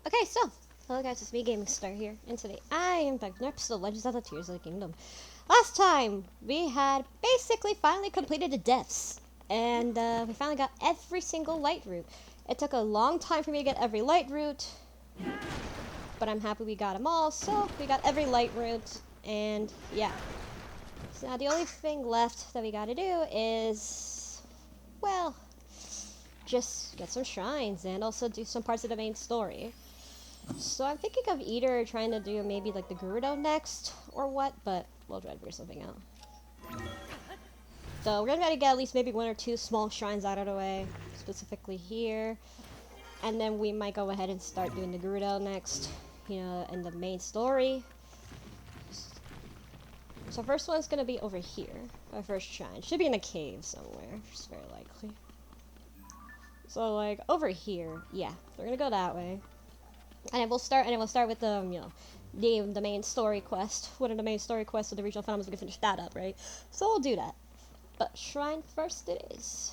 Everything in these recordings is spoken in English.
Okay, so, hello guys, it's me, Gaming Star here, and today I am back with an episode of Legends of the Tears of the Kingdom. Last time, we had basically finally completed the deaths, and we finally got every single light route. It took a long time for me to get every light route, but I'm happy we got them all, so we got every light route, and yeah. So now the only thing left that we gotta do is, well, just get some shrines and also do some parts of the main story. So I'm thinking of either trying to do maybe like the Gerudo next or what, but we'll try to figure something out. So we're gonna try to get at least maybe one or two small shrines out of the way, specifically here. And then we might go ahead and start doing the Gerudo next, you know, in the main story. So first one's gonna be over here. Our first shrine. Should be in a cave somewhere, just very likely. So like over here, yeah. We're gonna go that way. And then we'll start with the, you know, the main story quest. One of the main story quests of the regional finals, we can finish that up, right? So we'll do that. But shrine first it is.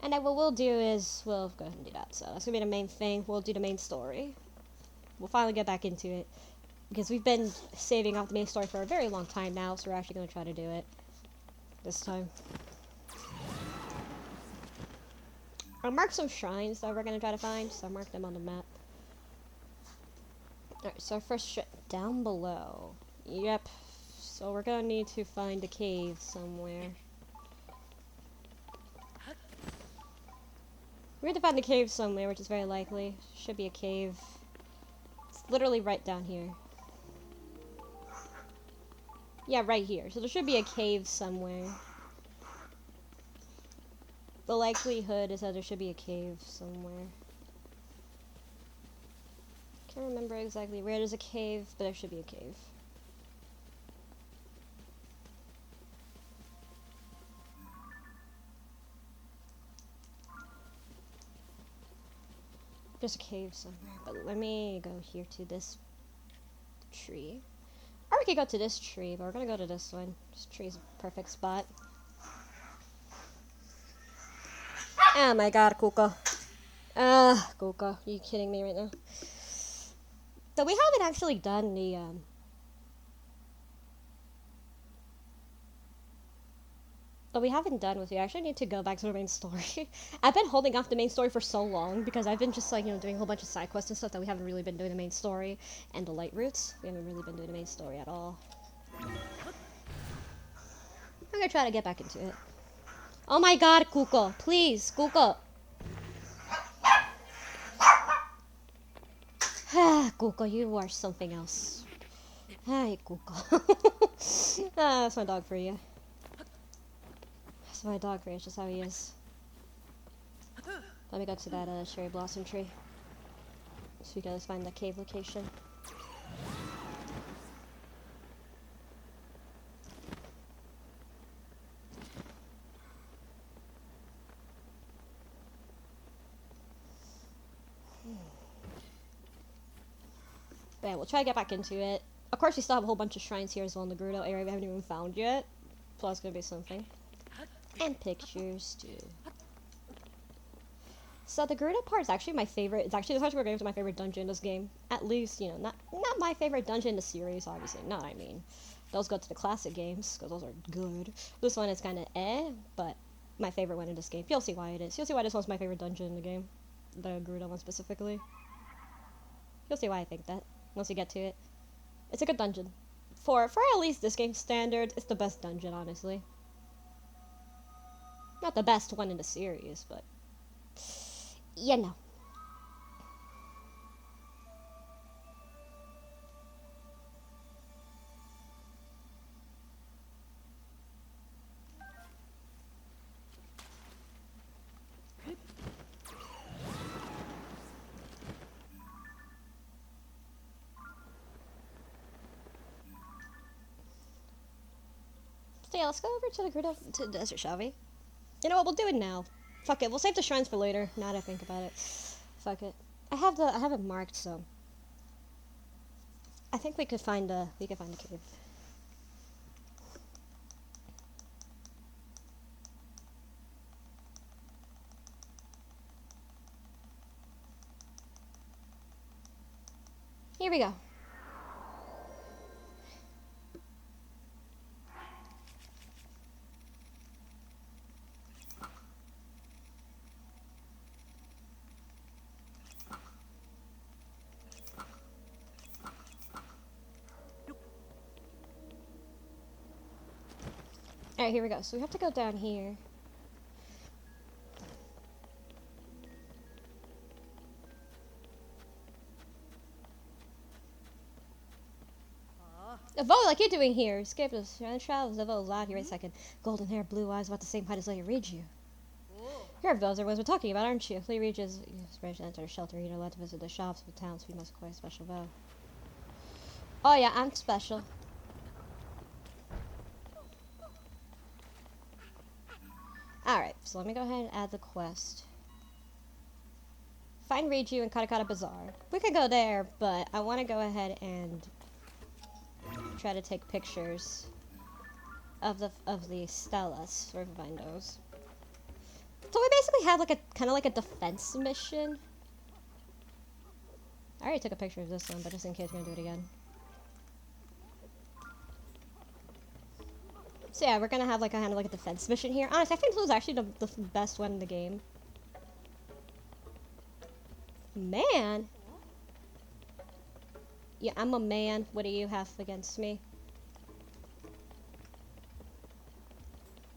And then what we'll do is, we'll go ahead and do that. So that's gonna be the main thing. We'll do the main story. We'll finally get back into it. Because we've been saving off the main story for a very long time now, so we're actually gonna try to do it this time. I'll mark some shrines that we're gonna try to find, so I'll mark them on the map. Alright, so our first shrine down below. Yep. So we're gonna need to find a cave somewhere. We're going to find a cave somewhere, which is very likely. Should be a cave. It's literally right down here. Yeah, right here. So there should be a cave somewhere. The likelihood is that there should be a cave somewhere. Can't remember exactly where there's a cave, but there should be a cave. There's a cave somewhere, but let me go here to this tree. Or we could go to this tree, but we're gonna go to this one. This tree's a perfect spot. Oh my god, Kuka. Kuka, are you kidding me right now? So we haven't actually done the, But we haven't done with you. I actually need to go back to the main story. I've been holding off the main story for so long because I've been just like, you know, doing a whole bunch of side quests and stuff that we haven't really been doing the main story and the light routes. We haven't really been doing the main story at all. I'm gonna try to get back into it. Oh my god, Kuko. Please, Kuko. Kuko, you are something else. Hi, Kuko. That's my dog for you. That's my dog for you. It's just how he is. Let me go to that cherry blossom tree. So we gotta find the cave location. But yeah, we'll try to get back into it. Of course, we still have a whole bunch of shrines here as well in the Gerudo area we haven't even found yet. So that's gonna be something. And pictures, too. So the Gerudo part is actually my favorite. It's actually my favorite dungeon in this game. At least, you know, not my favorite dungeon in the series, obviously. No, I mean, those go to the classic games, because those are good. This one is kind of but my favorite one in this game. You'll see why it is. You'll see why this one's my favorite dungeon in the game. The Gerudo one specifically. You'll see why I think that, once you get to it. It's a good dungeon. For at least this game's standard, it's the best dungeon, honestly. Not the best one in the series, but you know. So yeah, let's go over to the to the desert, shall we? You know what? We'll do it now. Fuck it. We'll save the shrines for later. Now that I think about it, fuck it. I have it marked, so I think we could find a cave. Here we go. Alright, here we go. So we have to go down here. Evo, like you're doing here. Escape this travels. Evo's out here. Wait a second. Golden hair, blue eyes, about the same height as Lady Reiju. You're Evo's everyone's been talking about, aren't you? Lady Reiju's inspiration to enter a shelter. You're allowed to visit the shops of the towns. We must acquire a special vow. Oh yeah, I'm special. Alright, so let me go ahead and add the quest. Find Reiju in Katakata Bazaar. We could go there, but I want to go ahead and try to take pictures of the Stellas for Vindos. So we basically have like a kind of like a defense mission. I already took a picture of this one, but just in case I'm gonna do it again. So yeah, we're gonna have like a kind of like a defense mission here. Honestly, I think this was actually the best one in the game. Man. Yeah, I'm a man. What do you have against me?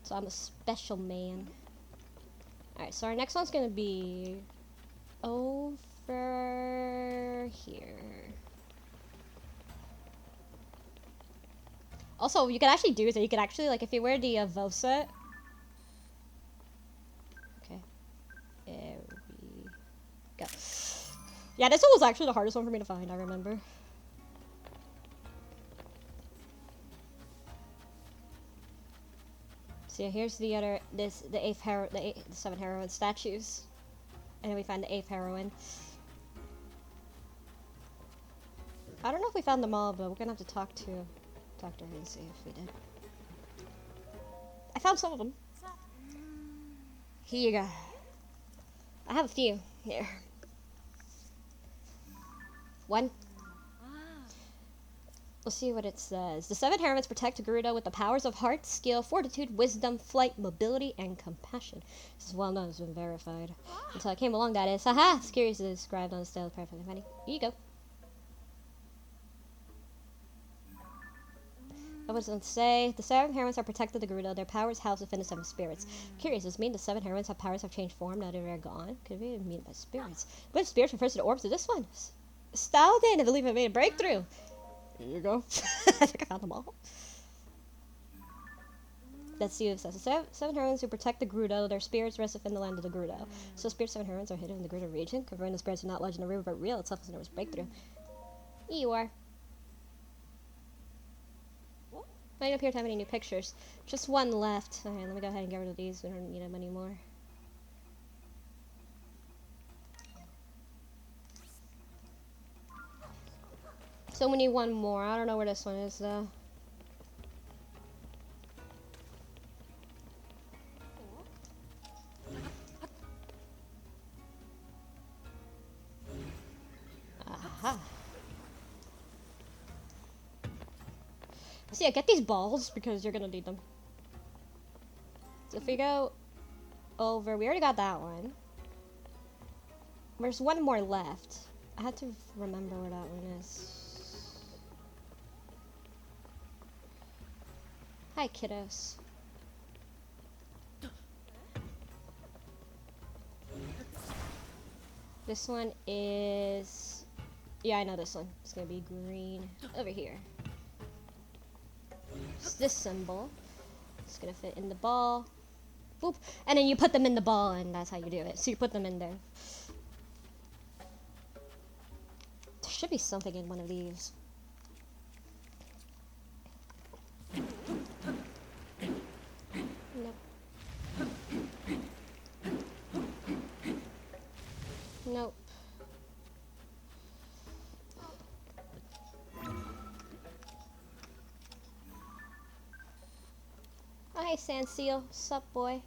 So I'm a special man. Alright, so our next one's gonna be over here. Also, you can actually do is that you can actually, like, if you wear the Vo set. Okay. There we go. Yeah, this one was actually the hardest one for me to find, I remember. So yeah, here's the other, the seven heroine statues. And then we find the 8th heroine. I don't know if we found them all, but we're gonna have to talk to her and see if we did. I found some of them. Here you go. I have a few here. One. Let's see what it says. The 7 heroines protect Gerudo with the powers of heart, skill, fortitude, wisdom, flight, mobility, and compassion. This is well known, it's been verified. Until I came along, that is. Haha! It's curiously described on the stele perfectly funny. Here you go. What does it say? The 7 heroines are protected to Gerudo. Their powers housed within the 7 spirits. Curious, does it mean the 7 heroines have powers have changed form now that they're gone? Could be mean by spirits. Which spirits refers to the orbs of this one? Stalden, I believe I made a breakthrough. Here you go. I think I found them all. Let's see what it says. The 7 heroines who protect the Gerudo, their spirits rest within the land of the Gerudo. So spirits 7 heroines are hidden in the Gerudo region. Confirming the spirits are not lodged in the river, but real itself is a breakthrough. Here you are. I don't appear to have any new pictures. Just one left. Alright, let me go ahead and get rid of these. We don't need them anymore. So we need one more. I don't know where this one is though. Aha. So yeah, get these balls because you're gonna need them. So if we go over, we already got that one. There's one more left. I had to remember where that one is. Hi, kiddos. This one is... Yeah, I know this one. It's gonna be green. Over here. It's this symbol. It's gonna fit in the ball. Boop. And then you put them in the ball, and that's how you do it. So you put them in there. There should be something in one of these. Nope. Nope. Hi, Sand Seal. Sup, boy?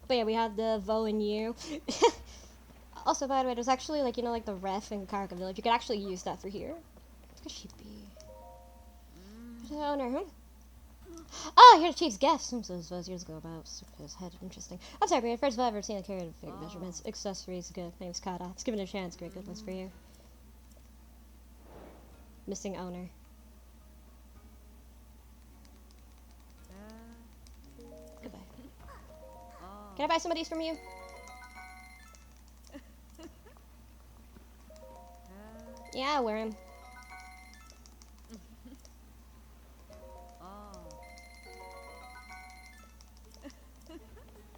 But yeah, we have the Vo and you. Also, by the way, there's actually, like, you know, like the ref in Karaka Village. You could actually use that for here. What could she be? The owner, who? Oh, you're the chief's guest. I'm so supposed years ago about his head. Interesting. I'm sorry, but first of all, I've ever seen a carrier of figure measurements. Accessories, good. Name's Kata. Let's give it a chance. Great, good ones for you. Missing owner. Goodbye. Can I buy some of these from you? Yeah, I'll wear him.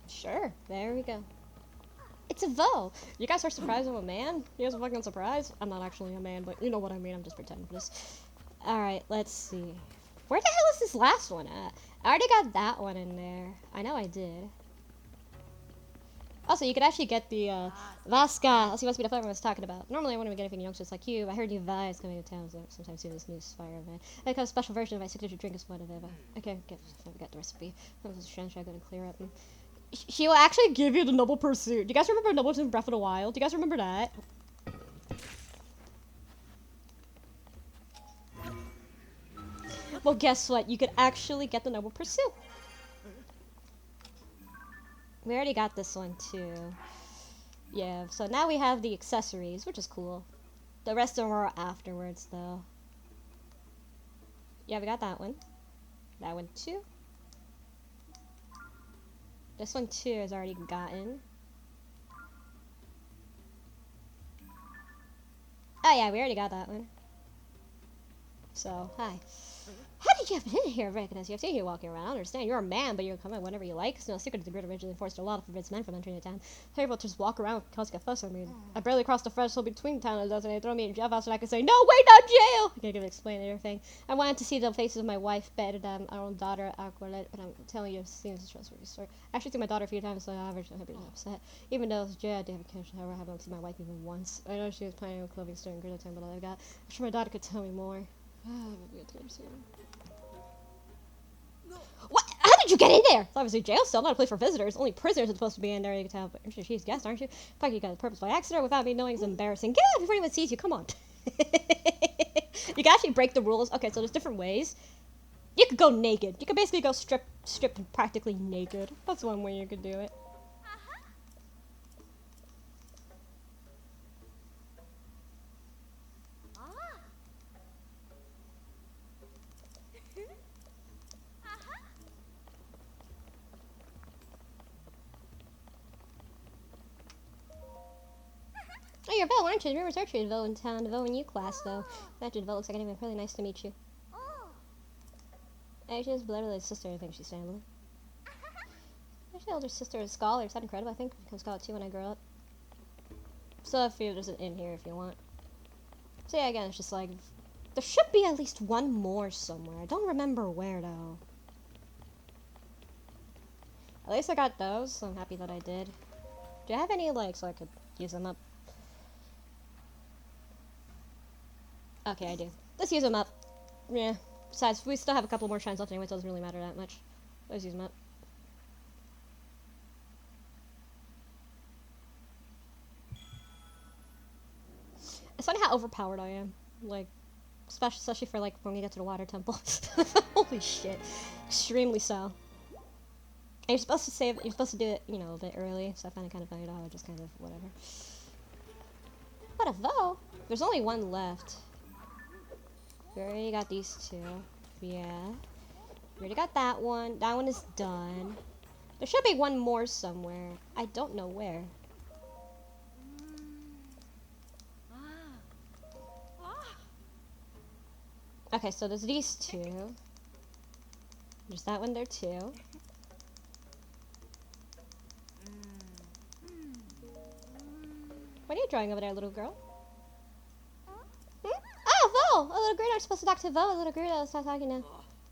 Sure. There we go. It's a Vo! You guys are surprised I'm a man? You guys are fucking surprised? I'm not actually a man, but you know what I mean. I'm just pretending for this. Alright, let's see. Where the hell is this last one at? I already got that one in there. I know I did. Also, you could actually get the, Vasca. Let's see what's the flavor I was talking about. Normally, I wouldn't get anything youngsters like you. I heard new vibes coming to town sometime soon. This new fire event. I got a special version of my signature drink as one of them. Okay, get the recipe. That was a strange I gotta clear up. She will actually give you the Noble Pursuit. Do you guys remember Noble Pursuit in Breath of the Wild? Do you guys remember that? Well, guess what? You could actually get the Noble Pursuit. We already got this one, too. Yeah, so now we have the accessories, which is cool. The rest of them are afterwards, though. Yeah, we got that one. That one, too. This one, too, is already gotten. Oh, yeah, we already got that one. So, hi. How did you happen in here? I recognize you. I've seen you walking around. I understand you're a man, but you can come in whenever you like. It's no secret that the grid originally forced a lot of forbids men from entering the town. Terrible to just walk around causing a fuss. I mean, I barely crossed the threshold between town and doesn't. They throw me in jail house and I can say, no, wait, not jail! I can't give explain everything. I wanted to see the faces of my wife better than our own daughter, Aquilette, but I'm telling you, it seems a trustworthy story. I actually see my daughter a few times, so I average I've been upset. Even though it's jail, I didn't have a cash. However, I haven't seen my wife even once. I know she was planning on clothing store in Grid Town, but all I got. I'm sure my daughter could tell me more. What? How did you get in there? It's obviously jail cell, not a place for visitors. Only prisoners are supposed to be in there. You can tell, but she's guest, aren't you? Fuck, you got a purpose by accident without me knowing. It's embarrassing. Get out before anyone sees you. Come on. You can actually break the rules. Okay, so there's different ways. You could go naked. You could basically go strip practically naked. That's one way you could do it. Oh, you're Vo, aren't you? You're researcher Vo in town, Vo in U class, though. Imagine Vo looks like anyone. Really nice to meet you. Actually, she's literally a sister, I think she's family. Actually, older sister is a scholar. Is that incredible? I think I become a scholar too when I grow up. So if there's an in here if you want. So yeah, again, it's just like, there should be at least one more somewhere. I don't remember where, though. At least I got those, so I'm happy that I did. Do you have any, like, so I could use them up? Okay, I do. Let's use them up. Yeah. Besides, we still have a couple more shines left anyway, so it doesn't really matter that much. Let's use them up. It's funny how overpowered I am. Like, especially for, like, when we get to the water temple. Holy shit. Extremely so. And you're supposed to save, you're supposed to do it, you know, a bit early, so I find it kind of funny how I just kind of, whatever. What a Vo! There's only one left. We already got these two. Yeah. We already got that one. That one is done. There should be one more somewhere. I don't know where. Okay, so there's these two. There's that one there too. What are you drawing over there, little girl? Oh, Vo! A little girl, I'm supposed to talk to Vo. A little girl, let's stop talking now.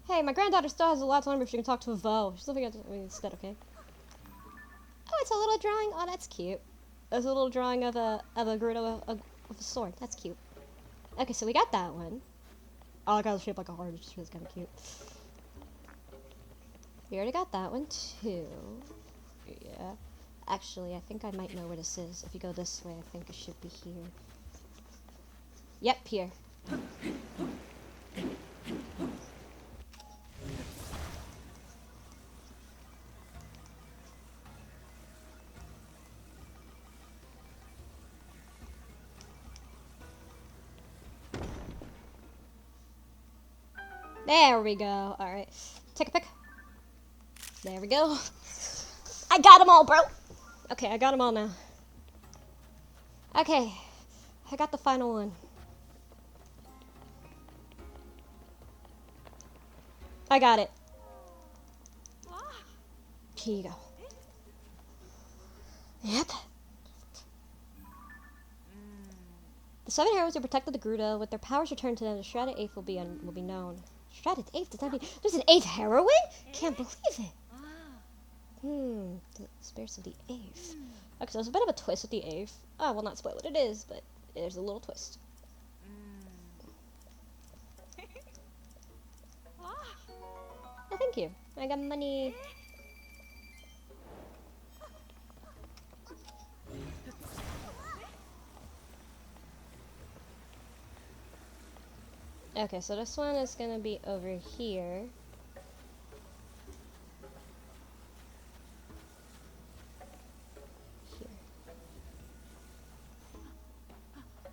Hey, my granddaughter still has a lot to learn, but she can talk to a Vo. She's looking at instead, okay? Oh, it's a little drawing. Oh, that's cute. There's a little drawing of a Gerudo of a sword. That's cute. Okay, so we got that one. Oh, I got it shaped like a heart. It's just kind of cute. We already got that one too. Yeah. Actually, I think I might know where this is. If you go this way, I think it should be here. Yep, here. There we go. Alright. Take a pick. There we go. I got them all, bro. Okay, I got them all now. Okay. I got the final one. I got it. Here you go. Yep. The 7 heroes who protected the Gruta, with their powers returned to them, the Shrouded Eighth will be known. Shrouded Eighth? Does that mean there's an 8th heroine? Can't believe it. The spirits of the 8th. Okay, so there's a bit of a twist with the 8th. I will not spoil what it is, but there's a little twist. Oh, thank you. I got money. Okay, so this one is gonna be over here.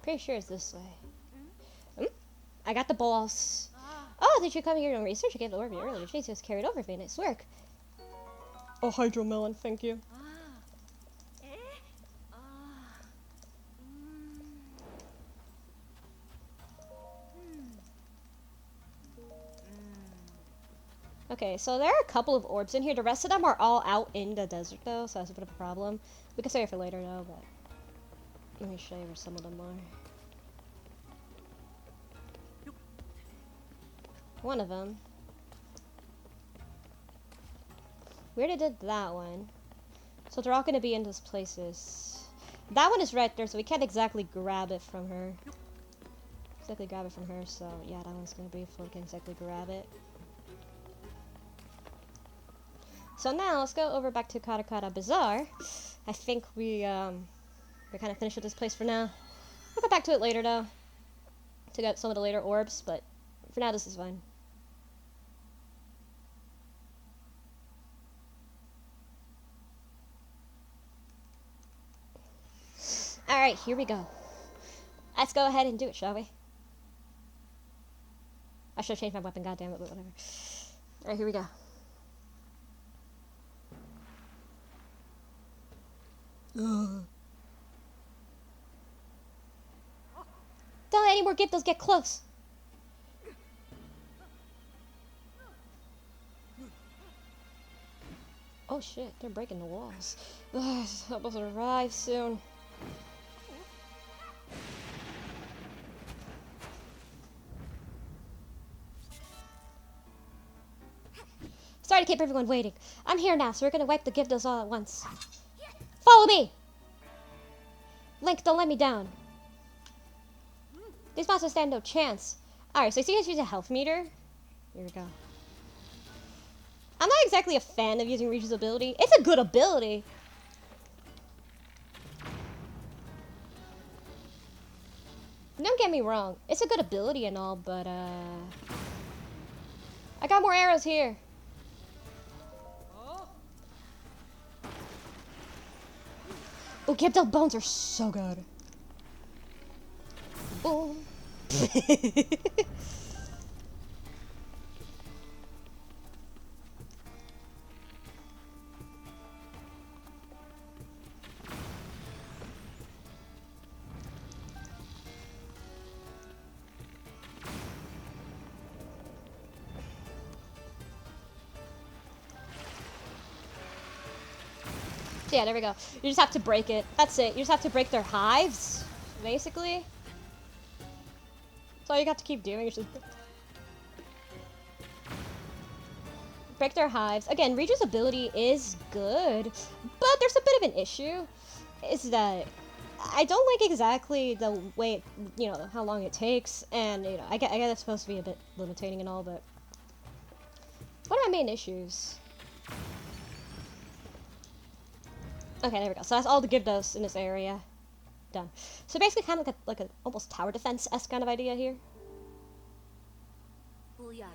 Pretty sure it's this way. I got the balls. Oh, did you come here to research? I gave the orb earlier. She just carried over for me. Nice work. Oh, hydromelon, thank you. Okay, so there are a couple of orbs in here. The rest of them are all out in the desert, though, so that's a bit of a problem. We can save it for later, though, but let me show you where some of them are. One of them. We already did that one. So they're all going to be in those places. That one is right there, so we can't exactly grab it from her. So yeah, that one's going to be if we can exactly grab it. So now, let's go over back to Katakata Bazaar. I think we're kind of finished with this place for now. We'll go back to it later, though, to get some of the later orbs, but for now, this is fine. Alright, here we go. Let's go ahead and do it, shall we? I should have changed my weapon, goddammit, but whatever. Alright, here we go. Don't let any more Gyptos get close. Oh shit, they're breaking the walls. Help us arrive soon. Sorry to keep everyone waiting. I'm here now, so we're gonna wipe the Gyptos all at once. Follow me! Link, don't let me down. These monsters stand no chance. Alright, so you see how to use a health meter? Here we go. I'm not exactly a fan of using Reach's ability. It's a good ability. Don't get me wrong. It's a good ability and all, but I got more arrows here. Oh, Gypto bones are so good. Boom. Yeah, there we go. You just have to break it. That's it. You just have to break their hives, basically. That's all you got to keep doing. Is just break their hives. Again, Reju's ability is good, but there's a bit of an issue. Is that I don't like exactly the way, how long it takes, and I guess it's supposed to be a bit limitating and all, but what are my main issues? Okay, there we go. So that's all the Gyptos in this area. Done. So basically kind of like a almost tower defense-esque kind of idea here. Ulyara,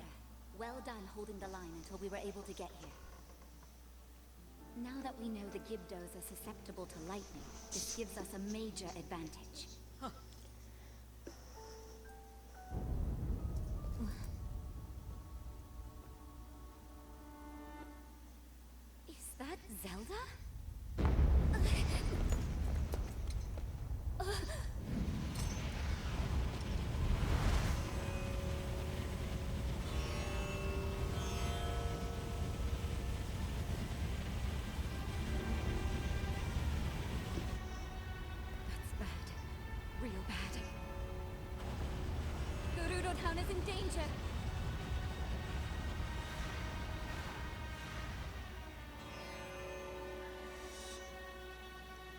well done holding the line until we were able to get here. Now that we know the Gibdos are susceptible to lightning, this gives us a major advantage. Is that Zelda? That's bad. Real bad. Gerudo Town is in danger.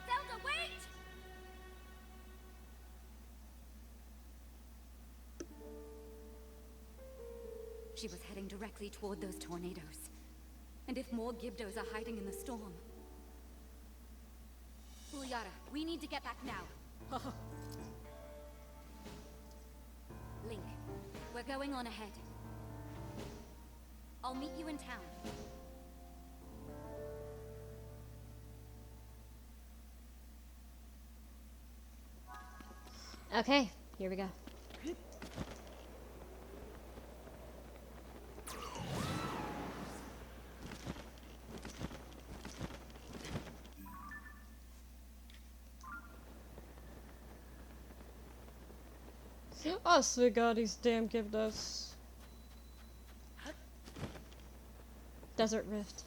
Zelda, wait! She was heading directly toward those tornadoes. And if more Gibdos are hiding in the storm... Ulyara, we need to get back now. Link, we're going on ahead. I'll meet you in town. Okay, here we go. Oh, sweet God, these damn Gyptos. Desert Rift.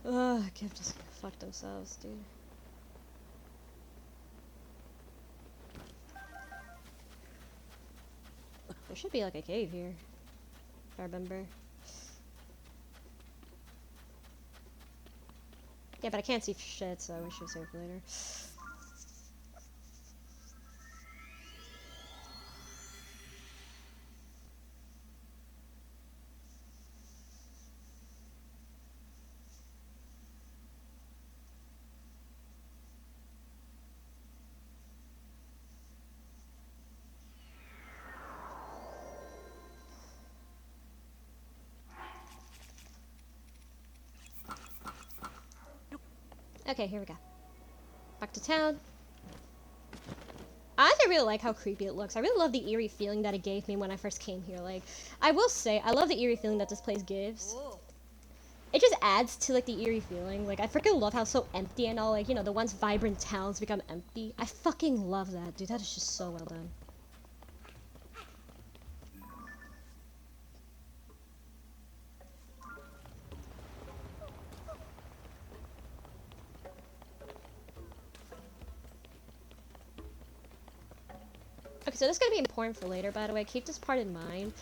Ugh, Gyptos fuck themselves, dude. There should be like a cave here, if I remember. Yeah, but I can't see shit, so we should save for later. Okay, here we go. Back to town. I actually really like how creepy it looks. I really love the eerie feeling that it gave me when I first came here. Like, I will say, I love the eerie feeling that this place gives. It just adds to, like, the eerie feeling. Like, I freaking love how it's so empty and all, like, you know, the once vibrant towns become empty. I fucking love that, dude. That is just so well done. Okay, so this is going to be important for later, by the way. Keep this part in mind.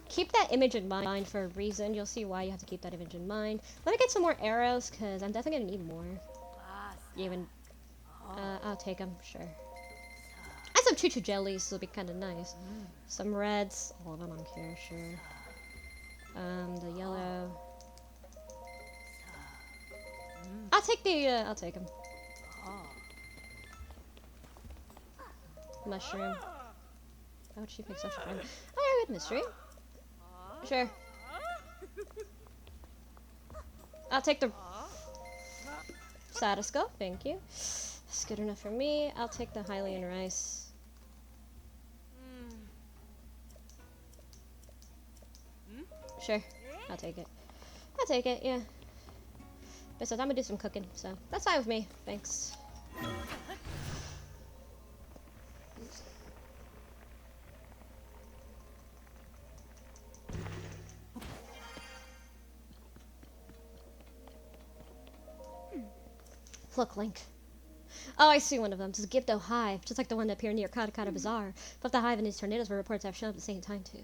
Keep that image in mind for a reason. You'll see why you have to keep that image in mind. Let me get some more arrows, because I'm definitely going to need more. Even, I'll take them, sure. And some choo-choo jellies, so it'll be kind of nice. Some reds. All of them, I don't care, sure. The yellow. I'll take the, I'll take them. Mushroom. How would she pick such a friend? Oh, yeah, good mystery. Sure. I'll take the Sadisco, thank you. That's good enough for me. I'll take the Hylian rice. Sure, I'll take it. I'll take it, yeah. Besides, I'm gonna do some cooking, so that's fine with me. Thanks. Look, Link. Oh, I see one of them. It's a Gypto hive, just like the one that appeared near Katakata Bazaar. But the hive and these tornadoes were reported to have shown up at the same time, too.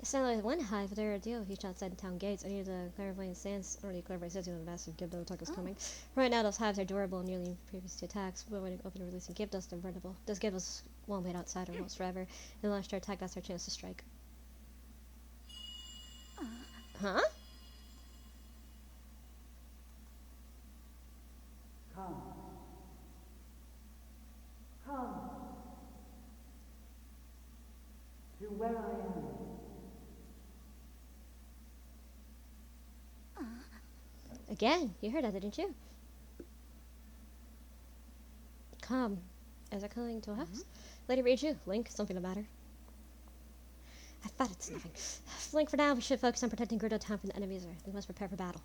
It sounded like one hive, but there are a deal each outside the town gates. I need the clairvoyant stance, or the clairvoyant stance, the massive Gypto attack is coming. Right now, those hives are durable and nearly previous to attacks. But when it open and releasing Gyptos, they're invertible. Those Gyptos won't wait outside or walls forever. And launch their attack, that's our chance to strike. Huh? Come. Come. To where I am. Again, you heard that, didn't you? Come. Is it calling to us? Lady Riju, Link, something the matter? I thought it's nothing. Link, for now, we should focus on protecting Gerudo Town from the enemies, or we must prepare for battle.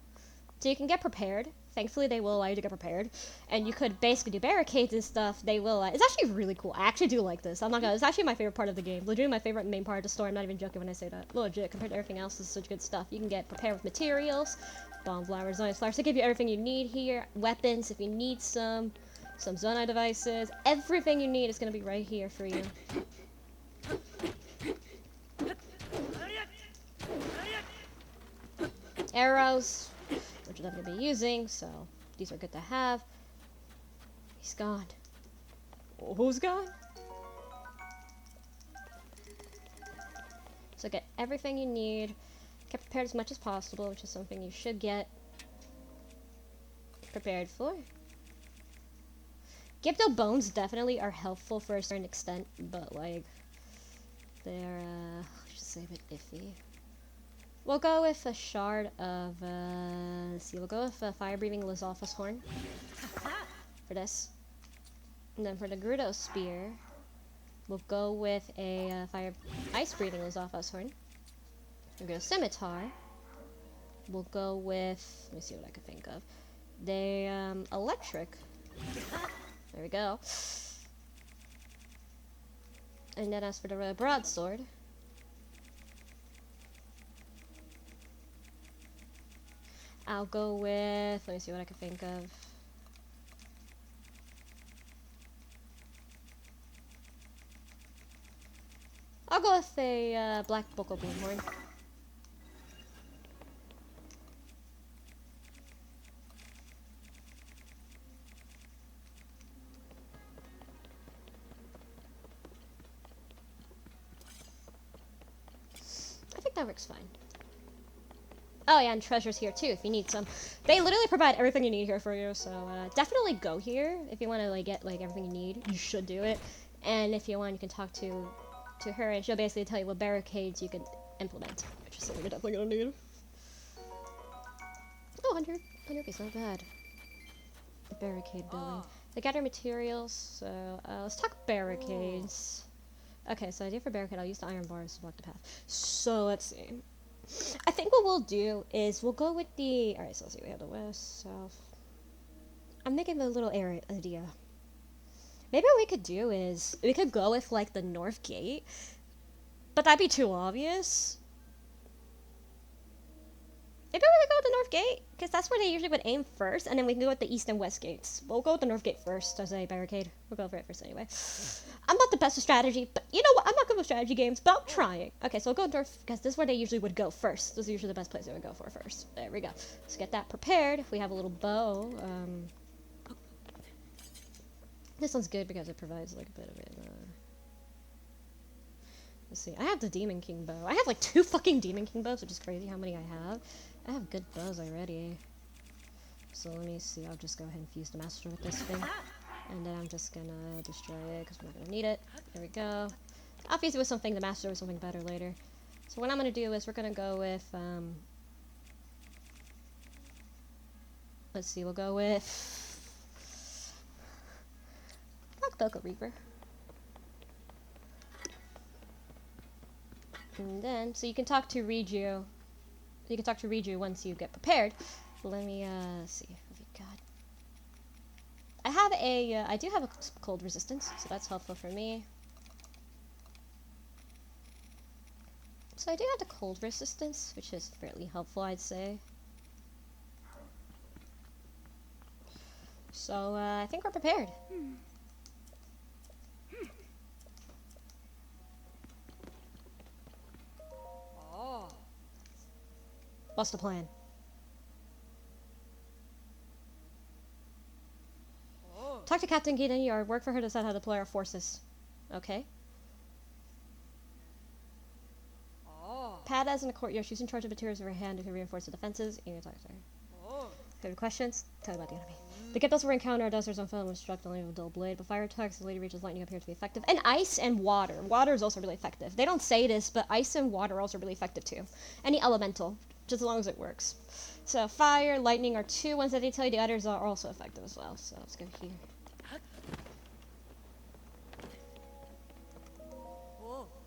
So you can get prepared. Thankfully, they will allow you to get prepared. And you could basically do barricades and stuff. They will. It's actually really cool. I actually do like this. I'm not gonna. It's actually my favorite part of the game. Legitimately my favorite main part of the story. I'm not even joking when I say that. Legit, compared to everything else, this is such good stuff. You can get prepared with materials, bomb flowers, zonai flowers. They give you everything you need here. Weapons, if you need some zonai devices. Everything you need is gonna be right here for you. Arrows, which I'm going to be using, so these are good to have. He's gone. Oh, who's gone? So get everything you need. Get prepared as much as possible, which is something you should get prepared for. Gibdo bones definitely are helpful for a certain extent, but like they're let's just say a bit iffy. We'll go with a shard of, let's see, we'll go with a fire-breathing Lizalfa's horn for this. And then for the Gerudo spear, we'll go with a ice-breathing Lizalfa's horn. We'll go scimitar. We'll go with, let me see what I can think of. The electric. There we go. And then as for the broadsword, I'll go with, let me see what I can think of. I'll go with a black Boko Boomhorn. I think that works fine. Oh yeah, and treasures here too if you need some. They literally provide everything you need here for you, so definitely go here if you want to like get like everything you need. You should do it, and if you want, you can talk to her, and she'll basically tell you what barricades you can implement, which is something you're definitely gonna need. Oh, 100 is not bad. The barricade building. They gather materials, so let's talk barricades. Okay, so idea for barricade, I'll use the iron bars to block the path. So let's see. I think what we'll do is we'll go with the... Alright, so let's see. We have the west, south. I'm making a little area idea. Maybe what we could do is we could go with like the north gate, but that'd be too obvious. Maybe we could go with the north gate, because that's where they usually would aim first, and then we can go with the east and west gates. We'll go with the north gate first as a barricade. We'll go for it first anyway. I'm not the best with strategy, but you know what? I'm not good with strategy games, but I'm trying. Okay, so we'll go north, because this is where they usually would go first. This is usually the best place they would go for first. There we go. Let's get that prepared. We have a little bow. This one's good because it provides like a bit of it. Let's see. I have the Demon King bow. I have like 2 fucking Demon King bows, which is crazy how many I have. I have good bows already. So let me see. I'll just go ahead and fuse the master with this thing. And then I'm just gonna destroy it because we're gonna need it. There we go. I'll fuse it with something, the master with something better later. So what I'm gonna do is we're gonna go with, let's see, we'll go with Black Boko Reaper. And then, so you can talk to Riju. You can talk to Riju once you get prepared. Let me, see. What have we got? I have a, I do have a cold resistance, so that's helpful for me. So I do have the cold resistance, which is fairly helpful, I'd say. So, I think we're prepared. What's the plan? Talk to Captain Gideon or work for her to decide how to deploy our forces. Okay. Pada's in the courtyard. She's in charge of materials in her hand who can reinforce the defenses. And you talk to her. Any questions? Tell me about the enemy. The Gyptos were encountered deserts on film and struck the land with a dull blade, but fire attacks and later reaches lightning appear to be effective. And ice and water. Water is also really effective. They don't say this, but ice and water are also really effective too. Any elemental, just as long as it works. So fire, lightning are two ones that they tell you. The others are also effective as well. So let's go here.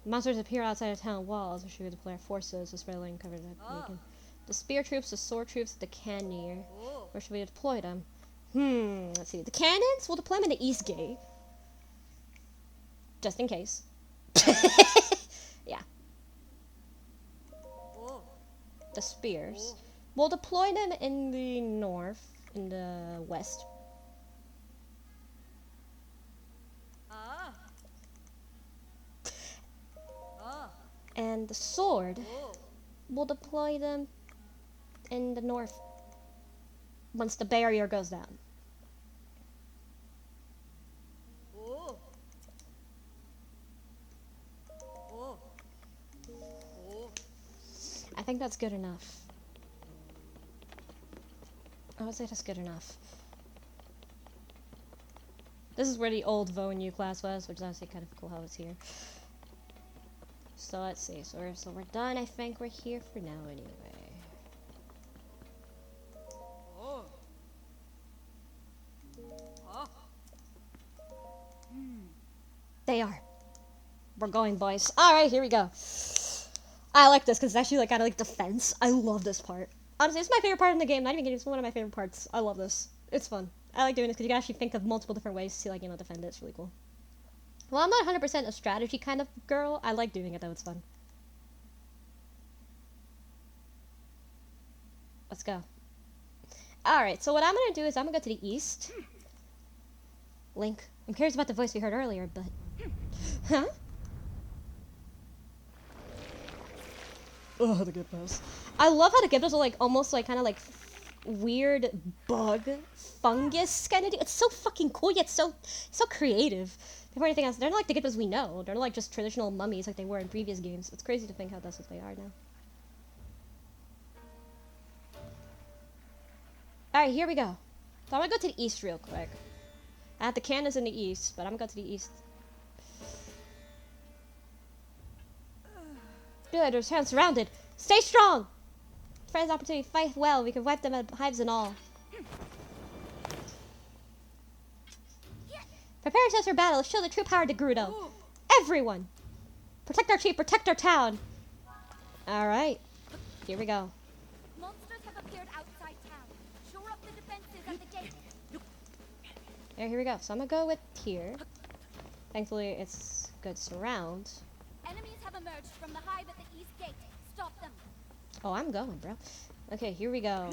Monsters appear outside of town walls, which should deploy our forces to spread light and cover that beacon. The spear troops, the sword troops, the cannoneer. Where should we deploy them? Let's see. The cannons, we'll deploy them in the east gate. Just in case. Yeah. The spears. We'll deploy them in the north, in the west. And the sword, we'll deploy them in the north once the barrier goes down. I think that's good enough. I would say that's good enough. This is where the old Vo and U class was, which is honestly kind of cool how it's here. So let's see. So we're done. I think we're here for now anyway. They are. We're going, boys. All right, here we go. I like this because it's actually like kind of like defense. I love this part. Honestly, it's my favorite part in the game. Not even kidding. It's one of my favorite parts. I love this. It's fun. I like doing this because you can actually think of multiple different ways to like defend it. It's really cool. Well, I'm not 100% a strategy kind of girl. I like doing it though. It's fun. Let's go. Alright, so what I'm going to do is I'm going to go to the east. Link. I'm curious about the voice we heard earlier, but... Huh? Oh, the Gyptos. I love how the Gyptos are like almost like kind of like weird bug fungus kind of. It's so fucking cool yet so creative. Before anything else, they're not like the Gyptos we know. They're not like just traditional mummies like they were in previous games. It's crazy to think how that's what they are now. Alright, here we go. So I'm gonna go to the east real quick. I have the cannons in the east, but I'm gonna go to the east. Villagers, town surrounded. Stay strong! Friends, opportunity, fight well. We can wipe them at hives and all. Prepare yourselves for battle. Show the true power to Gerudo. Everyone! Protect our chief, protect our town! Alright. Here we go. Monsters have appeared outside town. Shore up the defenses at the gate. There, here we go. So I'm gonna go with here. Thankfully, it's good surround. Enemies have emerged from the hive at the east gate. Stop them. Oh, I'm going, bro. Okay, here we go.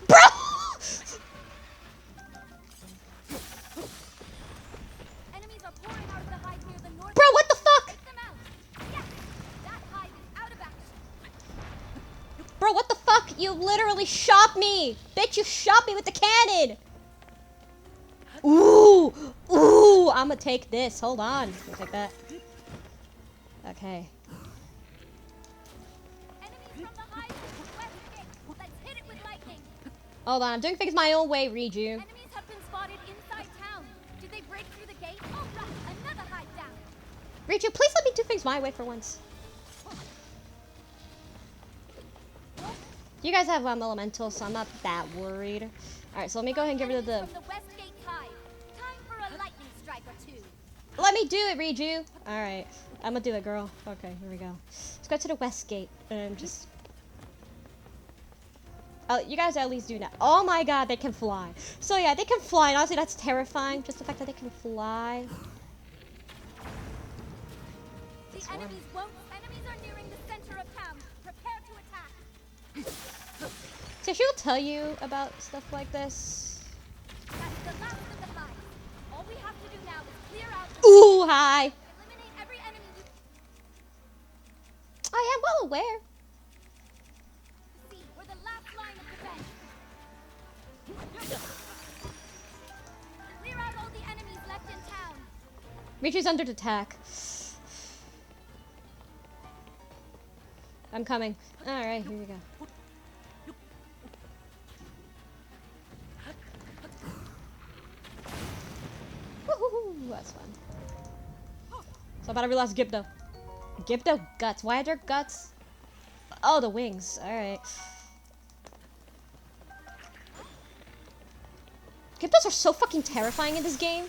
Bro! Enemies are pouring out of the hive near the north. Bro, what the fuck? Take them out. Yes, that hive is out of action. Bro, what the fuck? You literally shot me! Bitch, you shot me with the cannon! Ooh! Ooh! I'ma take this. Hold on. I'll take that. Okay. Enemies from the hive to the west gate. Let's hit it with lightning. Hold on. I'm doing things my own way, Reju. Enemies have been spotted inside town. Did they break through the gate? All right, another hive down. Reju, please let me do things my way for once. You guys have elementals, so I'm not that worried. Alright, so let me go ahead and get rid of the... Enemies from the west gate hive. Time for a lightning strike or two. Let me do it, Reju! Alright, I'm gonna do it, girl. Okay, here we go. Let's go to the west gate and just... Oh, you guys at least do that. Oh my god, they can fly. So yeah, they can fly, and honestly that's terrifying. Just the fact that they can fly. The enemies won't. Enemies are nearing the center of town. Prepare to attack. So she'll tell you about stuff like this. That's the last of the hive. All we have to do now is clear out. Ooh, hi! Eliminate every enemy. I am well aware. See, we're the last line of defense. Michi's under attack. I'm coming. Alright, here we go. Woohoo! That's fun. So about to realize Gibdo. Gibdo guts. Why are there guts? Oh, the wings. Alright. Gibdos are so fucking terrifying in this game.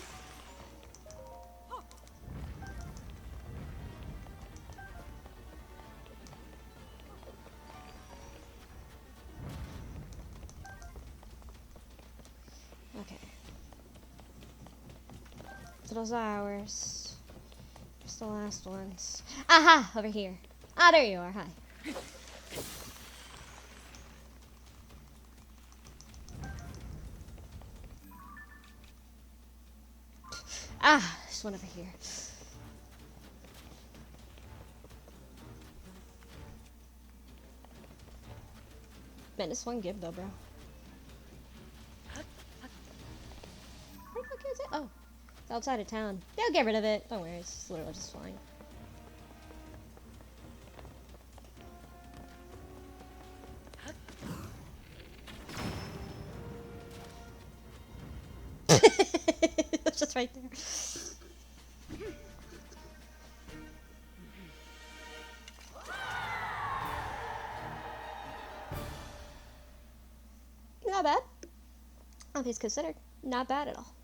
Okay. So those are ours. Just the last ones. Aha! Over here. Ah, there you are. Hi. Ah, there's one over here. Man, this one give though, bro. Where the fuck is it? Oh, it's outside of town. They'll get rid of it. Don't worry, it's literally just fine. It's just right there. Not bad. All things considered, not bad at all.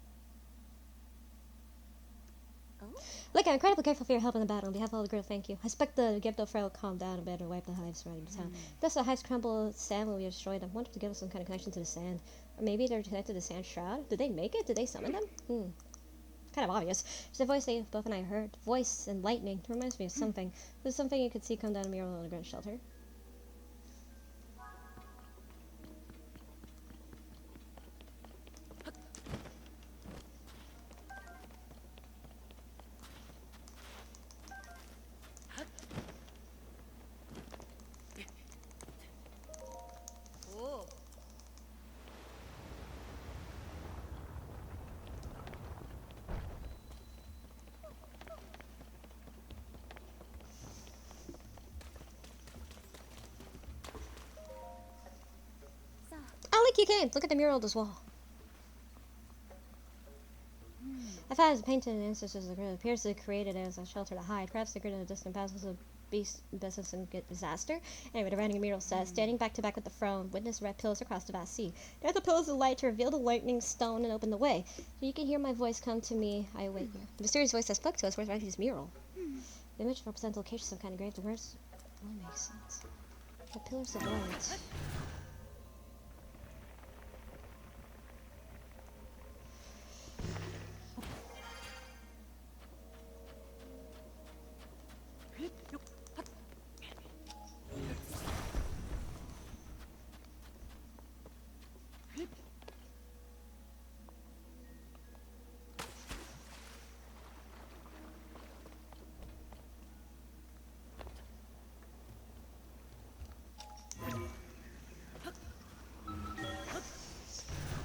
Oh? Look, I'm incredibly grateful for your help in the battle. On behalf of all the girl, thank you. I expect the Gibdo frail will calm down a bit and wipe the hives right into town. Thus, the hives crumble sand when we destroy them. Wonder if to give us some kind of connection to the sand. Or maybe they're connected to the sand shroud? Did they make it? Did they summon them? Kind of obvious. It's a voice they both and I heard. Voice and lightning. It reminds me of something. There's something you could see come down a mural in a grunt shelter. Oh. Oh, look, you can! Look at the mural on this wall. I thought it was painted in ancestors of the grid. It appears to have created it as a shelter to hide. Perhaps the grid in the distant past was a beast business and get disaster. Anyway, the random mural says, standing back to back with the throne, witness red pillars across the vast sea. There are the pillars of light to reveal the lightning stone and open the way. So you can hear my voice come to me. I await you. The mysterious voice that spoke to us. Where's Refuge's mural? The image represents the location of some kind of grave. The words only makes sense. The pillars of light.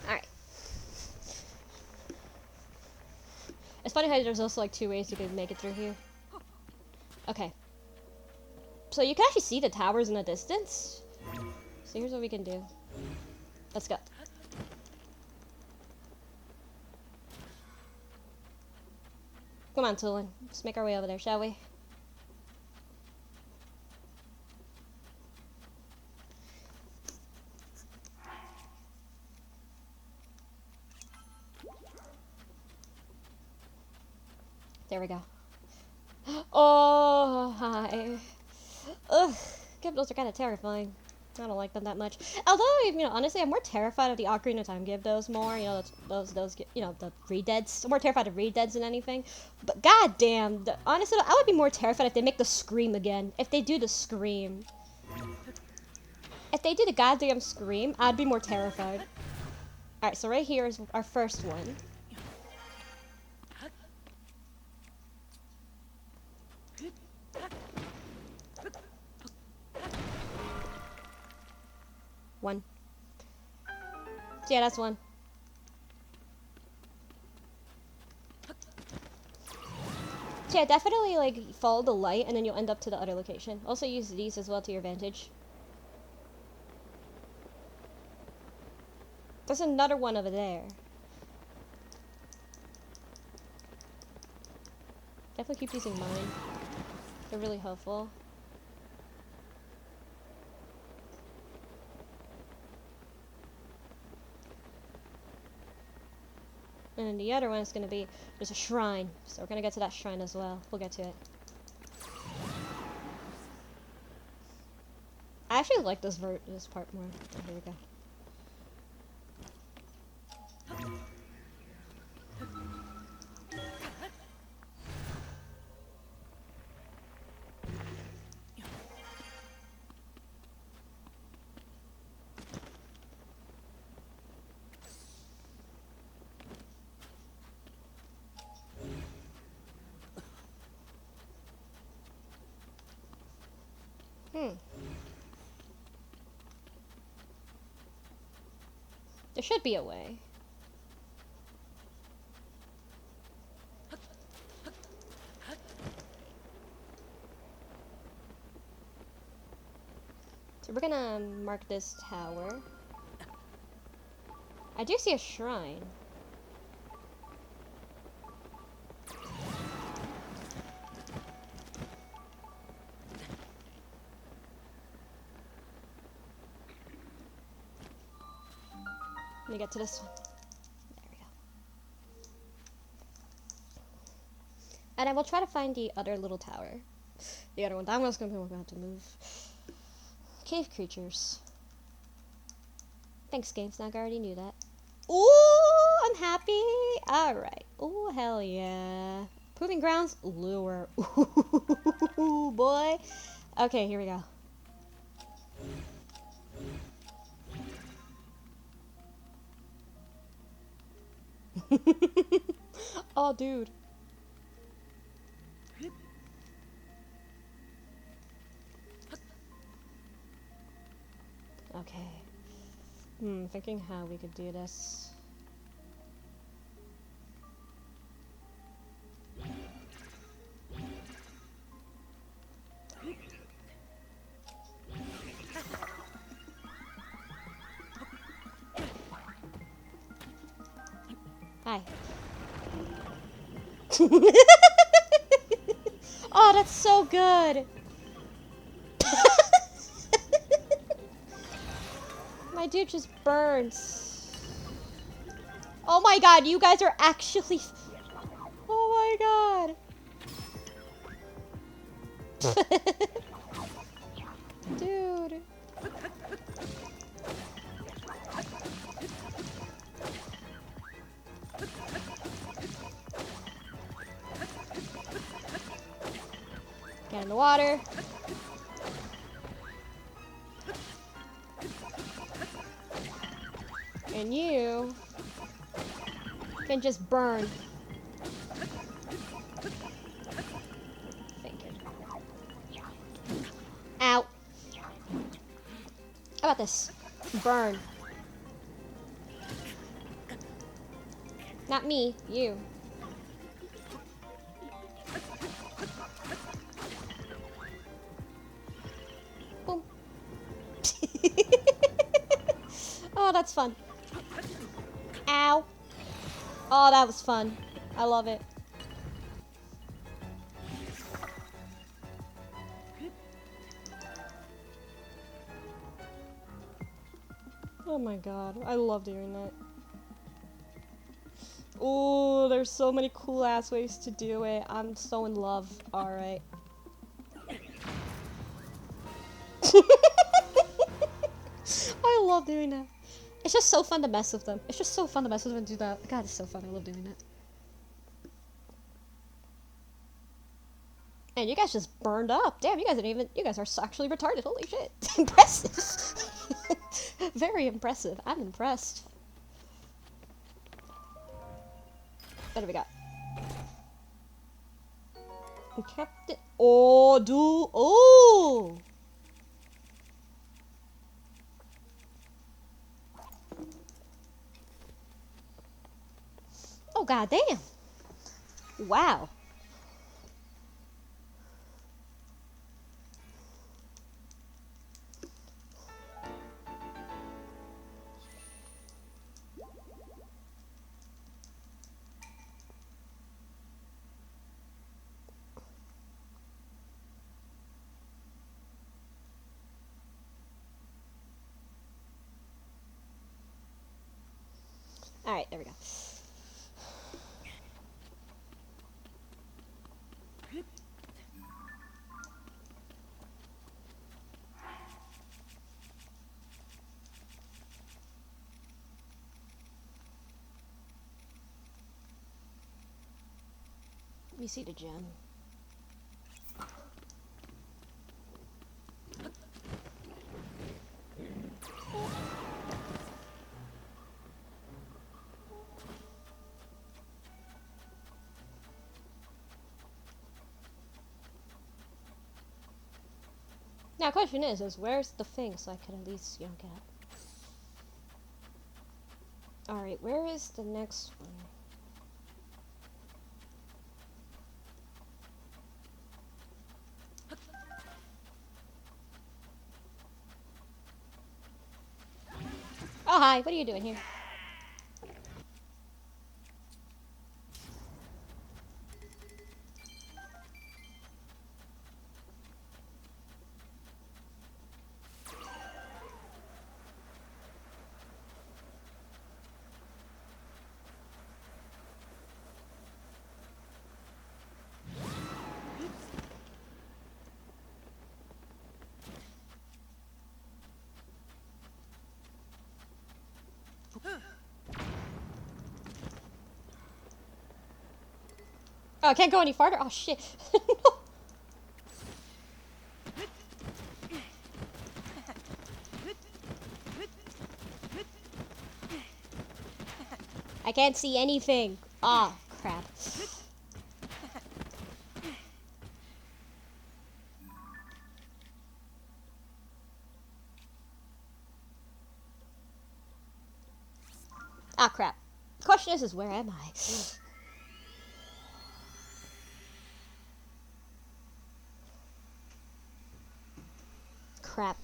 Alright. It's funny how there's also like two ways you could make it through here. Okay. So you can actually see the towers in the distance. So here's what we can do. Let's go. Come on, Tulin. Let's make our way over there, shall we? There we go. Oh, hi. Ugh, Gibdos are kind of terrifying. I don't like them that much. Although, honestly, I'm more terrified of the Ocarina of Time Gibdos more. Those, the Redeads. I'm more terrified of Redeads than anything. But goddamn, honestly, I would be more terrified if they make the scream again. If they do the scream. If they do the goddamn scream, I'd be more terrified. Alright, so right here is our first one. One. So yeah, that's one. So yeah, definitely like follow the light and then you'll end up to the other location. Also use these as well to your advantage. There's another one over there. Definitely keep these in mind. They're really helpful. And then the other one is going to be, there's a shrine. So we're going to get to that shrine as well. We'll get to it. I actually like this part more. Oh, here we go. There should be a way. So we're gonna mark this tower. I do see a shrine. Let me get to this one. There we go. And I will try to find the other little tower. The other one. That one's gonna be about to move. Cave creatures. Thanks, GameSnack. I already knew that. Ooh, I'm happy. Alright. Ooh, hell yeah. Proving grounds, lure. Ooh, boy. Okay, here we go. Oh, dude. Okay. Thinking how we could do this. Hi. Oh, that's so good. My dude just burns. Oh my god, you guys are actually... Oh my god. Dude. Get in the water. And you can just burn. Thank you. Ow. How about this? Burn. Not me, you. Boom. Oh, that's fun. Ow. Oh, that was fun. I love it. Oh my god, I love doing that. Oh, there's so many cool ass ways to do it. I'm so in love. Alright. I love doing that. It's just so fun to mess with them. It's just so fun to mess with them and do that. God, it's so fun. I love doing that. And you guys just burned up. Damn, you guys didn't even... You guys are actually retarded. Holy shit. Impressive. Very impressive. I'm impressed. What do we got? We kept it... Oh, dude. Oh! Oh, goddamn. Wow. There we go. Let me see the gem. Now, question is where's the thing so I could at least, get it. Alright, where is the next one? Oh, hi, what are you doing here? Oh, I can't go any farther? Oh, shit. I can't see anything. Ah, crap. Ah, crap. The question is where am I? Crap.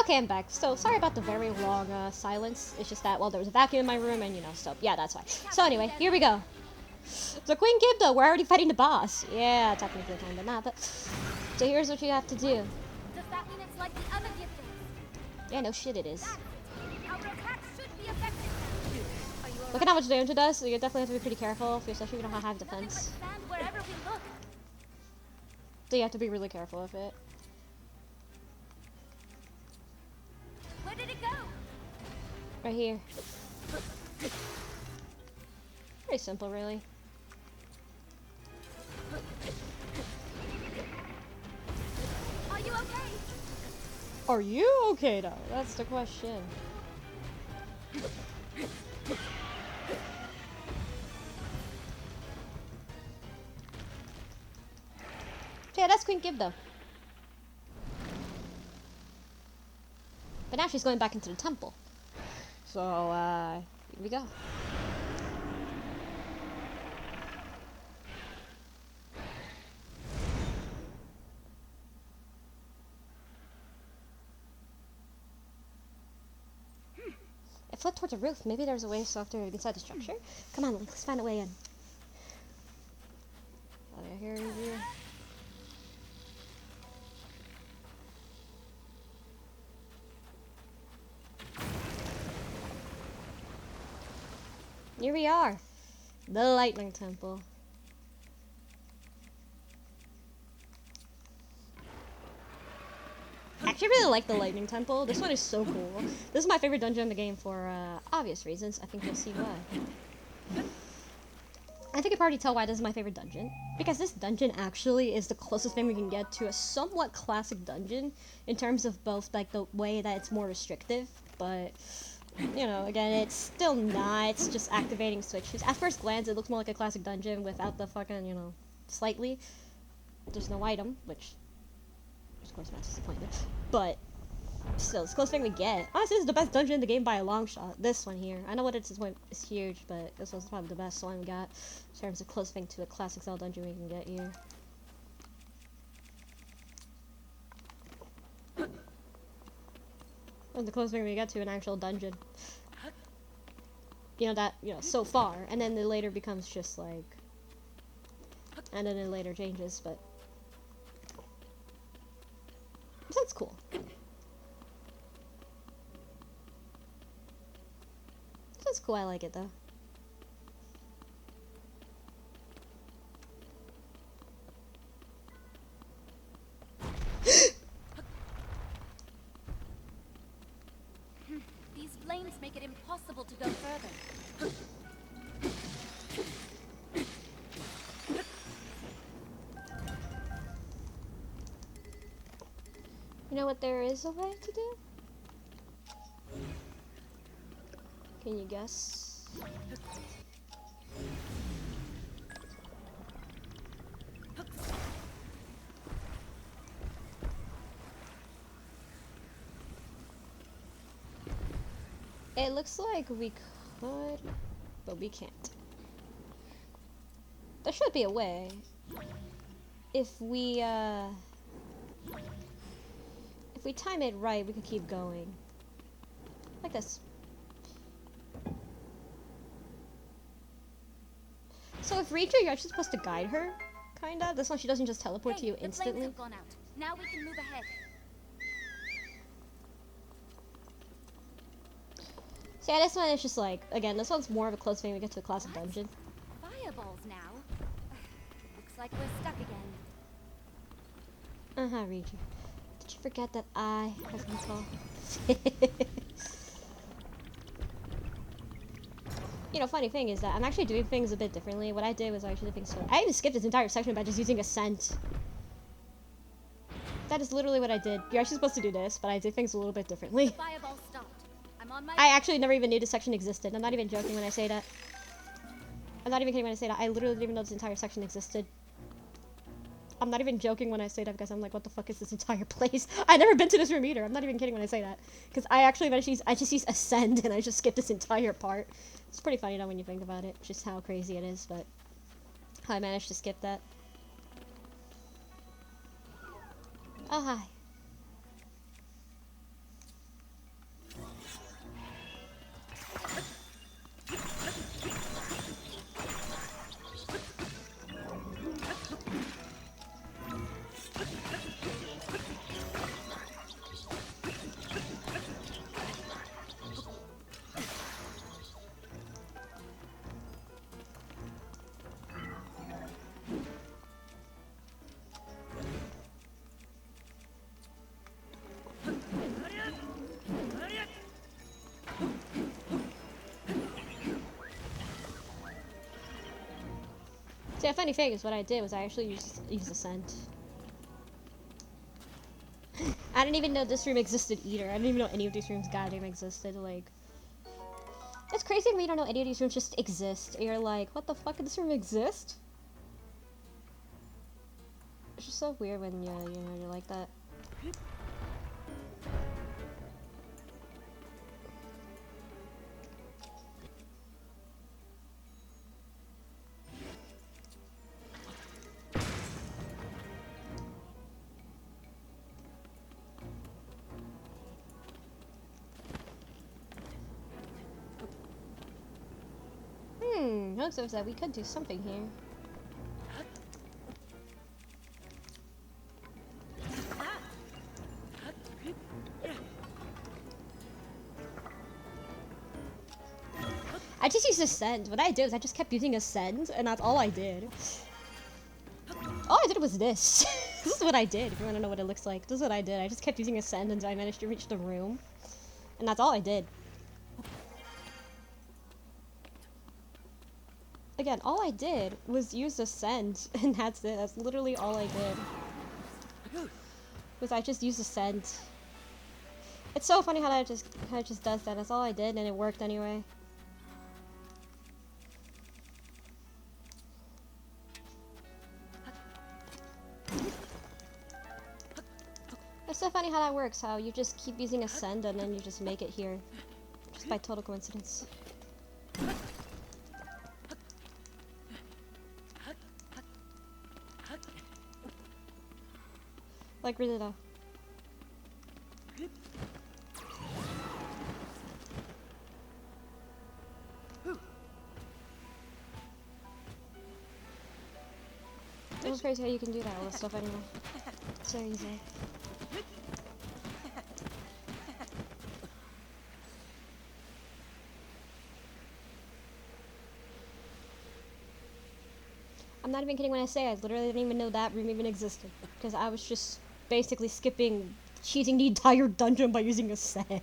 Okay, I'm back. So, sorry about the very long silence. It's just that, well, there was a vacuum in my room and, you know, so, yeah, that's why. So, anyway, here we go. So, Queen Gibda, we're already fighting the boss. Yeah, technically kinda not, but... So, here's what you have to do. Does that mean it's like the other Gibdos? Yeah, no shit it is. Our attack should be effective now. Are you Look at how much damage it does, so you definitely have to be pretty careful, especially if you don't have Nothing but defense. sand wherever we look. So, you have to be really careful with it. Where did it go? Right here. Pretty simple, really. Are you okay? Are you okay, though? That's the question. Yeah, that's Queen Gibda. But now she's going back into the temple. So, here we go. It flipped towards the roof. Maybe there's a way softer inside the structure. Come on, let's find a way in. Oh, here we go. Here we are. The Lightning Temple. I actually really like the Lightning Temple. This one is so cool. This is my favorite dungeon in the game for obvious reasons. I think you'll see why. I think you can already tell why this is my favorite dungeon. Because this dungeon actually is the closest thing we can get to a somewhat classic dungeon in terms of both like the way that it's more restrictive, but you know, again, it's still not. It's just activating switches. At first glance, it looks more like a classic dungeon without the fucking, you know, slightly. There's no item, which, of course, that's disappointment. But still, it's the closest thing we get. Honestly, this is the best dungeon in the game by a long shot. This one here. I know what it's huge, but this one's probably the best one we got in terms of closest thing to a classic Zelda dungeon we can get here. And the closest thing we get to an actual dungeon. You know, so far. And then it later becomes just like... And then it later changes, but... That's cool. That's cool, I like it though. These flames make it impossible to go further. You know what there is a way to do? Can you guess? It looks like we could, but we can't. There should be a way. If we time it right, we can keep going. Like this. So if Rachel, you're actually supposed to guide her, kinda. This one, she doesn't just teleport to you The instantly. flames have gone out. Now we can move ahead. So yeah, this one is just like, again, this one's more of a close thing we get to a classic dungeon. Fireballs now. Looks like we're stuck again. Uh-huh, Rachel. Did you forget that I have control? You know, funny thing is that I'm actually doing things a bit differently. What I did was actually things so I even skipped this entire section by just using Ascent. That is literally what I did. You're actually supposed to do this, but I did things a little bit differently. Fireball stopped. I'm on my I actually never even knew this section existed. I'm not even joking when I say that. I'm not even kidding when I say that. I literally didn't even know this entire section existed. I'm not even joking when I say that because I'm like, what the fuck is this entire place? I've never been to this room either. I'm not even kidding when I say that. Because I actually eventually, I just use Ascend and I just skipped this entire part. It's pretty funny though when you think about it. Just how crazy it is, but how I managed to skip that. Oh, hi. See, a funny thing is what I did was I actually used the scent. I didn't even know this room existed either. I didn't even know any of these rooms goddamn existed. Like, it's crazy when you don't know any of these rooms just exist. And you're like, what the fuck, did this room exist? It's just so weird when you're like that. Looks like that we could do something here. I just used Ascend. What I did was I just kept using Ascend, and that's all I did. All I did was this. This is what I did, if you want to know what it looks like. This is what I did. I just kept using Ascend until I managed to reach the room. And that's all I did. Again, all I did was use Ascend, and that's it. That's literally all I did. Was I just used Ascend. It's so funny how it just does that. That's all I did, and it worked anyway. It's so funny how that works, how you just keep using Ascend and then you just make it here. Just by total coincidence. Like, really though. It was crazy how you can do that, all this stuff anyway. So easy. I'm not even kidding when I say I literally didn't even know that room even existed. Because I was just basically cheating the entire dungeon by using Ascend.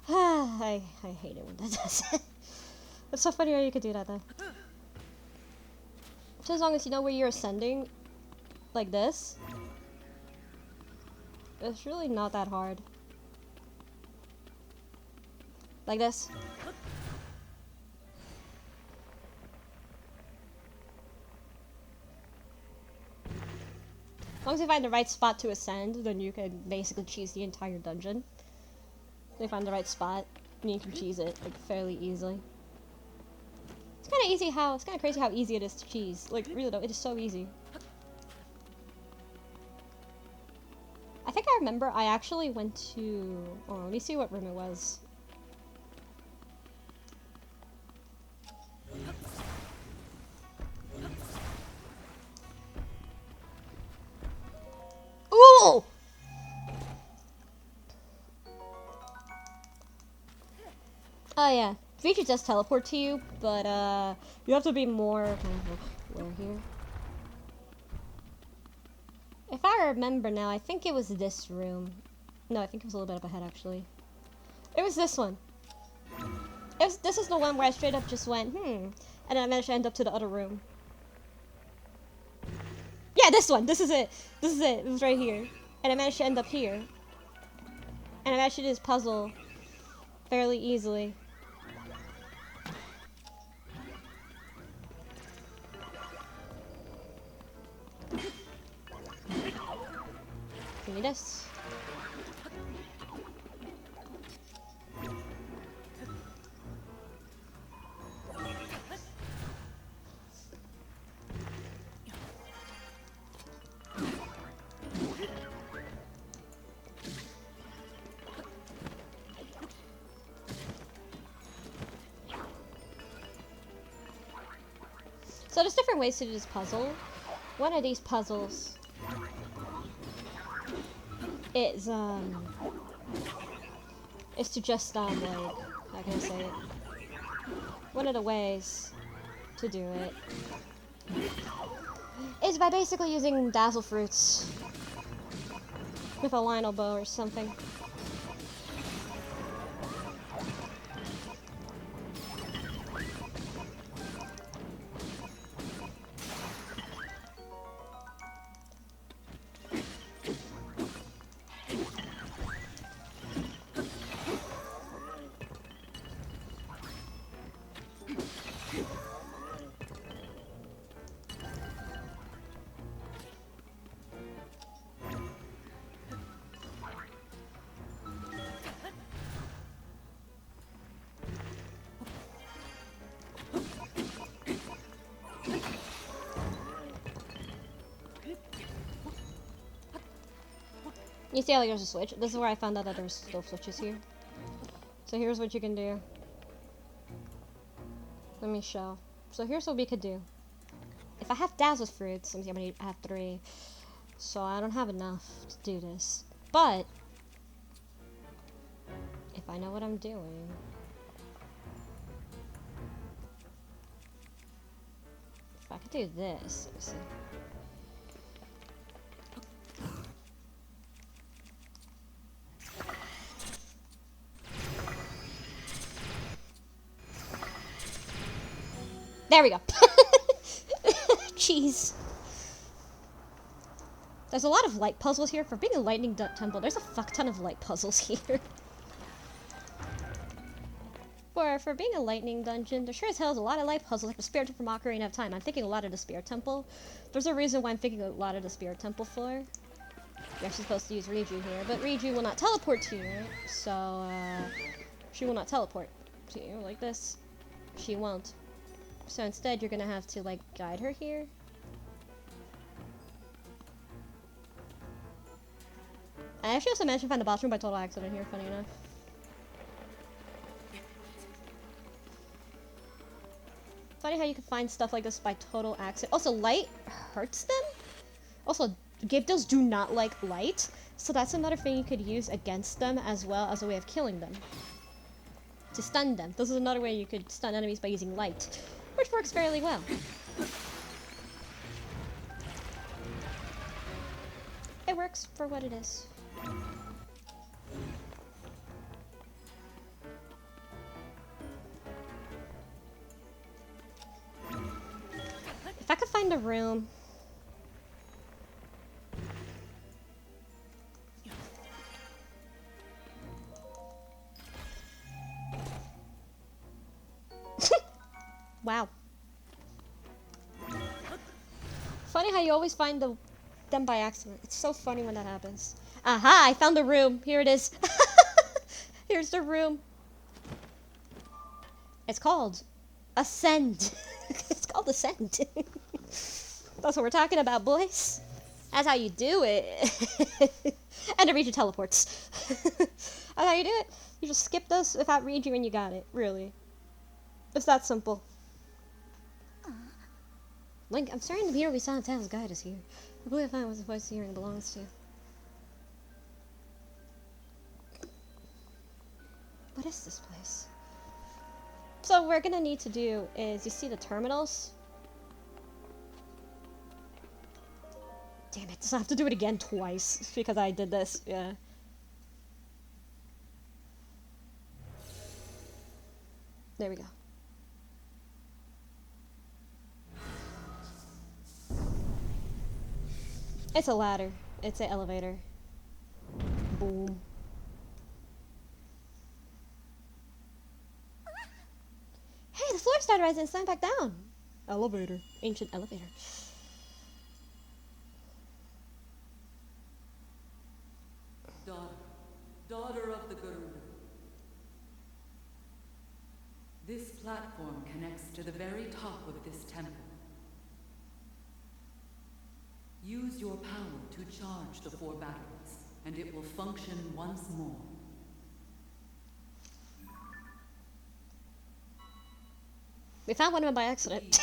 I hate it when that does it. It's so funny how you could do that though. So as long as you know where you're ascending, like this, it's really not that hard. Like this. As long as you find the right spot to ascend, then you can basically cheese the entire dungeon. If you find the right spot, and you can cheese it like fairly easily. It's kind of crazy how easy it is to cheese. Like, really though, it is so easy. I think I remember I actually went to... Oh, let me see what room it was. Ooh! Oh yeah. Feature does teleport to you, but you have to be more where here. If I remember now, I think it was this room. No, I think it was a little bit up ahead actually. It was this one. This is the one where I straight up just went, and then I managed to end up to the other room. Yeah, this one. This is it. This is it. It was right here. And I managed to end up here. And I managed to do this puzzle fairly easily. Give me this. So there's different ways to do this puzzle. One of these puzzles is to just like, how can I say it? One of the ways to do it is by basically using dazzle fruits with a Lionel bow or something. You see how there's a switch? This is where I found out that there's still switches here. So here's what you can do. Let me show. So here's what we could do. If I have dazzle fruits, let me see how many I have 3. So I don't have enough to do this. But if I know what I'm doing. If I could do this, let me see. There we go. Jeez. There's a lot of light puzzles here. For being a lightning temple, there's a fuck ton of light puzzles here. For being a lightning dungeon, there sure as hell is a lot of light puzzles, like the Spirit Temple from Ocarina of Time. I'm thinking a lot of the Spirit Temple. There's a reason why I'm thinking a lot of the Spirit Temple for. You're actually supposed to use Riju here, but Riju will not teleport to you, right? So, she will not teleport to you like this. She won't. So instead, you're gonna have to, like, guide her here. I actually also managed to find the boss room by total accident here, funny enough. Funny how you can find stuff like this by total accident. Also, light hurts them. Also, Gyptos do not like light, so that's another thing you could use against them as well as a way of killing them. To stun them. This is another way you could stun enemies by using light, which works fairly well. It works for what it is. If I could find a room. Wow. Funny how you always find them by accident. It's so funny when that happens. Aha! I found the room. Here it is. Here's the room. It's called Ascend. It's called Ascend. That's what we're talking about, boys. That's how you do it. And it reads your teleports. That's how you do it. You just skip this without reading and you got it. Really. It's that simple. Link, I'm starting to hear we saw Tails guide us here. I believe I found what the voice hearing belongs to. What is this place? So what we're gonna need to do is, you see the terminals? Damn it, I have to do it again twice because I did this, yeah. There we go. It's a ladder. It's an elevator. Boom. Hey, the floor started rising and slid back down. Elevator. Ancient elevator. Daughter of the Garuda. This platform connects to the very top of this temple. Use your power to charge the 4 batteries, and it will function once more. We found one of them by accident.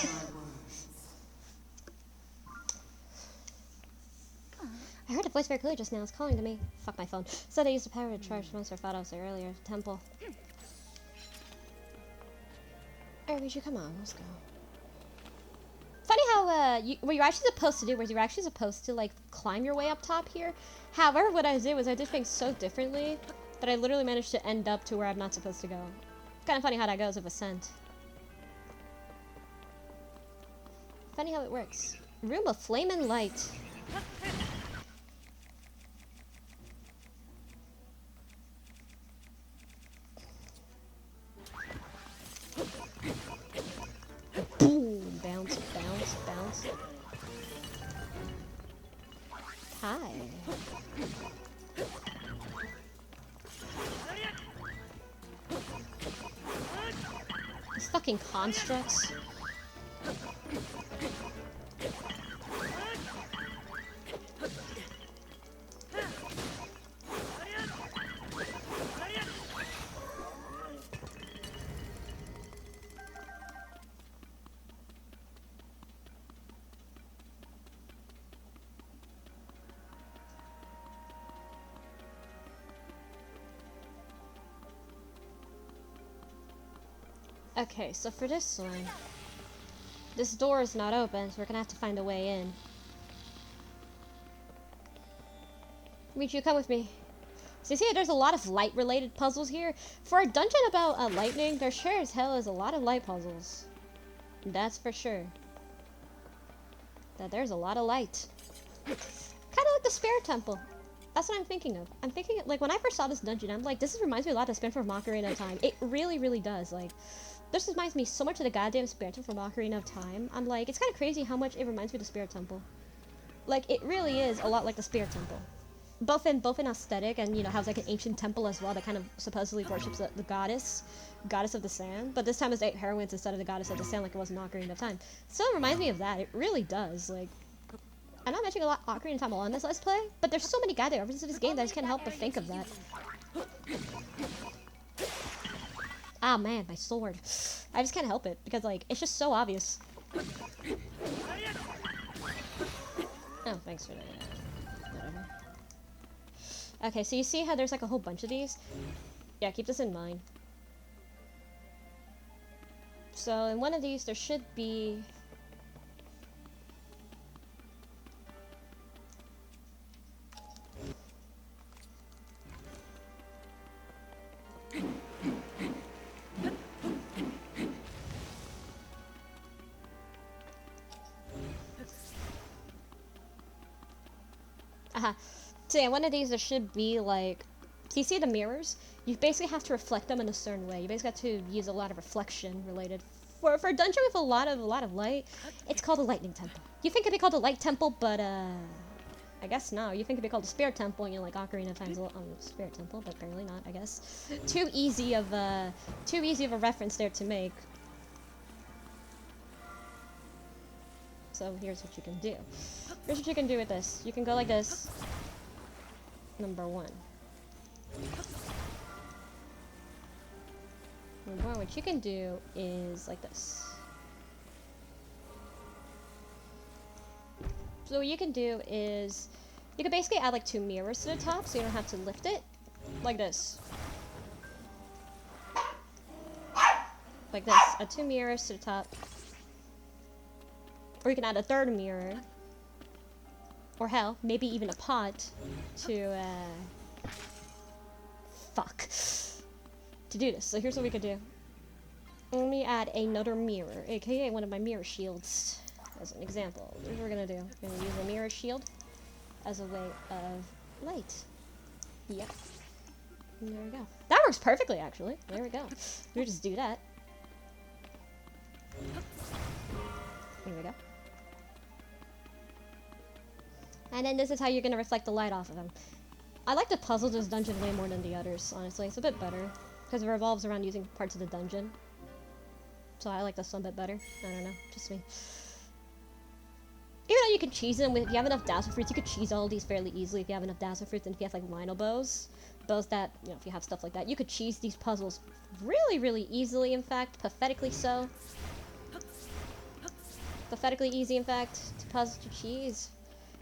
I heard a voice very clearly just now. It's calling to me. Fuck my phone. Said I used the power to charge once I thought I was there earlier at the temple. Alright, Riju, come on, let's go. Funny how, what you're actually supposed to do was you're actually supposed to, like, climb your way up top here. However, what I did was I did things so differently that I literally managed to end up to where I'm not supposed to go. It's kind of funny how that goes with Ascent. Funny how it works. Room of Flame and Light. Boom! Bounce, bounce, bounce. Hi. These fucking constructs. Okay, so for this one, this door is not open, so we're gonna have to find a way in. Michu, come with me. So you see, there's a lot of light-related puzzles here. For a dungeon about lightning, there sure as hell is a lot of light puzzles. That's for sure. That there's a lot of light. Kind of like the Spirit Temple. That's what I'm thinking of. I'm thinking, like, when I first saw this dungeon, I'm like, this reminds me a lot of Spin for Ocarina of Time. It really, really does. Like, this reminds me so much of the goddamn Spirit Temple from Ocarina of Time. I'm like, it's kind of crazy how much it reminds me of the Spirit Temple. Like, it really is a lot like the Spirit Temple. Both in aesthetic and, you know, has like an ancient temple as well that kind of supposedly worships the goddess of the sand. But this time it's 8 heroines instead of the goddess of the sand like it was in Ocarina of Time. Still reminds me of that. It really does. Like, I'm not mentioning a lot Ocarina of Time on this Let's Play, but there's so many goddamn references to this game that I just can't help but think of that. Ah man, my sword. I just can't help it because like it's just so obvious. Oh, thanks for that. Whatever. Okay, so you see how there's like a whole bunch of these? Yeah, keep this in mind. So in one of these there should be So yeah, one of these there should be like, so you see the mirrors? You basically have to reflect them in a certain way. You basically have to use a lot of reflection related. For a dungeon with a lot of light, it's called a lightning temple. You think it'd be called a light temple, but I guess no. You think it'd be called a spirit temple, you know, like Ocarina of Time's spirit temple, but apparently not. I guess too easy of a reference there to make. So here's what you can do. Here's what you can do with this. You can go like this. Number one. Number one, what you can do is like this. So what you can do is, you can basically add like 2 mirrors to the top so you don't have to lift it. Like this. Like this. Add 2 mirrors to the top. Or you can add a 3rd mirror. Or hell, maybe even a pot to, to do this. So here's what we could do. Let me add another mirror, aka one of my mirror shields, as an example. Here's what we're gonna do. We're gonna use a mirror shield as a way of light. Yep. And there we go. That works perfectly, actually. There we go. We'll just do that. Here we go. And then this is how you're gonna reflect the light off of them. I like to puzzle this dungeon way more than the others, honestly. It's a bit better. Because it revolves around using parts of the dungeon. So I like this one a bit better. I don't know, just me. Even though you can cheese them, if you have enough dazzle fruits, you could cheese all these fairly easily if you have enough dazzle fruits, and if you have like lino bows. Bows that, you know, if you have stuff like that, you could cheese these puzzles really, really easily, in fact. Pathetically so. Pathetically easy, in fact, to cheese.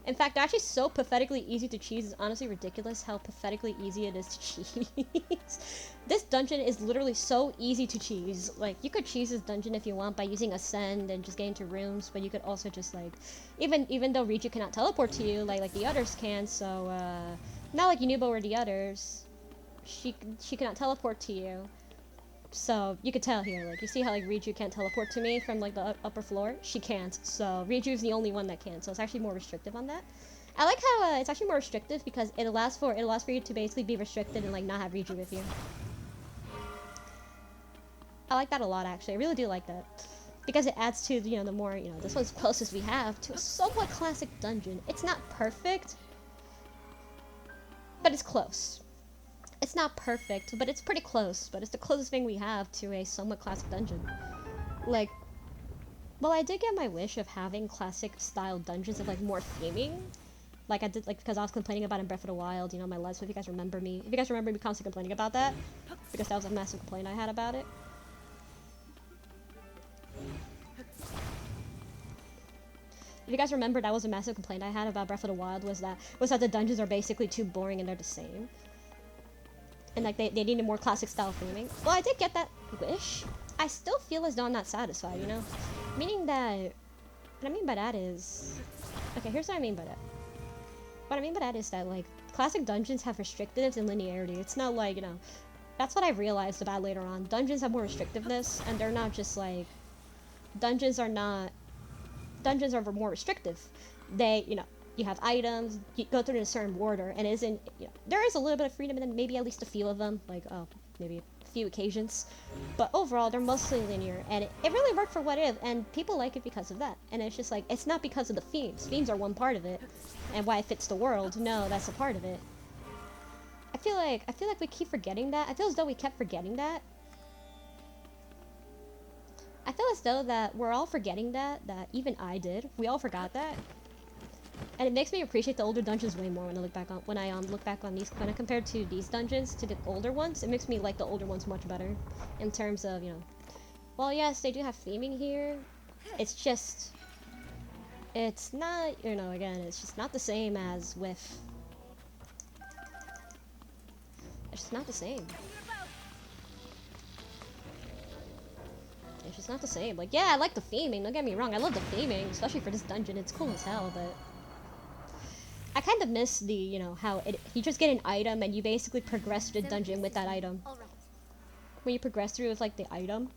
In fact, they're actually so pathetically easy to cheese, it's honestly ridiculous how pathetically easy it is to cheese. This dungeon is literally so easy to cheese. Like, you could cheese this dungeon if you want by using Ascend and just getting to rooms, but you could also just, like, even though Riju cannot teleport to you, like the others can, so, not like Yunubo or the others, she cannot teleport to you. So, you could tell here, like, you see how, like, Riju can't teleport to me from, like, the upper floor? She can't, so Riju's the only one that can, so it's actually more restrictive on that. I like how, it's actually more restrictive because it allows for you to basically be restricted and, like, not have Riju with you. I like that a lot, actually. I really do like that. Because it adds to, you know, the more, you know, this one's closest we have to a somewhat classic dungeon. It's not perfect, but it's close. It's not perfect, but it's pretty close. But it's the closest thing we have to a somewhat classic dungeon. Like, well, I did get my wish of having classic style dungeons of like more theming. Like I did, like because I was complaining about in Breath of the Wild, you know, my Let's Play. If you guys remember me, constantly complaining about that, because that was a massive complaint I had about it. If you guys remember, that was a massive complaint I had about Breath of the Wild was that the dungeons are basically too boring and they're the same. And like they needed more classic style theming. Well, I did get that wish. I still feel as though I'm not satisfied, you know? Meaning that, what I mean by that is, okay, here's what I mean by that. What I mean by that is that, like, classic dungeons have restrictives and linearity. It's not like, you know, that's what I realized about later on. Dungeons have more restrictiveness, and they're not just like, dungeons are more restrictive. They, you know, you have items, you go through in a certain order, and it isn't, you know, there is a little bit of freedom, and then maybe at least a few of them, like, oh, maybe a few occasions. But overall, they're mostly linear, and it really worked for what it is, and people like it because of that. And it's just like, it's not because of the themes. Themes are one part of it, and why it fits the world. No, that's a part of it. I feel like we keep forgetting that. I feel as though we kept forgetting that. I feel as though that we're all forgetting that even I did. We all forgot that. And it makes me appreciate the older dungeons way more when I look back on these, when I compare to these dungeons to the older ones. It makes me like the older ones much better in terms of, you know, well, yes, they do have theming here. It's just, it's not, you know, again, it's just not the same as with, it's just not the same. It's just not the same. Like, yeah, I like the theming, don't get me wrong, I love the theming, especially for this dungeon, it's cool as hell, but I kind of miss the, you know, how you just get an item and you basically progress through the dungeon with that item. When you progress through with, like, the item,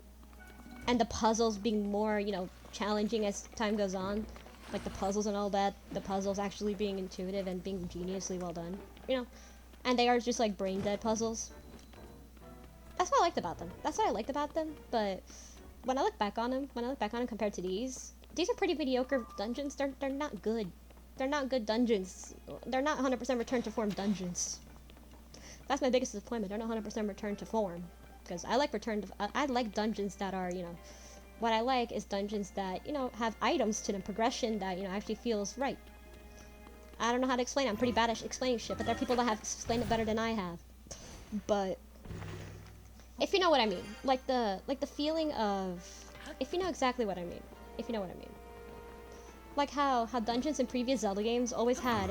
and the puzzles being more, you know, challenging as time goes on, like the puzzles and all that, the puzzles actually being intuitive and being geniusly well done, you know, and they are just like brain dead puzzles. That's what I liked about them. That's what I liked about them, but when I look back on them, compared to these are pretty mediocre dungeons. They're not good. They're not good dungeons. They're not 100% return to form dungeons. That's my biggest disappointment. They're not 100% return to form. Because I like I like dungeons that are, you know, what I like is dungeons that, you know, have items to them, progression that, you know, actually feels right. I don't know how to explain it. I'm pretty bad at explaining shit, but there are people that have explained it better than I have. But if you know what I mean, like the feeling of, if you know exactly what I mean, if you know what I mean. Like how dungeons in previous Zelda games always had,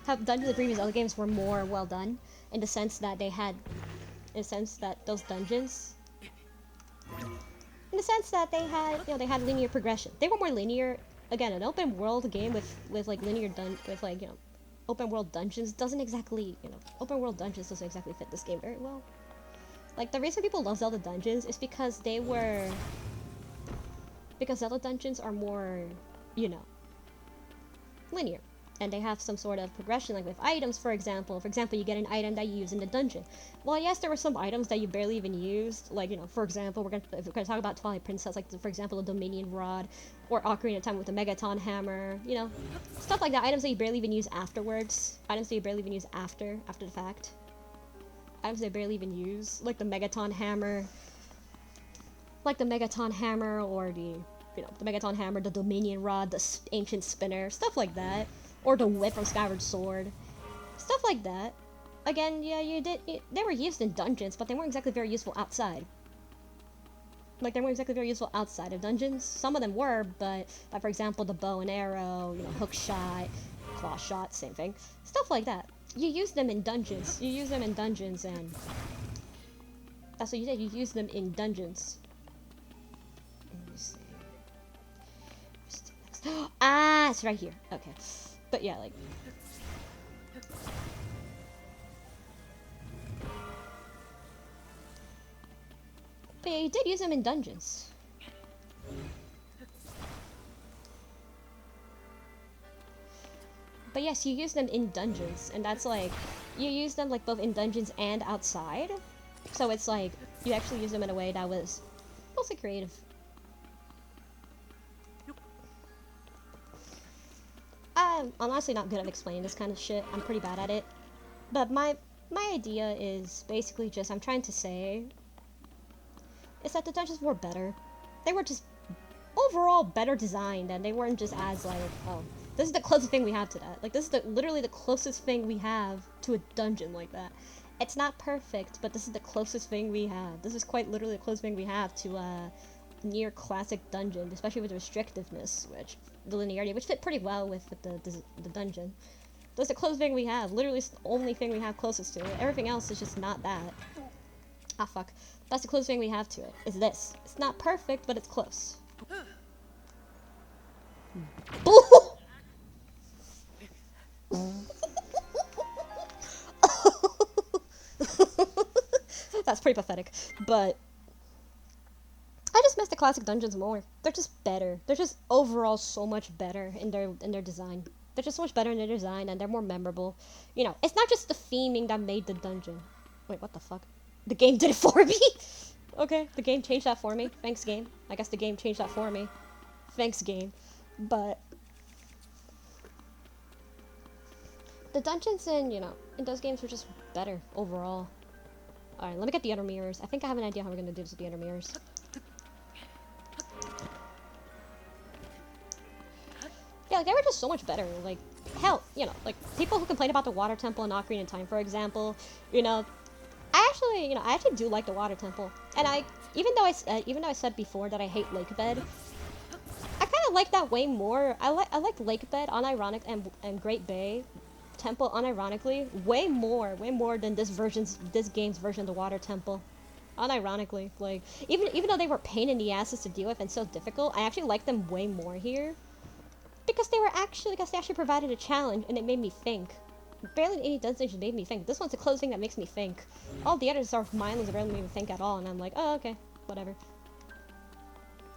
how dungeons in previous Zelda games were more well done, in the sense that they had, in the sense that those dungeons, in the sense that they had, you know, they had linear progression. They were more linear. Again, an open world game with like linear with like, you know, open world dungeons doesn't exactly, you know, open world dungeons doesn't exactly fit this game very well. Like, the reason people love Zelda dungeons is because because Zelda dungeons are more, you know, linear, and they have some sort of progression, like with items, for example, you get an item that you use in the dungeon. Well, yes, there were some items that you barely even used, like, you know, for example, if we're gonna talk about Twilight Princess, like, for example, the Dominion Rod, or Ocarina of Time with the Megaton Hammer, you know, stuff like that, items that you barely even use afterwards, items that you barely even use after the fact, items that you barely even use, like the Megaton Hammer, or the, you know, the Megaton Hammer, the Dominion Rod, the Ancient Spinner, stuff like that. Or the Whip from Skyward Sword. Stuff like that. Again, yeah, they were used in dungeons, but they weren't exactly very useful outside. Like, they weren't exactly very useful outside of dungeons. Some of them were, but, like, for example, the bow and arrow, you know, hook shot, claw shot, same thing. Stuff like that. You use them in dungeons. And that's what you did. You use them in dungeons. Ah, it's right here. Okay. But yeah, like, but yeah, you did use them in dungeons. But yes, you use them in dungeons, and that's like, you use them like both in dungeons and outside. So it's like, you actually use them in a way that was mostly creative. I'm honestly not good at explaining this kind of shit. I'm pretty bad at it. But my idea is basically just, I'm trying to say, is that the dungeons were better. They were just overall better designed, and they weren't just as like, oh, this is the closest thing we have to that. Like, this is literally the closest thing we have to a dungeon like that. It's not perfect, but this is the closest thing we have. This is quite literally the closest thing we have to a near classic dungeon, especially with the restrictiveness, the linearity, which fit pretty well with the dungeon. That's the closest thing we have. Literally, it's the only thing we have closest to it. Everything else is just not that. Ah, fuck. That's the closest thing we have to it, is this. It's not perfect, but it's close. That's pretty pathetic, but I just miss the classic dungeons more. They're just better. They're just overall so much better in their design. They're just so much better in their design, and they're more memorable. You know, it's not just the theming that made the dungeon. Wait, what the fuck? The game did it for me? Okay, the game changed that for me. Thanks, game. I guess the game changed that for me. Thanks, game. But the dungeons in those games were just better overall. Alright, let me get the other mirrors. I think I have an idea how we're gonna do this with the other mirrors. Yeah, like, they were just so much better. Like, hell, like, people who complain about the water temple in Ocarina of Time, for example, I actually do like the water temple. And even though I said before that I hate Lake Bed, I kind of like that way more. I like Lake Bed, unironic, and Great Bay Temple, unironically, way more than this game's version of the water temple. Unironically, like, even though they were pain in the asses to deal with and so difficult, I actually like them way more here. Because they actually provided a challenge, and it made me think. Barely any dungeons made me think. This one's the closest thing that makes me think. All the others are mindless and barely make me think at all, and I'm like, oh, okay, whatever.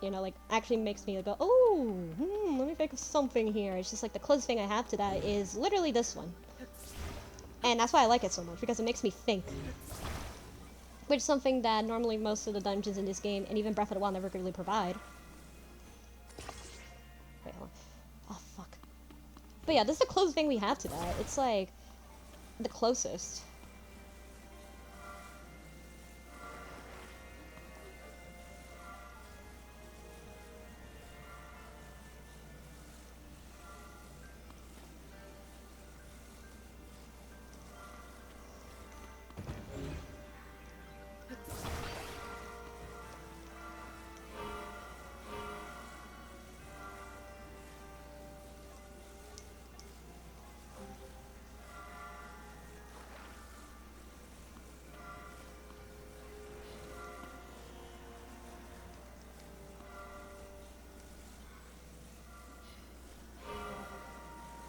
Like, actually makes me go, oh, let me think of something here. It's just like the closest thing I have to that is literally this one. And that's why I like it so much, because it makes me think. Which is something that normally most of the dungeons in this game, and even Breath of the Wild, never really provide. Wait, hold on. Oh, fuck. But yeah, this is the closest thing we have to that. It's like the closest.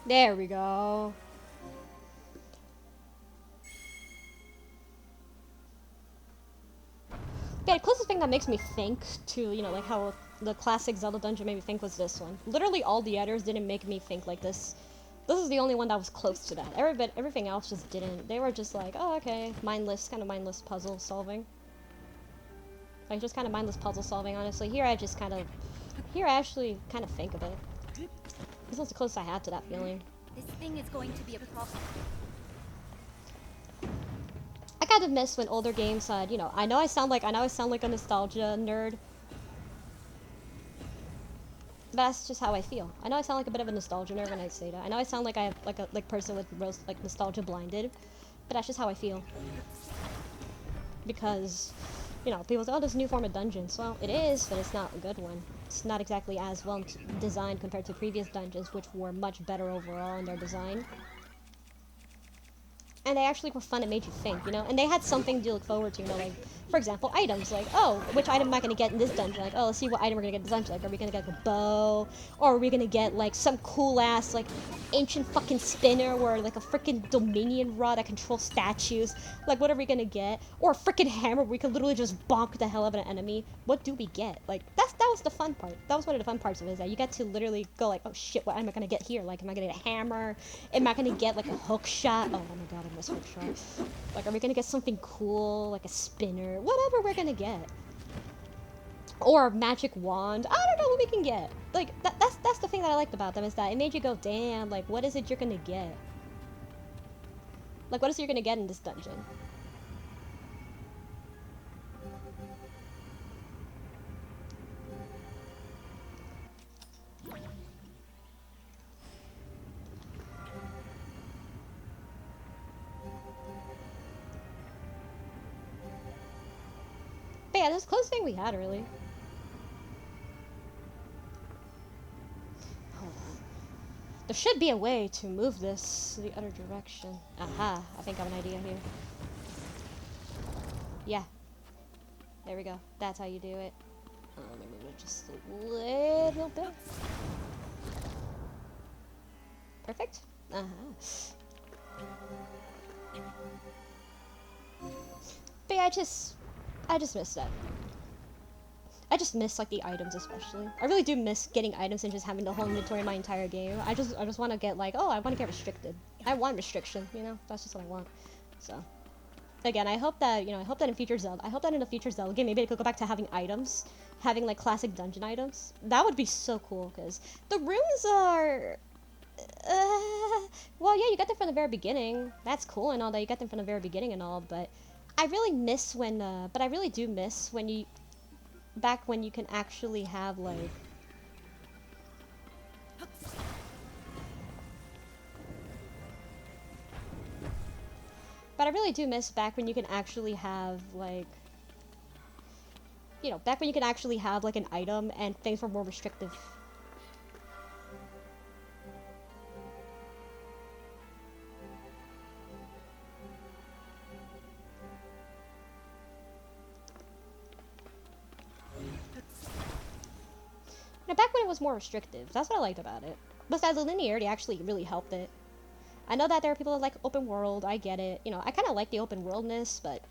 There we go. Yeah, the closest thing that makes me think to, like how the classic Zelda dungeon made me think was this one. Literally all the others didn't make me think like this. This is the only one that was close to that. Everything else just didn't. They were just like, oh, okay, kind of mindless puzzle solving. Like, just kind of mindless puzzle solving, honestly. Here I actually kind of think of it. This was the closest I had to that feeling. This thing is going to be a problem. I kind of miss when older games had, I know I sound like a nostalgia nerd. But that's just how I feel. I know I sound like a bit of a nostalgia nerd when I say that. I know I sound like I have like a person with nostalgia blinded, but that's just how I feel. Because, people say, oh, this new form of dungeons. Well, it is, but it's not a good one. It's not exactly as well designed compared to previous dungeons, which were much better overall in their design. And they actually were fun and made you think, And they had something to look forward to, like, for example, items. Like, oh, which item am I going to get in this dungeon? Like, oh, let's see what item we're going to get in this dungeon. Like, are we going to get like, a bow? Or are we going to get, like, some cool-ass, like, ancient fucking spinner or, like, a freaking Dominion rod that controls statues? Like, what are we going to get? Or a freaking hammer where we can literally just bonk the hell out of an enemy? What do we get? Like, that was the fun part. That was one of the fun parts of it, is that you get to literally go, like, oh, shit, what am I going to get here? Like, am I going to get a hammer? Am I going to get, like, a hook shot? Oh, my god, I missed hook shot. Like, are we going to get something cool? Like a spinner? Whatever we're gonna get. Or a magic wand. I don't know what we can get. Like, that's the thing that I liked about them, is that it made you go, damn, like, what is it you're gonna get? Like, what is it you're gonna get in this dungeon? But yeah, that's the closest thing we had, really. There should be a way to move this the other direction. Aha, I think I have an idea here. Yeah. There we go. That's how you do it. Let me move it just a little bit. Perfect. But yeah, I just miss that. I just miss like the items especially. I really do miss getting items and just having the whole inventory in my entire game. I just want to get like, oh, I want to get restricted. I want restriction, you know? That's just what I want. So again, I hope that, you know, I hope that in future Zelda, I hope that in a future Zelda game, maybe I could go back to having items, having like classic dungeon items. That would be so cool because the rooms are well, yeah, you got them from the very beginning. That's cool and all that. You got them from the very beginning and all, but I really miss when but I really do miss when you back when you can actually have like but I really do miss back when you can actually have like, you know, back when you can actually have like an item and things were more restrictive. You know, back when it was more restrictive. That's what I liked about it. Besides, the linearity actually really helped it. I know that there are people that like open world. I get it. You know, I kind of like the open worldness, but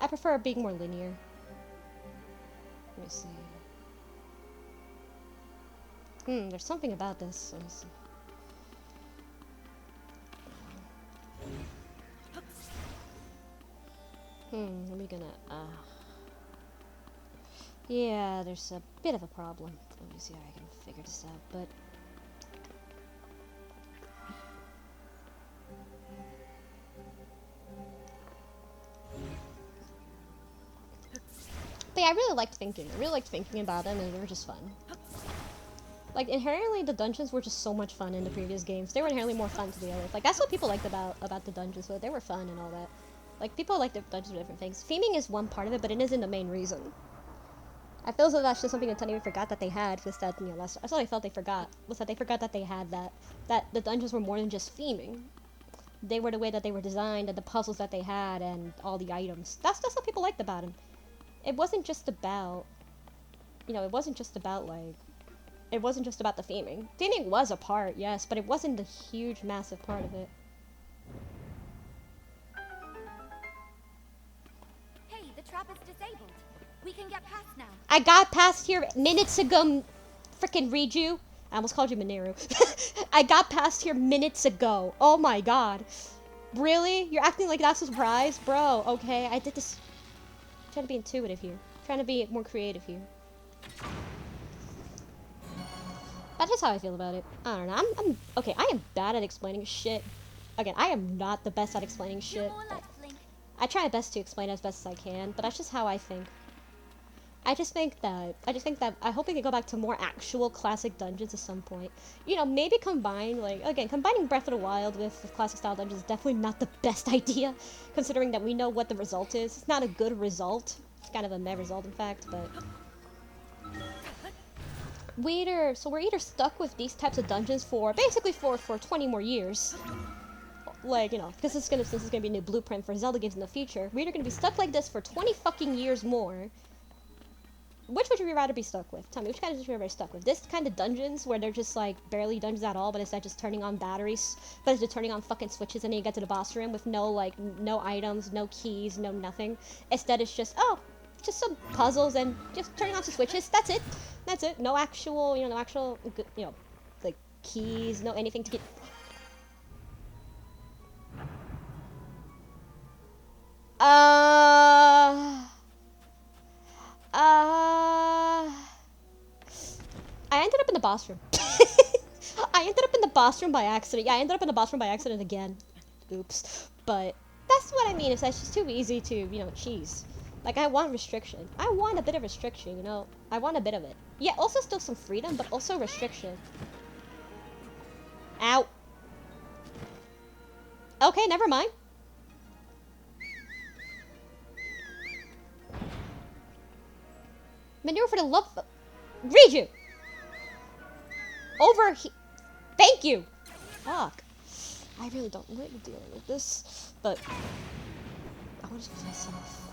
I prefer it being more linear. Let me see. There's something about this. Let me see. Let me gonna, yeah, there's a bit of a problem. Let me see how I can figure this out, but yeah, I really liked thinking. I really liked thinking about them, and they were just fun. Like, inherently, the dungeons were just so much fun in the previous games. They were inherently more fun to deal with. Like, that's what people liked about the dungeons, so they were fun and all that. Like, people like the dungeons for different things. Theming is one part of it, but it isn't the main reason. I feel as though that's just something Nintendo forgot that they had, was that, you know, that's what I felt they forgot, was that they forgot that they had that the dungeons were more than just theming. They were the way that they were designed, and the puzzles that they had, and all the items. That's what people liked about them. It wasn't just about, you know, it wasn't just about, like, it wasn't just about the theming. Theming was a part, yes, but it wasn't the huge, massive part of it. Hey, the trap is disabled. We can get past now. I got past here minutes ago, frickin' Riju. I almost called you Mineru. I got past here minutes ago. Oh my god. Really? You're acting like that's a surprise? Bro, okay, I did this. I'm trying to be intuitive here. I'm trying to be more creative here. That's just how I feel about it. I don't know. I'm okay. I am bad at explaining shit. Again, I am not the best at explaining shit. I try my best to explain as best as I can, but that's just how I think. I just think that I hope we can go back to more actual classic dungeons at some point. You know, maybe combine, like, again, combining Breath of the Wild with classic style dungeons is definitely not the best idea, considering that we know what the result is. It's not a good result. It's kind of a meh result, in fact, but we're either stuck with these types of dungeons for basically for 20 more years. Like, you know, because since this is gonna be a new blueprint for Zelda games in the future, we're either gonna be stuck like this for 20 fucking years more. Which would you rather be stuck with? Tell me, which kind of would you rather be stuck with? This kind of dungeons where they're just like barely dungeons at all, but instead just turning on batteries, but it's just turning on fucking switches and then you get to the boss room with no like no items, no keys, no nothing. Instead it's just just some puzzles and just turning on some switches. That's it. That's it. No actual, you know, like keys, no anything to get. I ended up in the boss room. I ended up in the boss room by accident. Yeah, I ended up in the boss room by accident again. Oops. But that's what I mean, is that's just too easy to, you know, cheese. Like, I want restriction. I want a bit of restriction, you know? I want a bit of it. Yeah, also still some freedom, but also restriction. Ow. Okay, never mind. Manure for the love of... Riju! Over here. Thank you! Fuck. I really don't like dealing with this, but I want to just myself.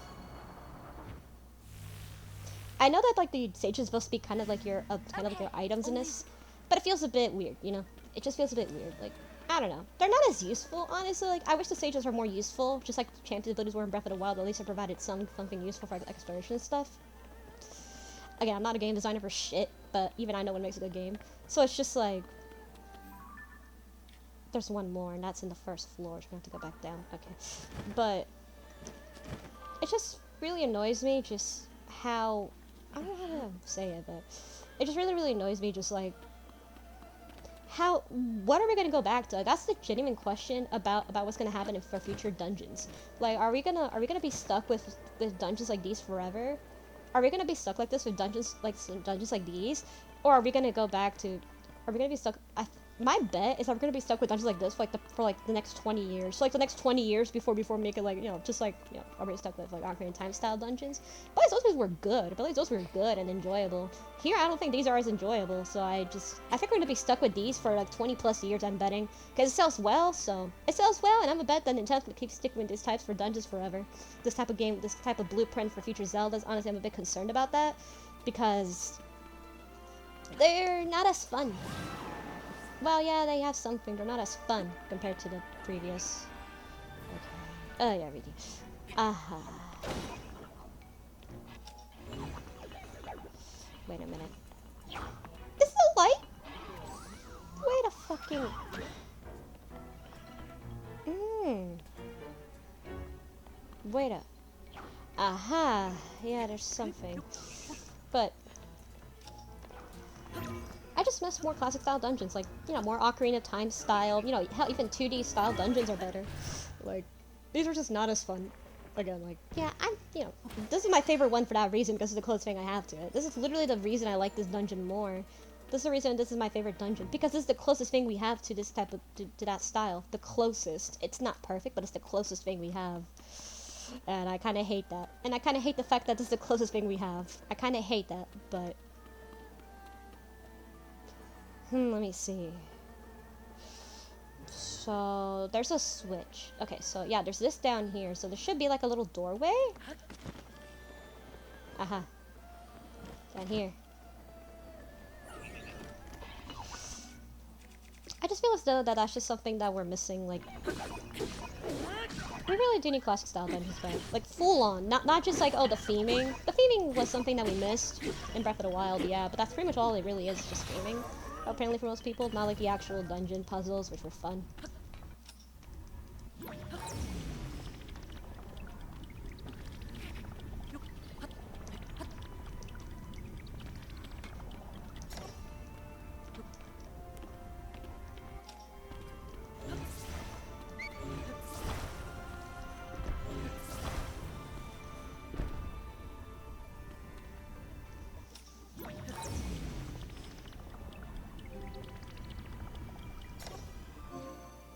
I know that like the stage is supposed to be kind of like your kind of like your items in this, but it feels a bit weird, you know? It just feels a bit weird. Like, I don't know. They're not as useful, honestly. Like, I wish the stages were more useful, just like champion abilities were in Breath of the Wild. At least it provided something useful for like, exploration and stuff. Again, I'm not a game designer for shit, but even I know what makes a good game. So it's just like, there's one more, and that's in the first floor. So we have to go back down. Okay, but it just really annoys me, just how I don't know how to say it, but it just really annoys me, just like how what are we gonna go back to? That's the genuine question about what's gonna happen for future dungeons. Like, are we gonna be stuck with dungeons like these forever? Are we gonna be stuck like this with dungeons like these, or are we gonna go back to? Are we gonna be stuck? My bet is that we're gonna be stuck with dungeons like this for like the next 20 years. So like the next 20 years before we make it like, you know, just like, you know, are we stuck with like Ocarina of Time style dungeons? But those ones were good. But those were good and enjoyable. Here I don't think these are as enjoyable. So I think we're gonna be stuck with these for like 20 plus years. I'm betting because it sells well. So it sells well, and I'm a bet that Nintendo's gonna keep sticking with these types for dungeons forever. This type of game, this type of blueprint for future Zeldas. Honestly, I'm a bit concerned about that because they're not as fun. Well, yeah, they have something. They're not as fun compared to the previous. Okay. Oh, yeah, really. Aha. Wait a minute. Is the light? Wait a fucking. Wait a. Aha. Yeah, there's something. But I just miss more classic style dungeons, like, you know, more Ocarina of Time style, you know, hell, even 2D style dungeons are better. Like, these are just not as fun. Again, like, yeah, you know, this is my favorite one for that reason, because it's the closest thing I have to it. This is literally the reason I like this dungeon more. This is the reason this is my favorite dungeon, because this is the closest thing we have to this type of, to that style. The closest. It's not perfect, but it's the closest thing we have. And I kind of hate that. And I kind of hate the fact that this is the closest thing we have. I kind of hate that, but let me see. So, there's a switch. Okay, so yeah, there's this down here. So there should be like a little doorway. Aha. Down here. I just feel as though that's just something that we're missing, like, we really do need classic style dungeons back. Like, full on. Not just like, oh, the theming. The theming was something that we missed in Breath of the Wild, yeah, but that's pretty much all it really is, just theming. Apparently for most people, not like the actual dungeon puzzles, which were fun.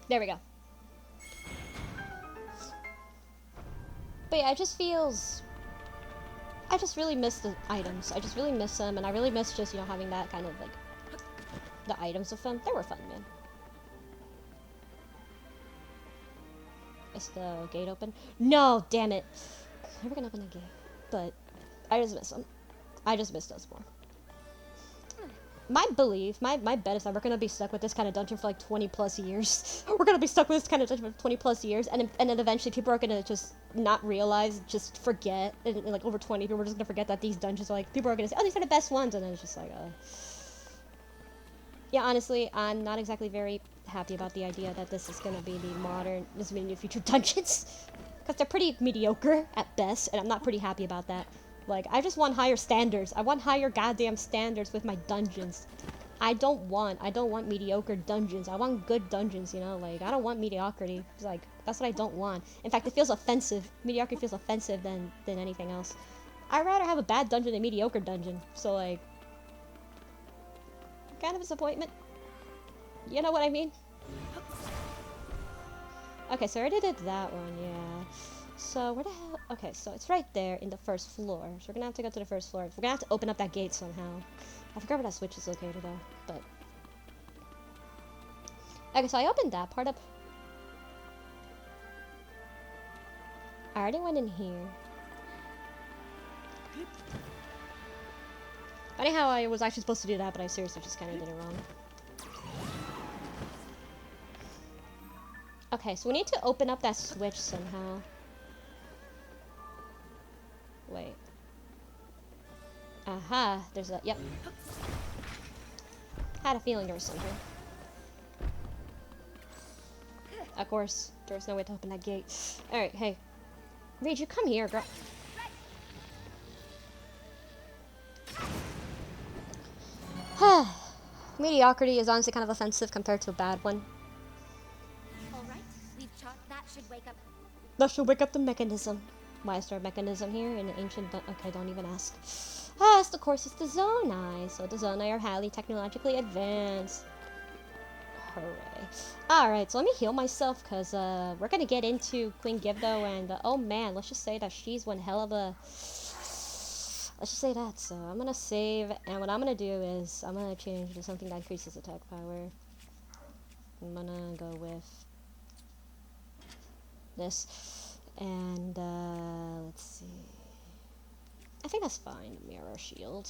There we go. But yeah, it just feels... I just really miss the items. I just really miss them, and I really miss just, you know, having that kind of, like, the items of them. They were fun, man. Is the gate open? No, damn it. Never gonna open the gate. But I just miss them. I just miss those more. My belief, my bet is that we're gonna be stuck with this kind of dungeon for like 20 plus years. We're gonna be stuck with this kind of dungeon for 20 plus years, and then eventually people are gonna just not realize, just forget, and like over 20 people are just gonna forget that these dungeons are like, people are gonna say, oh, these are the best ones, and then it's just like, yeah, honestly, I'm not exactly very happy about the idea that this is gonna be this is gonna be new future dungeons, because they're pretty mediocre at best, and I'm not pretty happy about that. Like, I just want higher standards. I want higher goddamn standards with my dungeons. I don't want mediocre dungeons. I want good dungeons, you know? Like, I don't want mediocrity. It's like, that's what I don't want. In fact, it feels offensive. Mediocrity feels offensive than anything else. I'd rather have a bad dungeon than a mediocre dungeon. So, like, kind of a disappointment. You know what I mean? Okay, so I already did that one, yeah. So, where the hell? Okay, so it's right there in the first floor. So we're gonna have to go to the first floor. We're gonna have to open up that gate somehow. I forgot where that switch is located though, but... Okay, so I opened that part up. I already went in here. Funny how I was actually supposed to do that, but I seriously just kind of did it wrong. Okay, so we need to open up that switch somehow. Wait. Aha, there's a, yep. Had a feeling there was something. Of course, there was no way to open that gate. Alright, hey. Riju, come here, girl. Mediocrity is honestly kind of offensive compared to a bad one. All right, we've charted that. Should wake up. That should wake up the mechanism. Why is there a mechanism here in the ancient... Okay, don't even ask. Ah, yes, of course, it's the Zonai. So the Zonai are highly technologically advanced. Hooray. Alright, so let me heal myself, because we're going to get into Queen Gibdo, and oh man, let's just say that she's one hell of a... Let's just say that. So I'm going to save, and what I'm going to do is I'm going to change to something that increases attack power. I'm going to go with this. And, let's see. I think that's fine, Mirror Shield.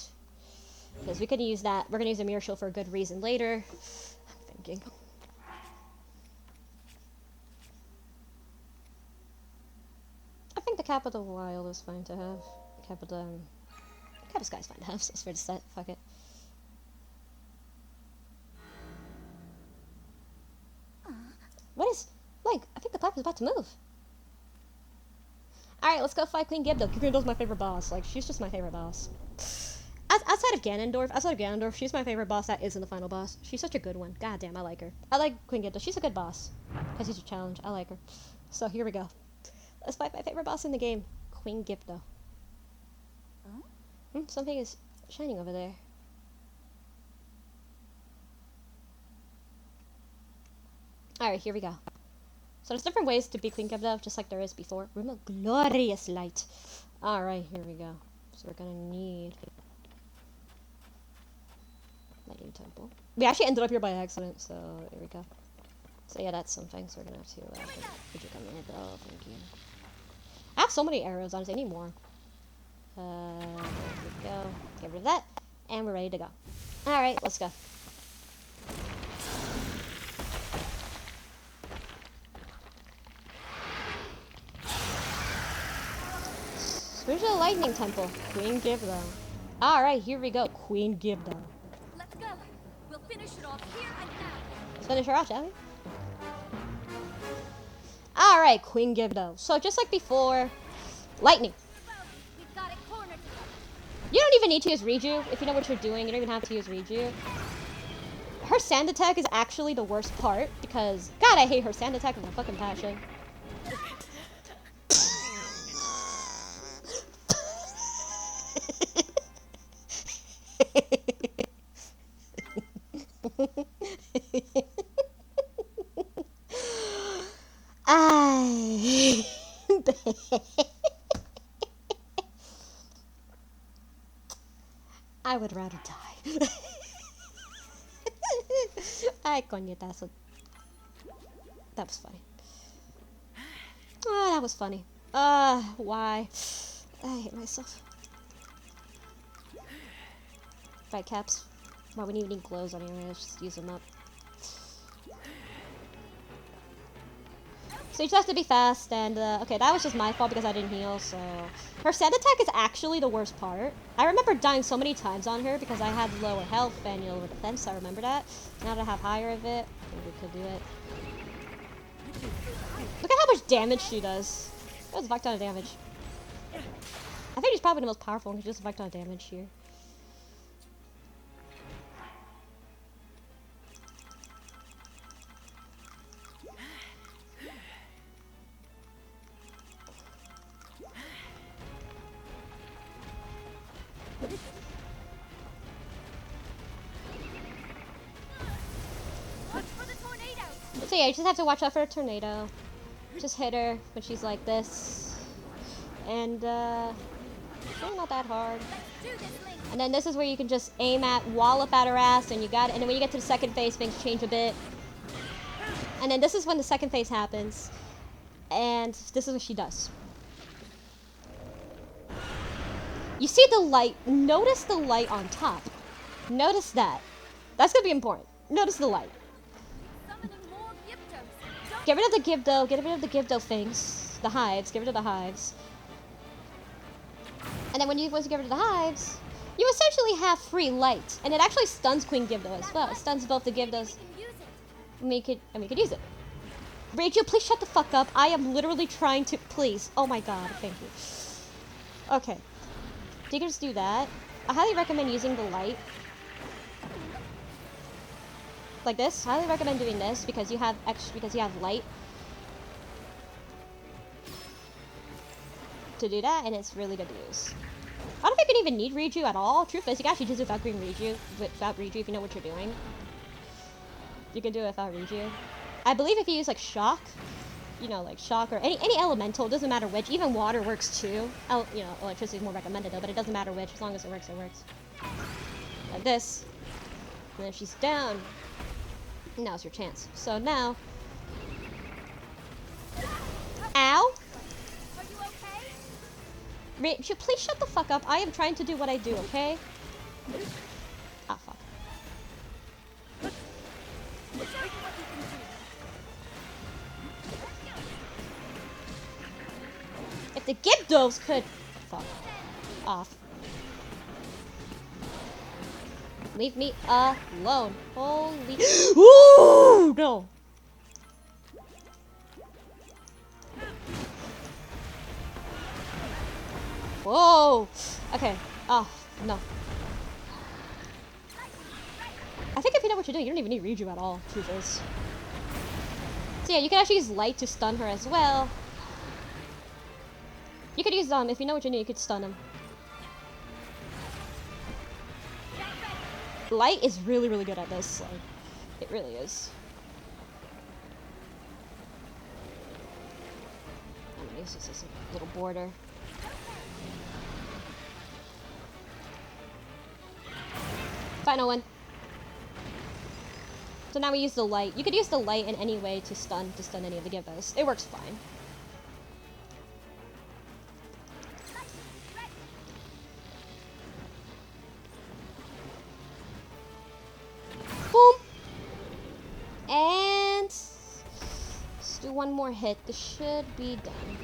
Because we could use that. We're going to use a Mirror Shield for a good reason later. I'm thinking. I think the Cap of the Wild is fine to have. Cap of the Sky's fine to have, so it's fair to set. Fuck it. What is... Like, I think the clap is about to move. Alright, let's go fight Queen Gibdo. Queen Gibdo's my favorite boss. Like, she's just my favorite boss. Outside of Ganondorf, she's my favorite boss that isn't the final boss. She's such a good one. God damn, I like her. I like Queen Gibdo. She's a good boss. Because she's a challenge. I like her. So, here we go. Let's fight my favorite boss in the game. Queen Gibdo. Something is shining over there. Alright, here we go. So there's different ways to beat Queen Gibdo, just like there is before. Room of Glorious Light. Alright, here we go. So we're gonna need... Lightning Temple. We actually ended up here by accident, so here we go. So yeah, that's something, so we're gonna have to... Could you come here, bro? Thank you. I have so many arrows, honestly, I need more. There we go. Get rid of that. And we're ready to go. Alright, let's go. Spiritual Lightning Temple. Queen Gibdo. Alright, here we go. Queen Gibdo. Let's go. We'll finish it off here and now. Let's finish her off, shall we? Alright, Queen Gibdo. So just like before, lightning. We've got it cornered. You don't even need to use Riju. If you know what you're doing, you don't even have to use Riju. Her sand attack is actually the worst part, because, God, I hate her sand attack with a fucking passion. I would rather die. Ay, coñetazo. That was funny. Oh, that was funny. Why? I hate myself. Right, Caps. Well, we need glows anyway. Let's just use them up. So you just have to be fast, and, okay, that was just my fault because I didn't heal, so... Her sand attack is actually the worst part. I remember dying so many times on her because I had lower health and, lower defense, I remember that. Now that I have higher of it, I think we could do it. Look at how much damage she does. That was a fuck ton of damage. I think she's probably the most powerful one because she does a fuck ton of damage here. So yeah, you just have to watch out for a tornado. Just hit her when she's like this. And, it's really not that hard. And then this is where you can just aim at, wallop at her ass, and you got it. And then when you get to the second phase, things change a bit. And then this is when the second phase happens. And this is what she does. You see the light. Notice the light on top. Notice that. That's gonna be important. Notice the light. Summoning more Gyptos. Don't Get rid of the Gibdo. Get rid of the Gibdo things. The hives. Get rid of the hives. And then once you get rid of the hives, you essentially have free light. And it actually stuns Queen Gibdo as well. It stuns both the Gibdos. we can use it. We could use it. Rachel, please shut the fuck up. I am literally trying to. Please. Oh my god. Thank you. Okay. So you can just do that. I highly recommend using the light. Like this. Highly recommend doing this because you have light. To do that, and it's really good to use. I don't think you can even need Riju at all. Truth is, you can actually just do without green Riju, without Riju if you know what you're doing. You can do it without Riju. I believe if you use like shock, you know, like shock or any elemental, doesn't matter which. Even water works too. You know, electricity is more recommended though, but it doesn't matter which. As long as it works, it works. Like this. And then she's down. Now's your chance. So now. Ow! Are you okay? Rachel, please shut the fuck up. I am trying to do what I do, okay? Ah, fuck. If the Gibdos could... Fuck. Off. Leave me alone. Holy... Ooh! No. Whoa! Okay. Oh, no. I think if you know what you're doing, you don't even need Riju at all, truth is. So yeah, you can actually use light to stun her as well. You could use, if you know what you're doing, you could stun him. Light is really, really good at this. Like, it really is. I'm gonna use this as a little border. Final one. So now we use the light. You could use the light in any way to stun any of the Gibos. It works fine. Boom! And let's do one more hit. This should be done.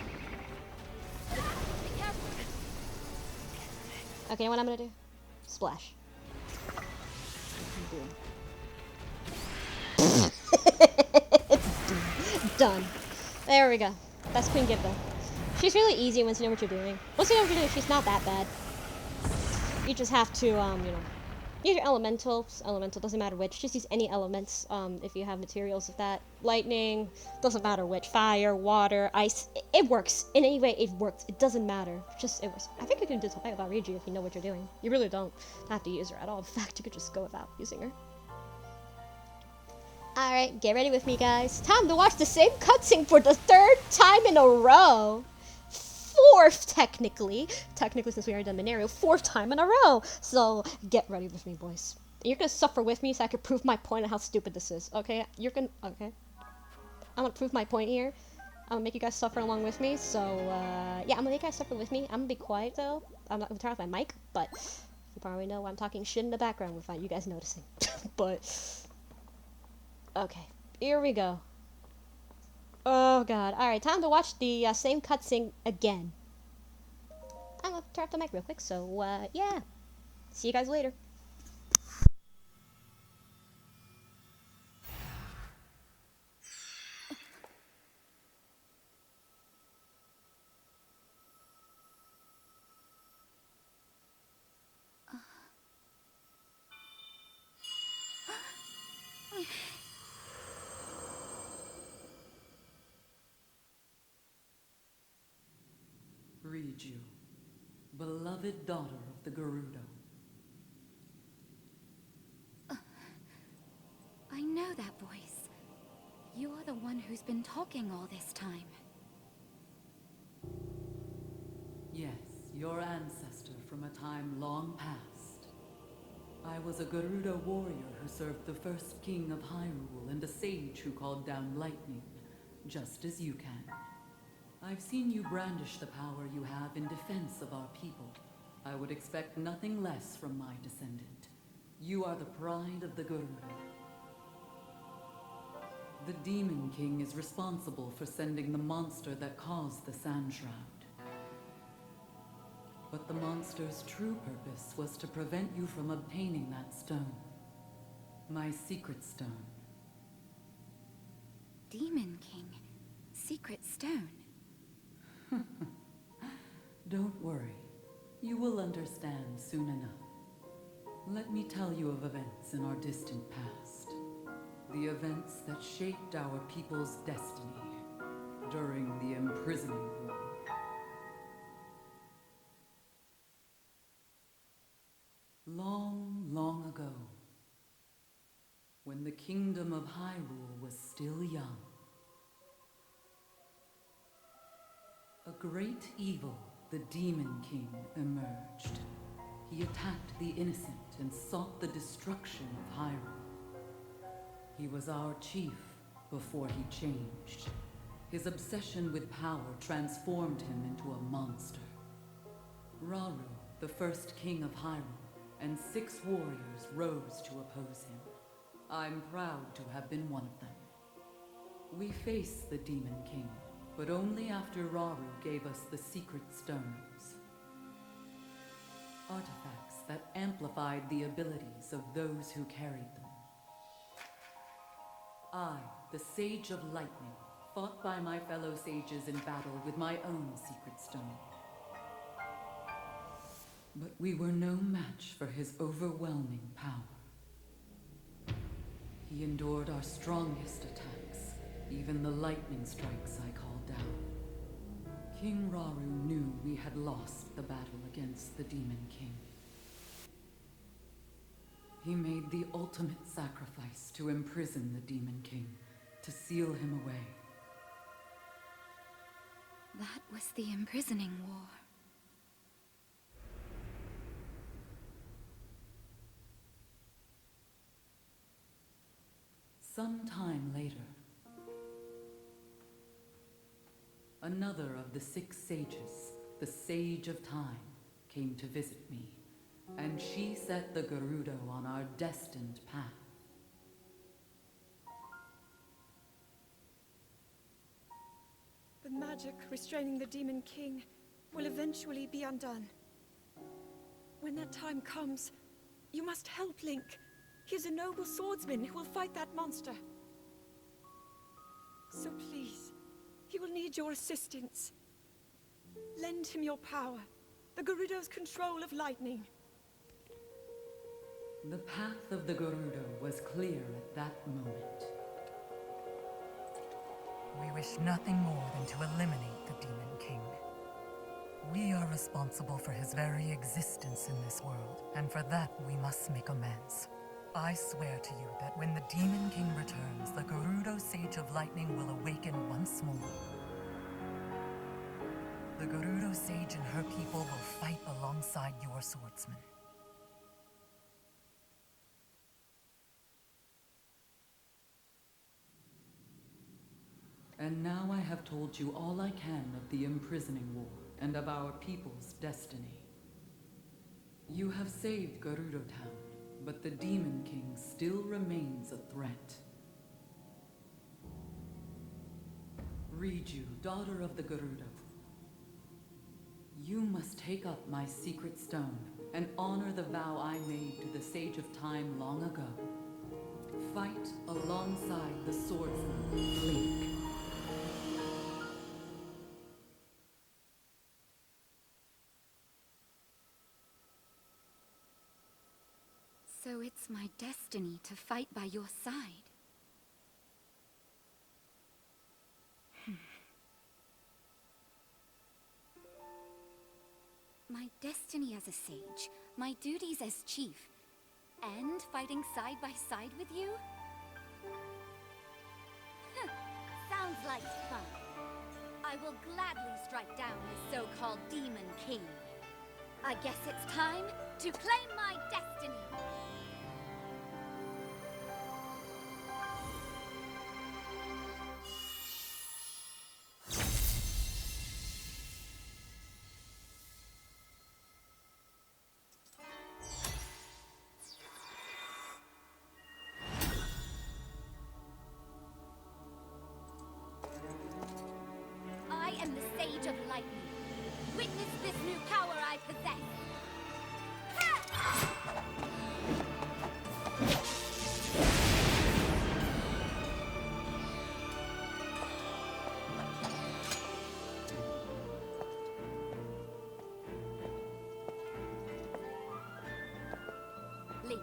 Okay, you know what I'm gonna do? Splash. Done. There we go. That's Queen Gibdo. She's really easy once you know what you're doing. Once you know what you're doing, she's not that bad. You just have to, you know, use your elementals. Elemental, doesn't matter which. Just use any elements, if you have materials of that. Lightning, doesn't matter which. Fire, water, ice. It works. In any way, it works. It doesn't matter. Just, it works. I think you can do something without Riju if you know what you're doing. You really don't have to use her at all. In fact, you could just go without using her. Alright, get ready with me, guys. Time to watch the same cutscene for the 3rd time in a row. 4th, technically. Technically, since we already done Minerio, 4th time in a row. So, get ready with me, boys. You're gonna suffer with me so I can prove my point on how stupid this is, okay? Okay. I'm gonna prove my point here. I'm gonna make you guys suffer along with me. So, yeah, I'm gonna make you guys suffer with me. I'm gonna be quiet, though. I'm not gonna turn off my mic, but you probably know I'm talking shit in the background without you guys noticing. But... okay, here we go. Oh god. Alright, time to watch the same cutscene again. I'm gonna turn off the mic real quick, so yeah. See you guys later. Riju, beloved daughter of the Gerudo. I know that voice. You are the one who's been talking all this time. Yes, your ancestor from a time long past. I was a Gerudo warrior who served the first king of Hyrule and a sage who called down lightning, just as you can. I've seen you brandish the power you have in defense of our people. I would expect nothing less from my descendant. You are the pride of the Garuda. The Demon King is responsible for sending the monster that caused the Sand Shroud. But the monster's true purpose was to prevent you from obtaining that stone. My secret stone. Demon King. Secret stone. Don't worry. You will understand soon enough. Let me tell you of events in our distant past. The events that shaped our people's destiny during the imprisoning war. Long, long ago, when the kingdom of Hyrule was still young, a great evil, the Demon King, emerged. He attacked the innocent and sought the destruction of Hyrule. He was our chief before he changed. His obsession with power transformed him into a monster. Rauru, the first king of Hyrule, and 6 warriors rose to oppose him. I'm proud to have been one of them. We faced the Demon King, but only after Rauru gave us the secret stones. Artifacts that amplified the abilities of those who carried them. I, the Sage of Lightning, fought by my fellow sages in battle with my own secret stone. But we were no match for his overwhelming power. He endured our strongest attacks, even the lightning strikes I called down. King Rauru knew we had lost the battle against the Demon King. He made the ultimate sacrifice to imprison the Demon King, to seal him away. That was the imprisoning war. Some time later, another of the 6 sages, the Sage of Time, came to visit me, and she set the Gerudo on our destined path. The magic restraining the Demon King will eventually be undone. When that time comes, you must help Link. He is a noble swordsman who will fight that monster. So please, he will need your assistance. Lend him your power, the Gerudo's control of lightning. The path of the Gerudo was clear at that moment. We wish nothing more than to eliminate the Demon King. We are responsible for his very existence in this world, and for that we must make amends. I swear to you that when the Demon King returns, the Gerudo Sage of Lightning will awaken once more. The Gerudo Sage and her people will fight alongside your swordsman. And now I have told you all I can of the imprisoning war and of our people's destiny. You have saved Gerudo Town, but the Demon King still remains a threat. Riju, daughter of the Gerudo, you must take up my secret stone and honor the vow I made to the Sage of Time long ago. Fight alongside the swordsman, Link. So it's my destiny to fight by your side. My destiny as a sage, my duties as chief, and fighting side by side with you? Sounds like fun. I will gladly strike down the so-called Demon King. I guess it's time to claim my destiny. Sage of Lightning. Witness this new power I possess. Link,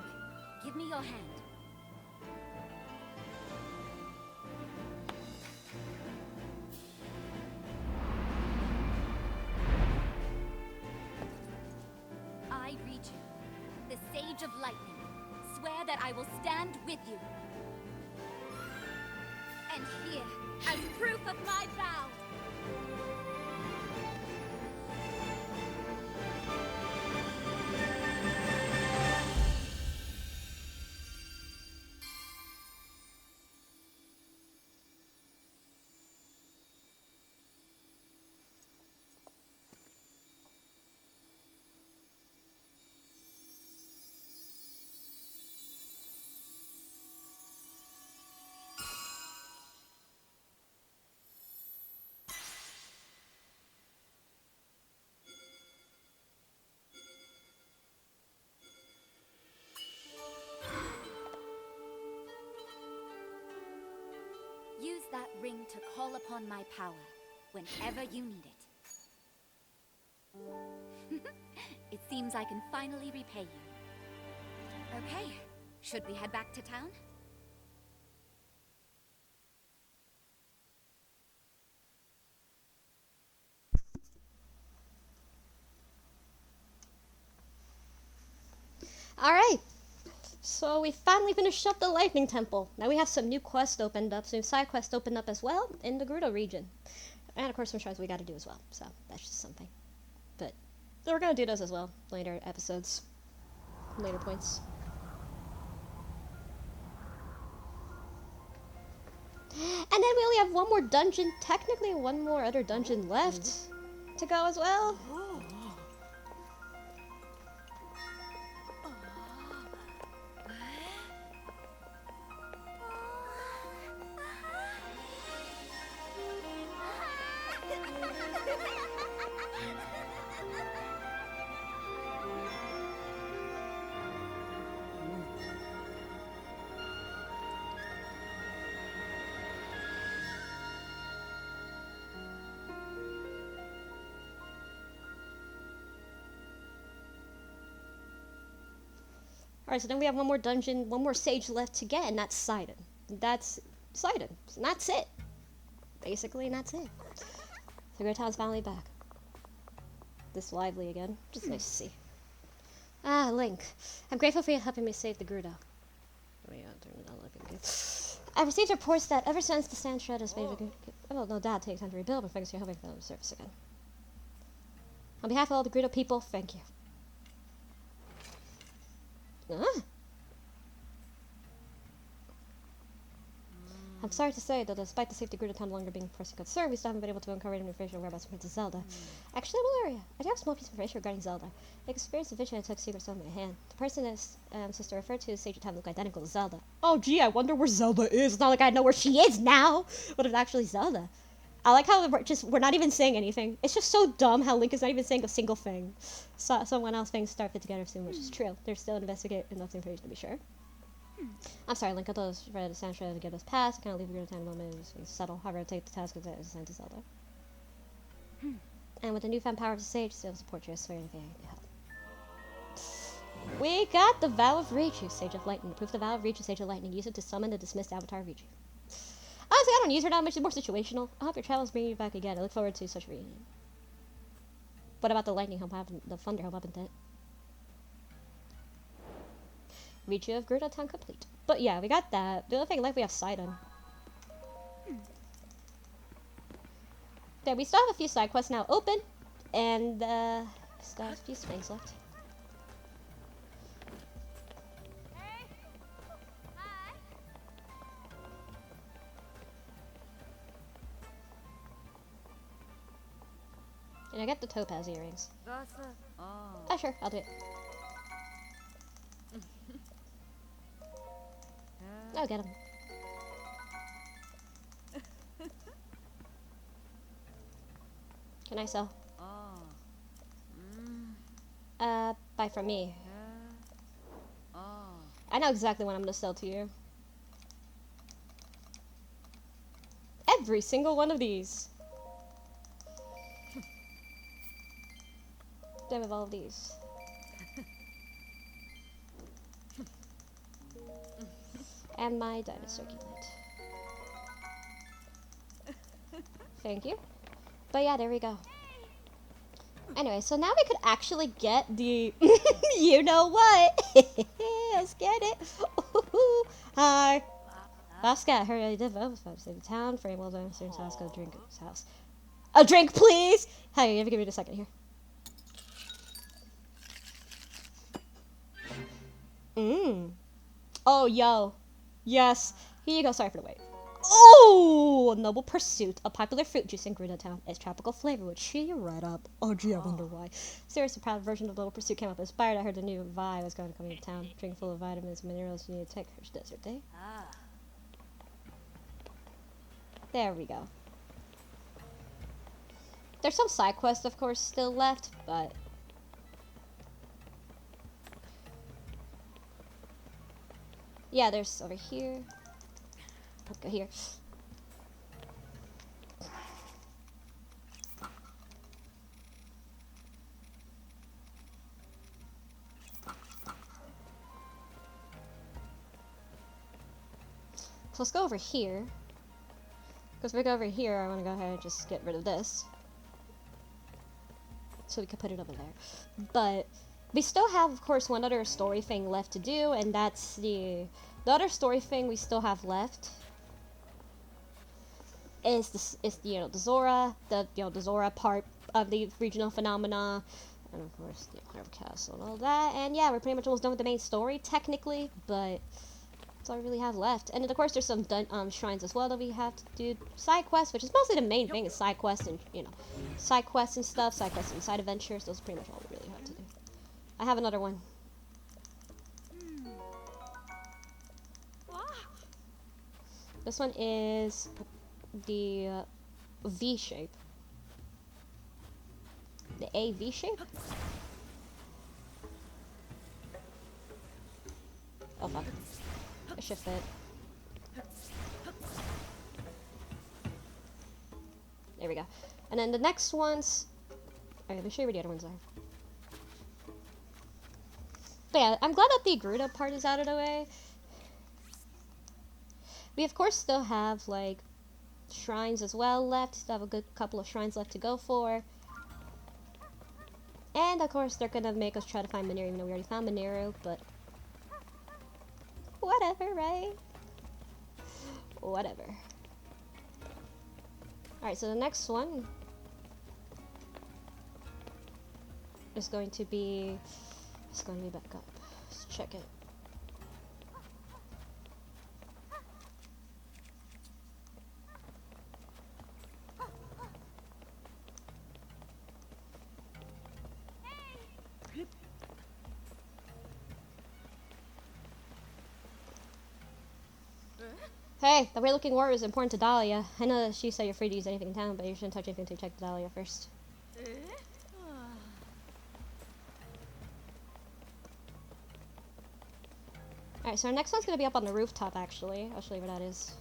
give me your hand. I, Richu, the Sage of Lightning, swear that I will stand with you. And here, as proof of my vow, use that ring to call upon my power whenever you need it. It seems I can finally repay you. Okay, should we head back to town? Alright. So we finally finished up the Lightning Temple. Now we have some new quests opened up, some side quests opened up as well in the Gerudo region. And of course some shrines we gotta do as well. So that's just something. But we're gonna do those as well. Later episodes. Later points. And then we only have one more dungeon, technically one more other dungeon left to go as well. Alright, so then we have one more dungeon, one more sage left to get, and that's Sidon. That's Sidon. And that's it. Basically, and that's it. So Great Town's finally back. This lively again. Just nice to see. Ah, Link. I'm grateful for you helping me save the Gerudo. Oh yeah, turn it on like again. I've received reports that ever since the sand shred has made no doubt take time to rebuild, but thanks to your helping them surface again. On behalf of all the Gerudo people, thank you. Huh? I'm sorry to say that despite the safety Gerudo town no longer being a pressing concern, we still haven't been able to uncover any information on whereabouts of Princess Zelda. Actually, Valeria, I do have a small piece of information regarding Zelda. I experienced a vision and took secret stone in my hand. The person this sister referred to as Sage of Time looked identical to Zelda. Oh gee, I wonder where Zelda is. It's not like I know where she is now, but it's actually Zelda. I like how we're not even saying anything. It's just so dumb how Link is not even saying a single thing. So someone else things start fit together soon, which is true. They're still investigating enough information to be sure. I'm sorry, Link. I thought it was ready to sound to get us past. I can't leave the time a moment to settle. However, I'll take the task as assigned to Zelda. And with the newfound power of the Sage, still support you. I swear anything I can help. We got the Vow of Richu, Sage of Lightning. To prove the Vow of Richu, Sage of Lightning. Use it to summon the dismissed Avatar Richu. Honestly, I don't use her that much. It's more situational. I hope your travels bring you back again. I look forward to such a reunion. What about the lightning help happen? The thunder help happen that? Richu of Gerudo Town complete. But yeah, we got that. The other thing, like we have Sidon. There, we still have a few side quests now open, and still have a few things left. And I got the topaz earrings. Oh, sure, I'll do it. I'll get them. Can I sell? Oh. Buy from me. Oh. I know exactly what I'm gonna sell to you. Every single one of these. Done with all of these. And my diamond circuit. Thank you. But yeah, there we go. Anyway, so now we could actually get the you know what? Let's get it. Hi. Last guy, hurry, I did vote for save the town. Frame well done. Student's house, go drink at his house. A drink, please. Hey, you have to give me a second here. Oh, yo. Yes. Here you go. Sorry for the wait. Oh, a noble pursuit. A popular fruit juice in Gruda Town. Its tropical flavor would cheer you right up. Oh, gee, I wonder why. Seriously proud version of Noble Pursuit came up inspired. I heard the new Vi was going to come into town. Drink full of vitamins and minerals you need to take for desert day. There we go. There's some side quests, of course, still left, but... yeah, there's over here. Let's go here. So let's go over here. Because if we go over here, I want to go ahead and just get rid of this. So we can put it over there. But we still have, of course, one other story thing left to do, and that's the other story thing we still have left is the the Zora part of the regional phenomena, and of course the Clear Castle and all that. And yeah, we're pretty much almost done with the main story technically, but that's all we really have left. And of course, there's some shrines as well that we have to do side quests, which is mostly the main thing is side quests and side quests and stuff, side quests and side adventures. Those are pretty much all we really have to do. I have another one. This one is the V shape. The AV shape? Oh fuck. It should fit. There we go. And then the next ones... alright, let me show you where the other ones are. But yeah, I'm glad that the Gruda part is out of the way. We of course still have like shrines as well left. Still have a good couple of shrines left to go for. And of course they're gonna make us try to find Mineru, even though we already found Mineru, but whatever, right? Whatever. Alright, so the next one is going to be... it's going to be back up. Let's check it. Hey, the weird-looking warrior is important to Dahlia. I know that she said you're free to use anything in town, but you shouldn't touch anything until you check Dahlia first. Alright, so our next one's gonna be up on the rooftop, actually. I'll show you where that is.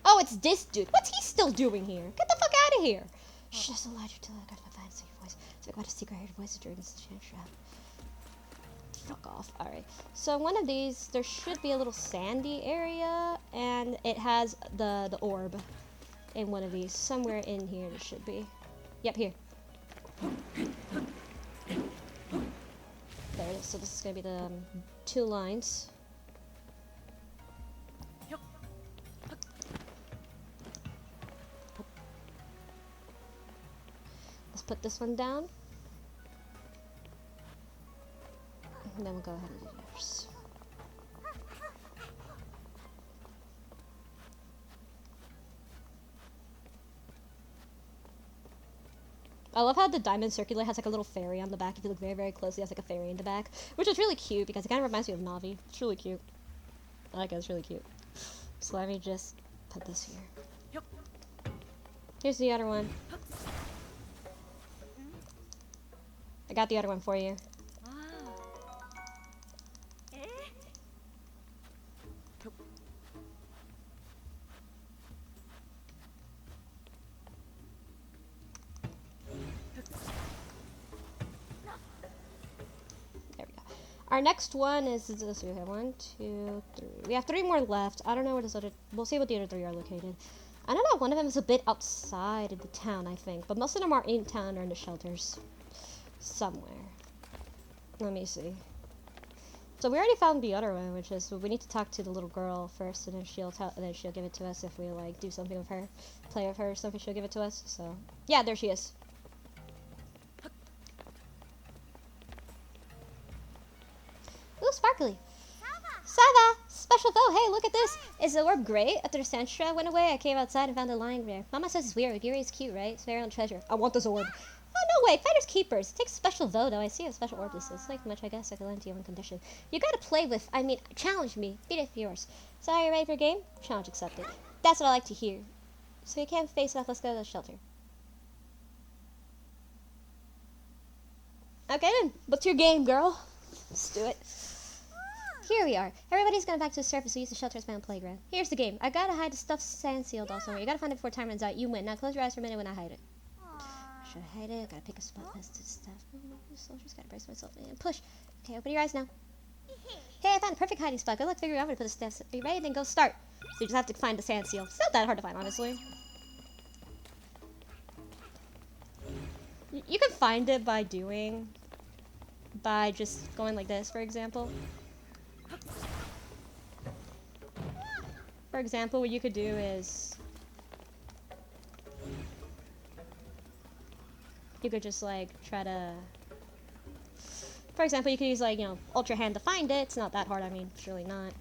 Oh, it's this dude. What's he still doing here? Get the fuck out of here! Shh, just allowed you to look at my fancy voice. So I got a secret heard voice during this chance trap. Fuck off. Alright. So in one of these, there should be a little sandy area, and it has the orb in one of these. Somewhere in here there should be. Yep, here. There it is. So this is going to be the 2 lines. Let's put this one down. And then we'll go ahead and do yours. I love how the diamond circular has like a little fairy on the back. If you look very, very closely, it has like a fairy in the back. Which is really cute because it kind of reminds me of Navi. It's really cute. I like it, it's really cute. So let me just put this here. Here's the other one. I got the other one for you. There we go. Our next one is this. We have 1, 2, 3. We have 3 more left. I don't know where this other. We'll see what the other 3 are located. I don't know. One of them is a bit outside of the town, I think, but most of them are in town or in the shelters somewhere. Let me see. So we already found the other one, which is we need to talk to the little girl first, and then she'll give it to us if we like do something with her, play with her or something. She'll give it to us. So yeah, there she is. Ooh, sparkly. Sava! Special vote! Hey, look at this! Is the orb great? After the Sandstra went away, I came outside and found it lying there. Mama says it's weird. Giri is cute, right? It's very own treasure. I want this orb. Oh, no way! Fighters keepers! It takes a special vote, though. I see a special orb this is. Like much, I guess I can lend to you on condition. You gotta play with, challenge me. Beat it for yours. So, are you ready for a game? Challenge accepted. That's what I like to hear. So you can't face it off. Let's go to the shelter. Okay then. What's your game, girl? Let's do it. Here we are. Everybody's gone back to the surface to use the shelter as my own playground. Here's the game. I gotta hide the stuffed sand seal doll somewhere. You gotta find it before time runs out. You win. Now close your eyes for a minute when I hide it. Should I hide it? Gotta pick a spot next to the stuff. Soldiers gotta brace myself in and push. Okay, open your eyes now. Hey, I found a perfect hiding spot. Good luck figuring out where to put the steps. Are you ready? Then go start. So you just have to find the sand seal. It's not that hard to find, honestly. You can find it by just going like this, for example. For example, what you could do is you could just like try to, for example, you could use like, Ultra Hand to find it. It's not that hard. I mean, it's really not.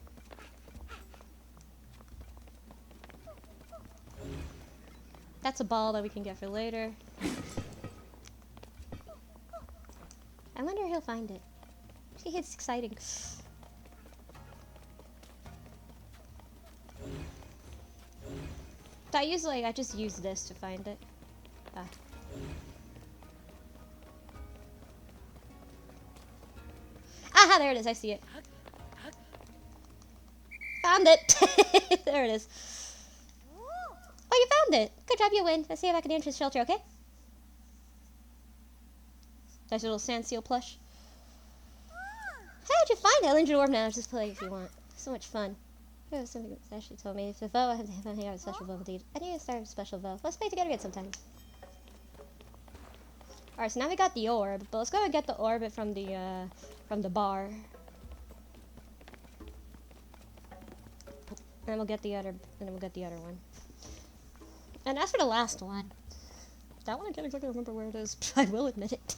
That's a ball that we can get for later. I wonder if he'll find it. It's exciting. So I just use this to find it. Aha, there it is. I see it. Found it. There it is. Oh, you found it. Good job, you win. Let's see if I can enter the shelter, okay? Nice little sand seal plush. How'd you find it? I'll lend you an orb now. Just play if you want. So much fun. Oh, something that's actually told me. If the vote, I have to hang out with special vote indeed. I need to start a special vote. Let's play together again sometime. Alright, so now we got the orb, but let's go and get the orb from the bar. And then we'll get the other one. And as for the last one, that one I can't exactly remember where it is, but I will admit it.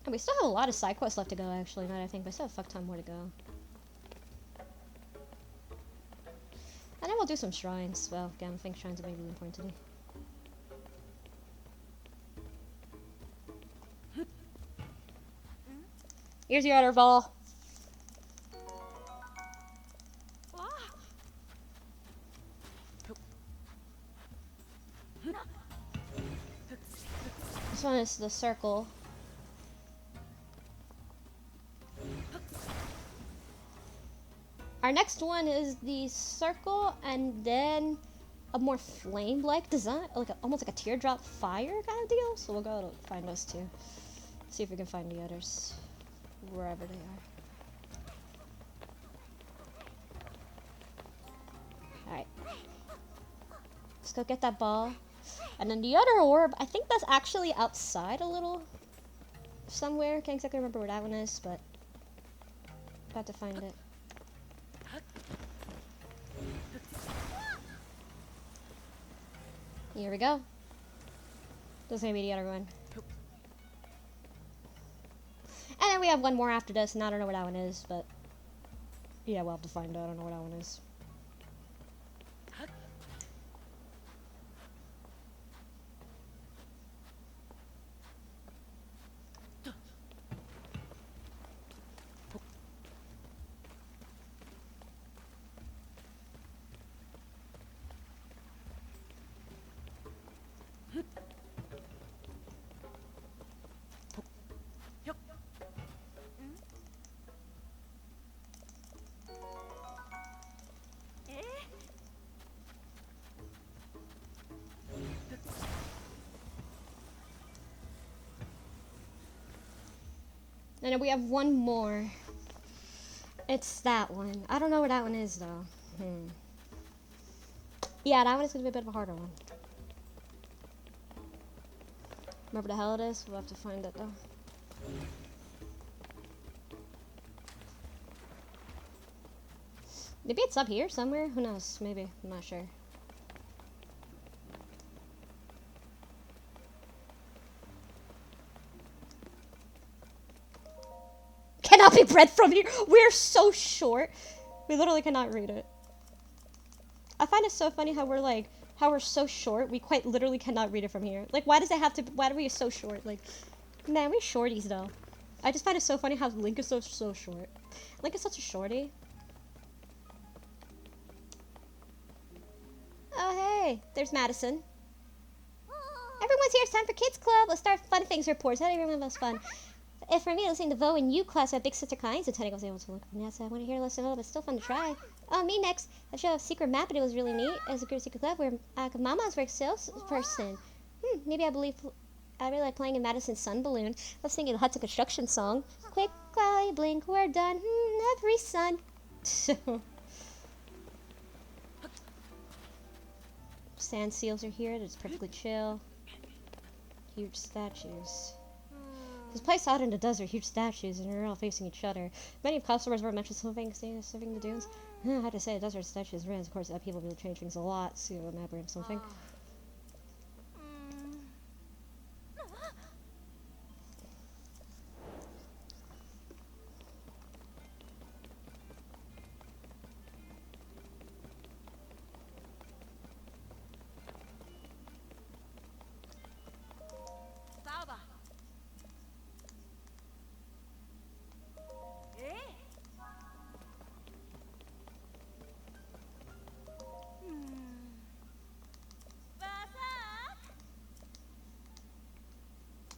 And we still have a lot of side quests left to go, actually, now that I think. We still have a fuck ton more to go. And then we'll do some shrines. Well, again, I think shrines are maybe important to do. Here's your other ball. This one is the circle. Our next one is the circle, and then a more flame-like design, like almost like a teardrop fire kind of deal. So we'll go find those two. See if we can find the others wherever they are. All right, let's go get that ball, and then the other orb. I think that's actually outside a little somewhere. Can't exactly remember where that one is, but about to find it. Here we go. This is gonna be the other one. And then we have one more after this, and I don't know where that one is, but yeah, we'll have to find out. I don't know where that one is. And then we have one more. It's that one. I don't know where that one is though. Yeah, that one is gonna be a bit of a harder one. Remember the hell it is? We'll have to find it though. Maybe it's up here somewhere? Who knows? Maybe. I'm not sure. Cannot be read from here! We're so short! We literally cannot read it. I find it so funny how we're so short, we quite literally cannot read it from here. Like, why are we so short? Like, man, we shorties though. I just find it so funny how Link is so short. Link is such a shorty. Oh, hey, there's Madison. Everyone's here. It's time for Kids Club. Let's start fun things reports. How do everyone loves fun? If for me, listening to Vo and you class at Big Sister Kynes attending, I was able to look from the outside. I want to hear listen, but it's still fun to try. Oh, me next. I showed a secret map, and it was really neat. As a group secret club where Mama's work salesperson. Maybe I really like playing in Madison's Sun Balloon. I was singing the Hudson Construction song. Quick, Wally, blink, we're done. Every sun. Sand seals are here. It's perfectly chill. Huge statues. This place out in the desert, huge statues, and they're all facing each other. Many customers were mentioned surfing the dunes. I had to say, the desert statues ruins. Of course, people will change things a lot. See a map or something.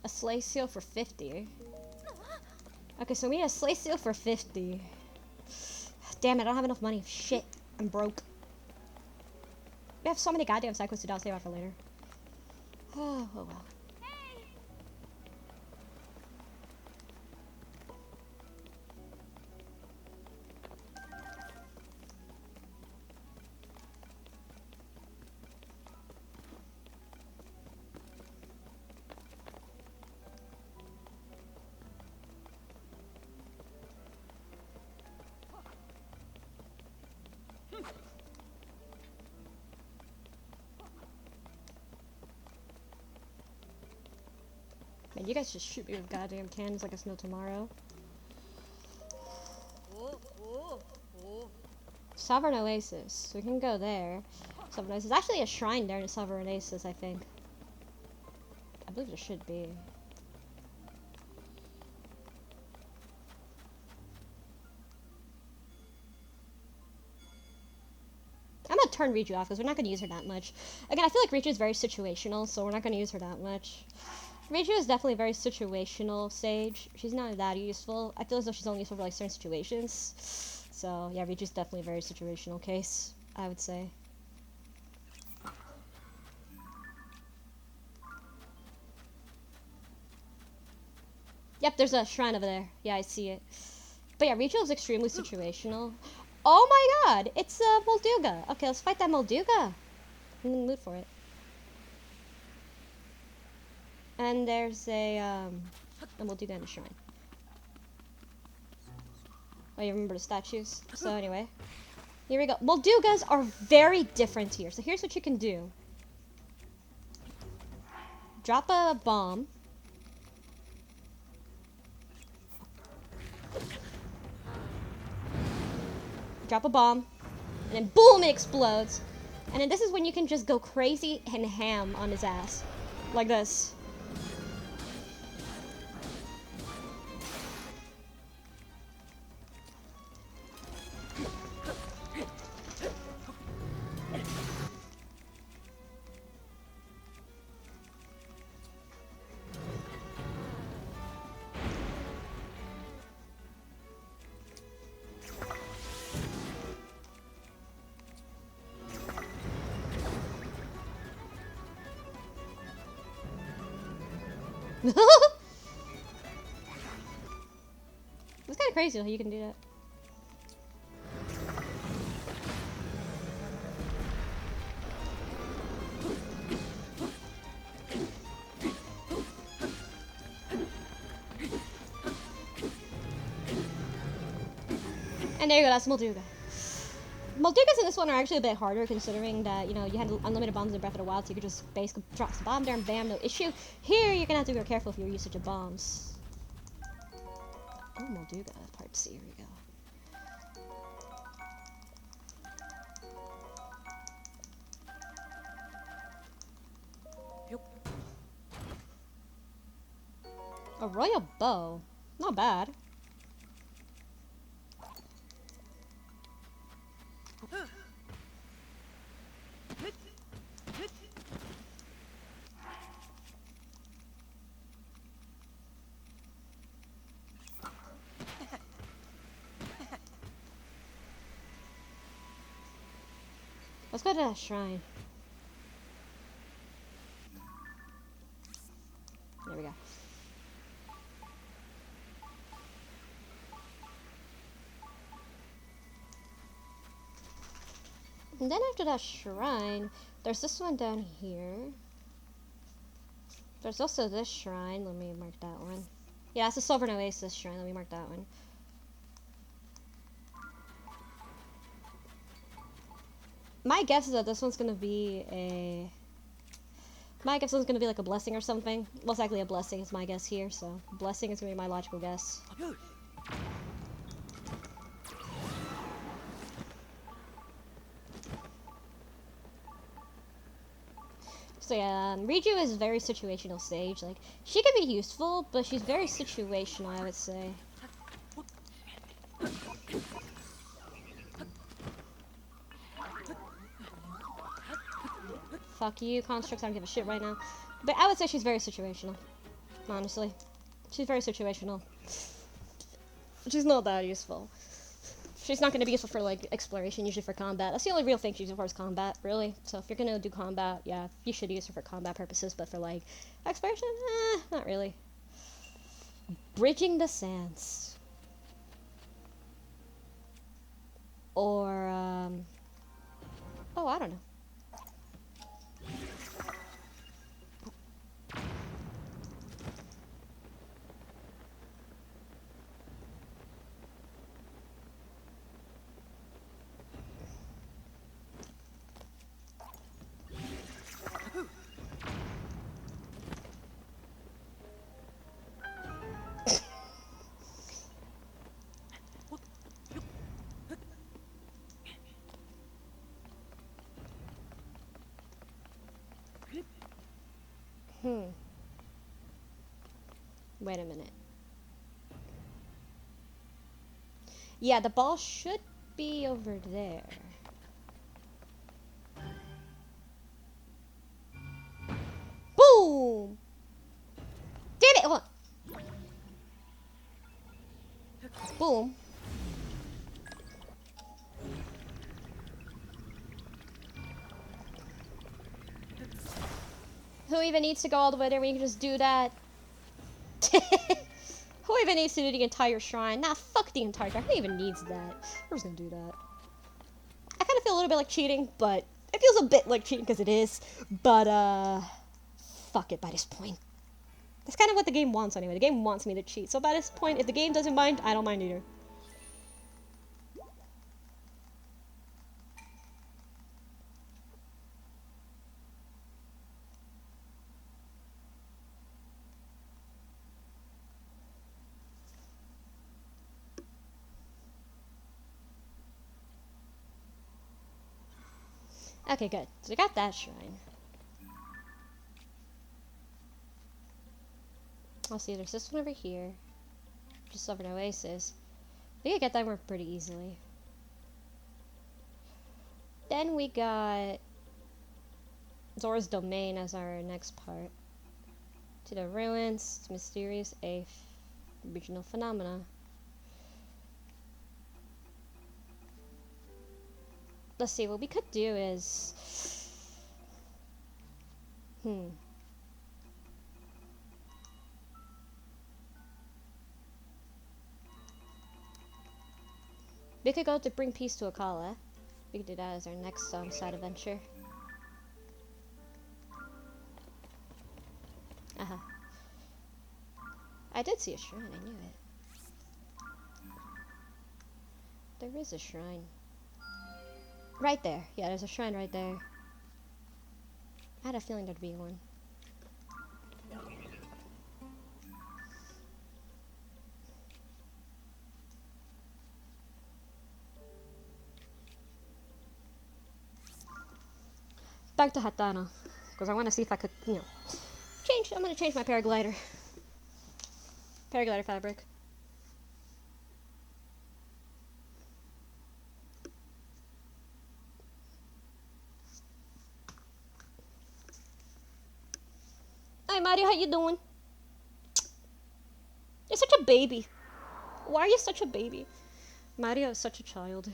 A sleigh seal for 50. Okay, so we need a sleigh seal for 50. Damn it, I don't have enough money. Shit, I'm broke. We have so many goddamn side quests to do. I'll save that for later. Oh well. Man, you guys just shoot me with goddamn cannons like it's no tomorrow. Sovereign Oasis. We can go there. Sovereign Oasis. There's actually a shrine there in Sovereign Oasis, I think. I believe there should be. I'm gonna turn Riju off because we're not gonna use her that much. Again, I feel like Riju is very situational, so we're not gonna use her that much. Riju is definitely a very situational sage. She's not that useful. I feel as though she's only useful for like certain situations. So yeah, Riju's definitely a very situational case, I would say. Yep, there's a shrine over there. Yeah, I see it. But yeah, Riju is extremely situational. Oh my god, it's Molduga. Okay, let's fight that Molduga. I'm in the mood for it. And there's a Molduga in the shrine. Oh, you remember the statues? So anyway, here we go. Moldugas are very different here. So here's what you can do. Drop a bomb. Drop a bomb. And then boom, it explodes. And then this is when you can just go crazy and ham on his ass. Like this. crazy how you can do that. And there you go, that's Molduga. Moldugas in this one are actually a bit harder considering that, you know, you had unlimited bombs in Breath of the Wild, so you could just basically drop the bomb there and bam, no issue. Here, you're gonna have to be careful if you use such a bombs. Oh, Molduga, part C, here we go. A royal bow. Not bad. Let's go to that shrine. There we go. And then after that shrine, there's this one down here. There's also this shrine. Let me mark that one. Yeah, it's the Sovereign Oasis shrine. Let me mark that one. My guess is that this one's gonna be a... My guess is gonna be like a blessing or something. Most likely a blessing is my guess here, so blessing is gonna be my logical guess. So yeah, Riju is very situational sage. Like, she can be useful, but she's very situational, I would say. Fuck you, constructs, I don't give a shit right now. But I would say she's very situational. Honestly. She's very situational. She's not that useful. She's not going to be useful for, like, exploration, usually for combat. That's the only real thing she's useful for is combat, really. So if you're going to do combat, yeah, you should use her for combat purposes. But for, like, exploration, not really. Bridging the Sands. Or, oh, I don't know. Wait a minute. Yeah, the ball should be over there. Boom! Did it! Hold on. Boom. Who even needs to go all the way there when you can just do that? Who even needs to do the entire shrine? Nah, fuck the entire shrine. Who even needs that? We're just gonna do that. I kind of feel a little bit like cheating, but it feels a bit like cheating because it is. But, fuck it by this point. That's kind of what the game wants anyway. The game wants me to cheat. So by this point, if the game doesn't mind, I don't mind either. Okay, good. So we got that shrine. I'll see, there's this one over here. Just over an oasis. We could get that one pretty easily. Then we got Zora's Domain as our next part. To the ruins, it's mysterious, regional phenomena. Let's see, what we could do is... We could go to bring peace to Akala. We could do that as our next side adventure. Uh-huh. I did see a shrine, I knew it. There is a shrine. Right there. Yeah, there's a shrine right there. I had a feeling there'd be one. Back to Hatana. Because I want to see if I could, you know, change. I'm going to change my paraglider. Paraglider fabric. Hi Mario, how you doing? You're such a baby. Why are you such a baby? Mario is such a child.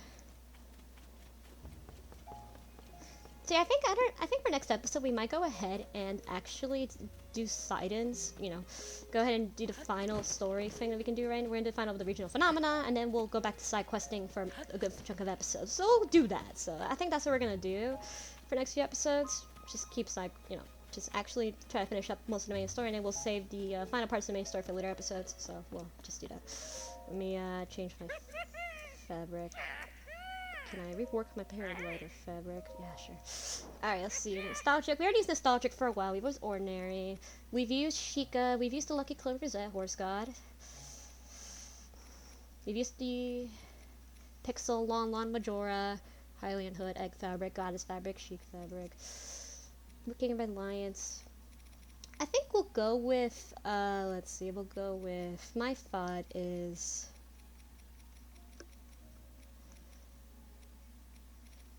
See, I think for next episode we might go ahead and actually do side-ins. You know, go ahead and do the final story thing that we can do. Right, we're gonna do the final of the regional phenomena, and then we'll go back to side questing for a good chunk of episodes. So we'll do that. So I think that's what we're gonna do for next few episodes. Just keep you know, just actually try to finish up most of the main story, and then we'll save the final parts of the main story for later episodes. So we'll just do that. Let me change my fabric. Can I rework my paraglider fabric? Yeah, sure. Alright, let's see. Nostalgic. We already used nostalgic for a while. We've used ordinary. We've used Sheikah. We've used the Lucky Clover Rosette, Horse God. We've used the Pixel, Lon Majora, Hylian Hood, Egg Fabric, Goddess Fabric, Sheik Fabric. King of Alliance. I think we'll go with, let's see, we'll go with, my thought is...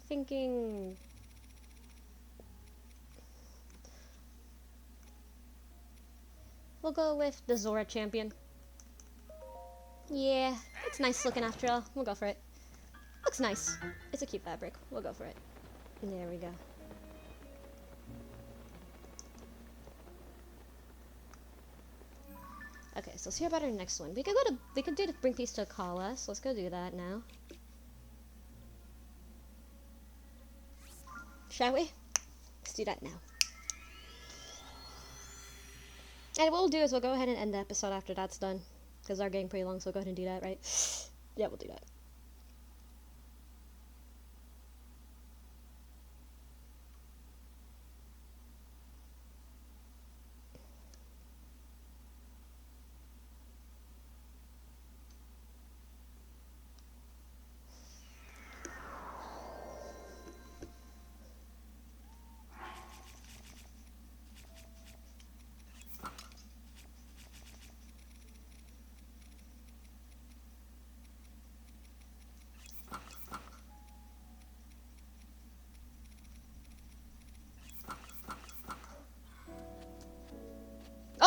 thinking we'll go with the Zora champion. Yeah, it's nice looking after all. We'll go for it. Looks nice. It's a cute fabric. We'll go for it. There we go. Okay, so let's hear about our next one. We could do the bring peace to Akala, so let's go do that now. Shall we? Let's do that now. And what we'll do is we'll go ahead and end the episode after that's done. Because our getting pretty long, so we'll go ahead and do that, right? Yeah, we'll do that.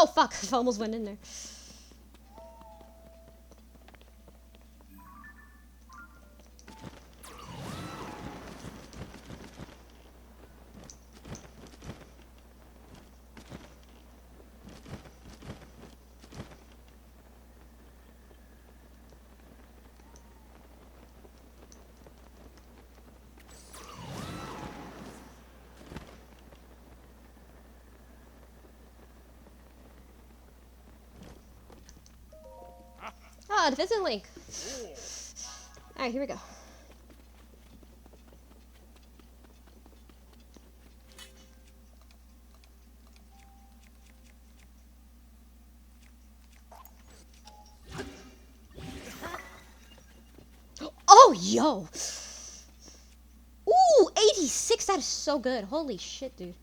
Oh fuck, I almost went in there. Ah, the visit link. Alright, here we go. Oh, yo! Ooh, 86! That is so good. Holy shit, dude.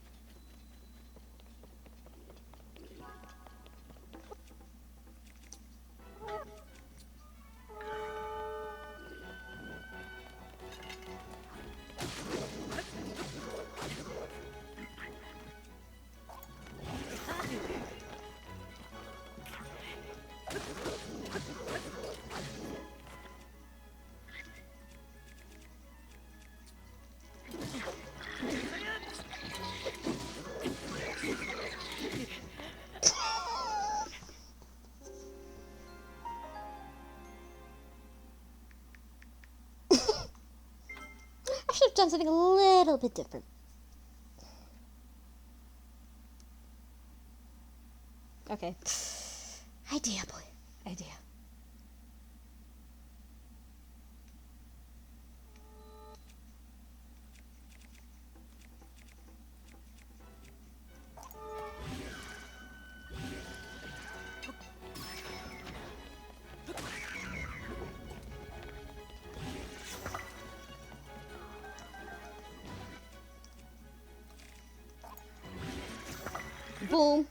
on something a little bit different. Okay. Idea, boy. Idea. Boom.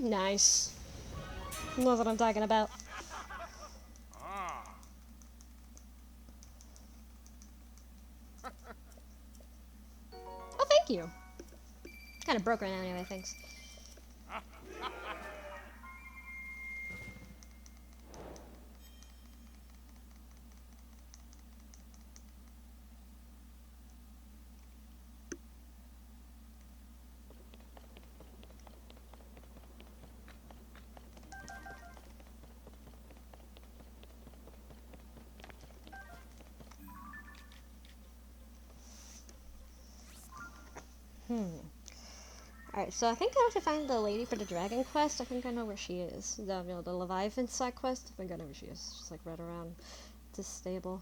Nice. Knows what I'm talking about. Oh, thank you. Kind of broke right now anyway, thanks. Alright, so I think I have to find the lady for the dragon quest. I think I know where she is. The Leviathan side quest. I think I know where she is. She's like right around this stable.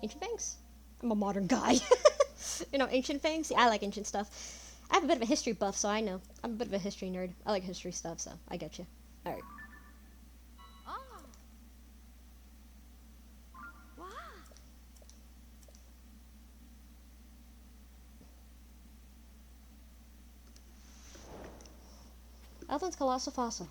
Ancient Fangs? I'm a modern guy. You know, Ancient Fangs? Yeah, I like ancient stuff. I have a bit of a history buff, so I know. I'm a bit of a history nerd. I like history stuff, so I get you. Alright. Ah. Wow. Elden's Colossal Fossil.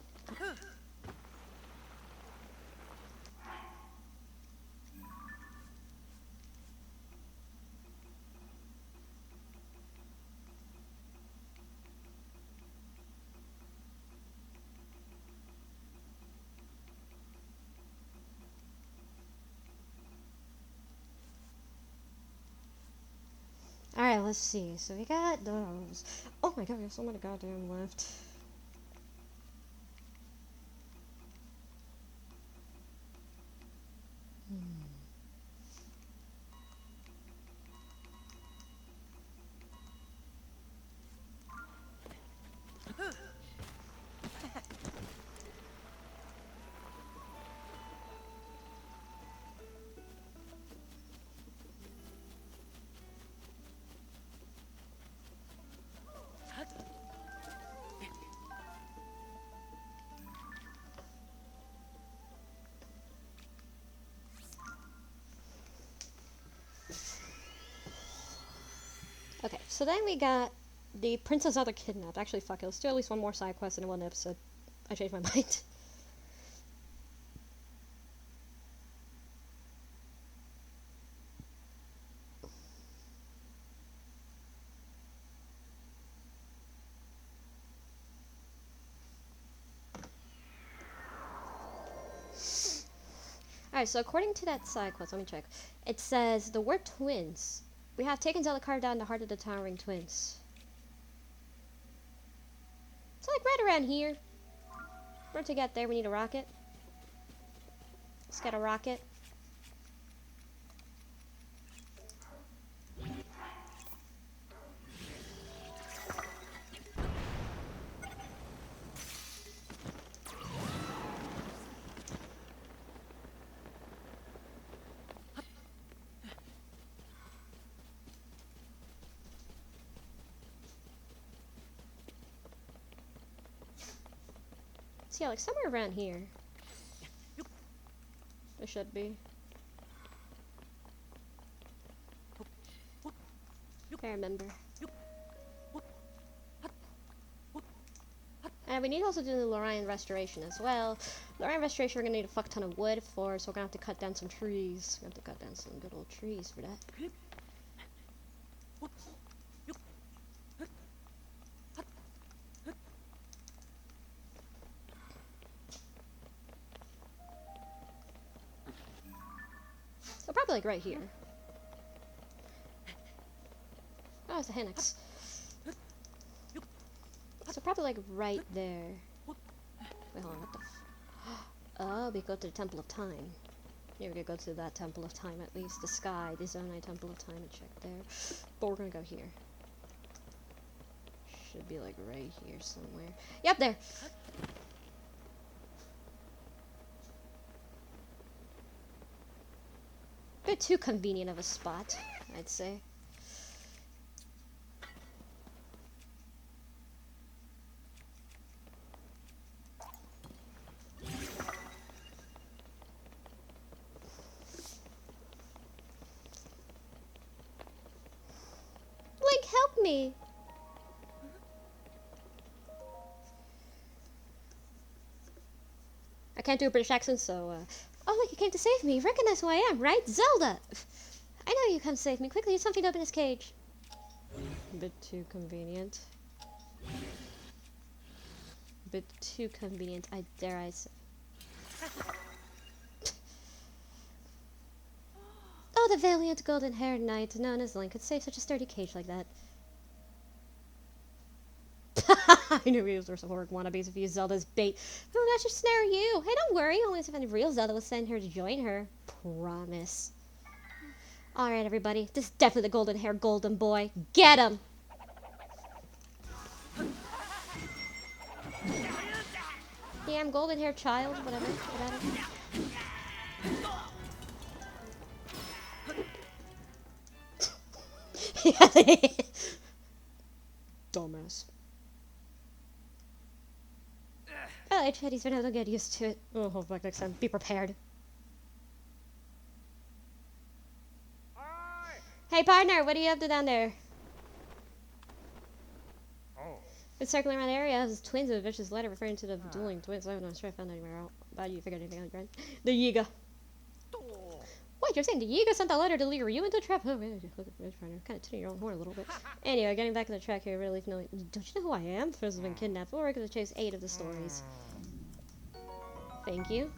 Alright, let's see. So we got those. Oh my god, we have so many goddamn left. Okay, so then we got the Princess Zelda kidnapped. Actually, fuck it. Let's do at least one more side quest in one episode. I changed my mind. Alright, so according to that side quote, let me check. It says, the word twins. We have taken Zelda carved down the heart of the towering twins. It's like right around here. For to get there, we need a rocket. Let's get a rocket. So yeah, like somewhere around here. There should be. I remember. And we need to also do the Lorraine restoration as well. Lorraine restoration, we're gonna need a fuck ton of wood for, so we're gonna have to cut down some trees. We're gonna have to cut down some good old trees for that. So probably like right here. Oh, it's a Hennex. So probably like right there. Wait, hold on, what the oh, we go to the Temple of Time. Yeah, we're gonna go to that Temple of Time at least. The sky, the Zonai Temple of Time, and check there. But we're gonna go here. Should be like right here somewhere. Yep, there! Bit too convenient of a spot, I'd say. Link, help me! I can't do a British accent, so, oh, look, you came to save me. You recognize who I am, right? Zelda! I know you come save me. Quickly, there's something to open his cage. A bit too convenient. A bit too convenient, I dare I say. Oh, the valiant golden-haired knight known as Link could save such a sturdy cage like that. I knew he was some horrid wannabes if he used Zelda's bait. Oh, that should snare you. Hey, don't worry. Only if any real Zelda will send her to join her. Promise. Alright, everybody. This is definitely the golden-haired golden boy. Get him! Yeah, I'm golden-haired child. Whatever. Whatever. Dumbass. Oh, He's been able to get used to it. Oh, hold back next time. Be prepared. Hey, partner, what are you up to down there? Been circling around the area as twins of a vicious letter referring to the dueling twins. I'm not sure I found anywhere out about you. Figured anything out, right? The Yiga. What, you're saying the Yiga sent that letter to lure you into a trap? Oh, man, look at this kind of tuning your own horn a little bit. Anyway, getting back on the track here, really, don't you know who I am? First, I've been kidnapped. We'll regularly chase 8 of the stories. Thank you.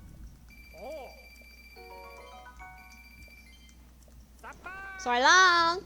So long!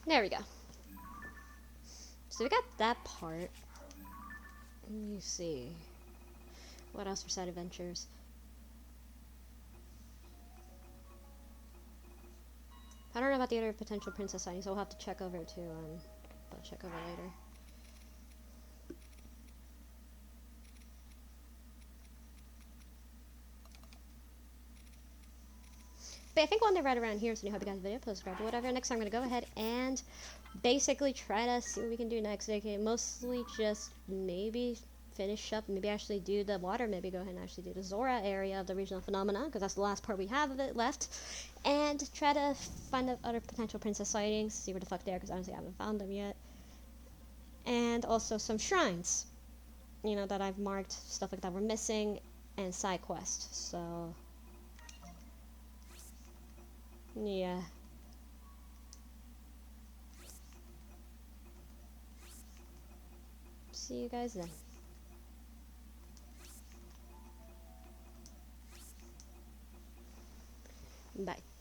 There we go. So we got that part. Let me see. What else for side adventures? I don't know about the other potential princess sightings, so we'll have to check over to, I'll check over later. But I think one day right around here, so I hope you guys video, post, subscribe, whatever. Next time I'm gonna go ahead and basically try to see what we can do next. Okay, mostly just maybe finish up, maybe actually do the water, maybe go ahead and actually do the Zora area of the regional phenomenon, because that's the last part we have of it left. And try to find out other potential princess sightings, see where the fuck they are, because honestly I haven't found them yet. And also some shrines, you know, that I've marked, stuff like that we're missing, and side quests. So yeah. See you guys then. Bye.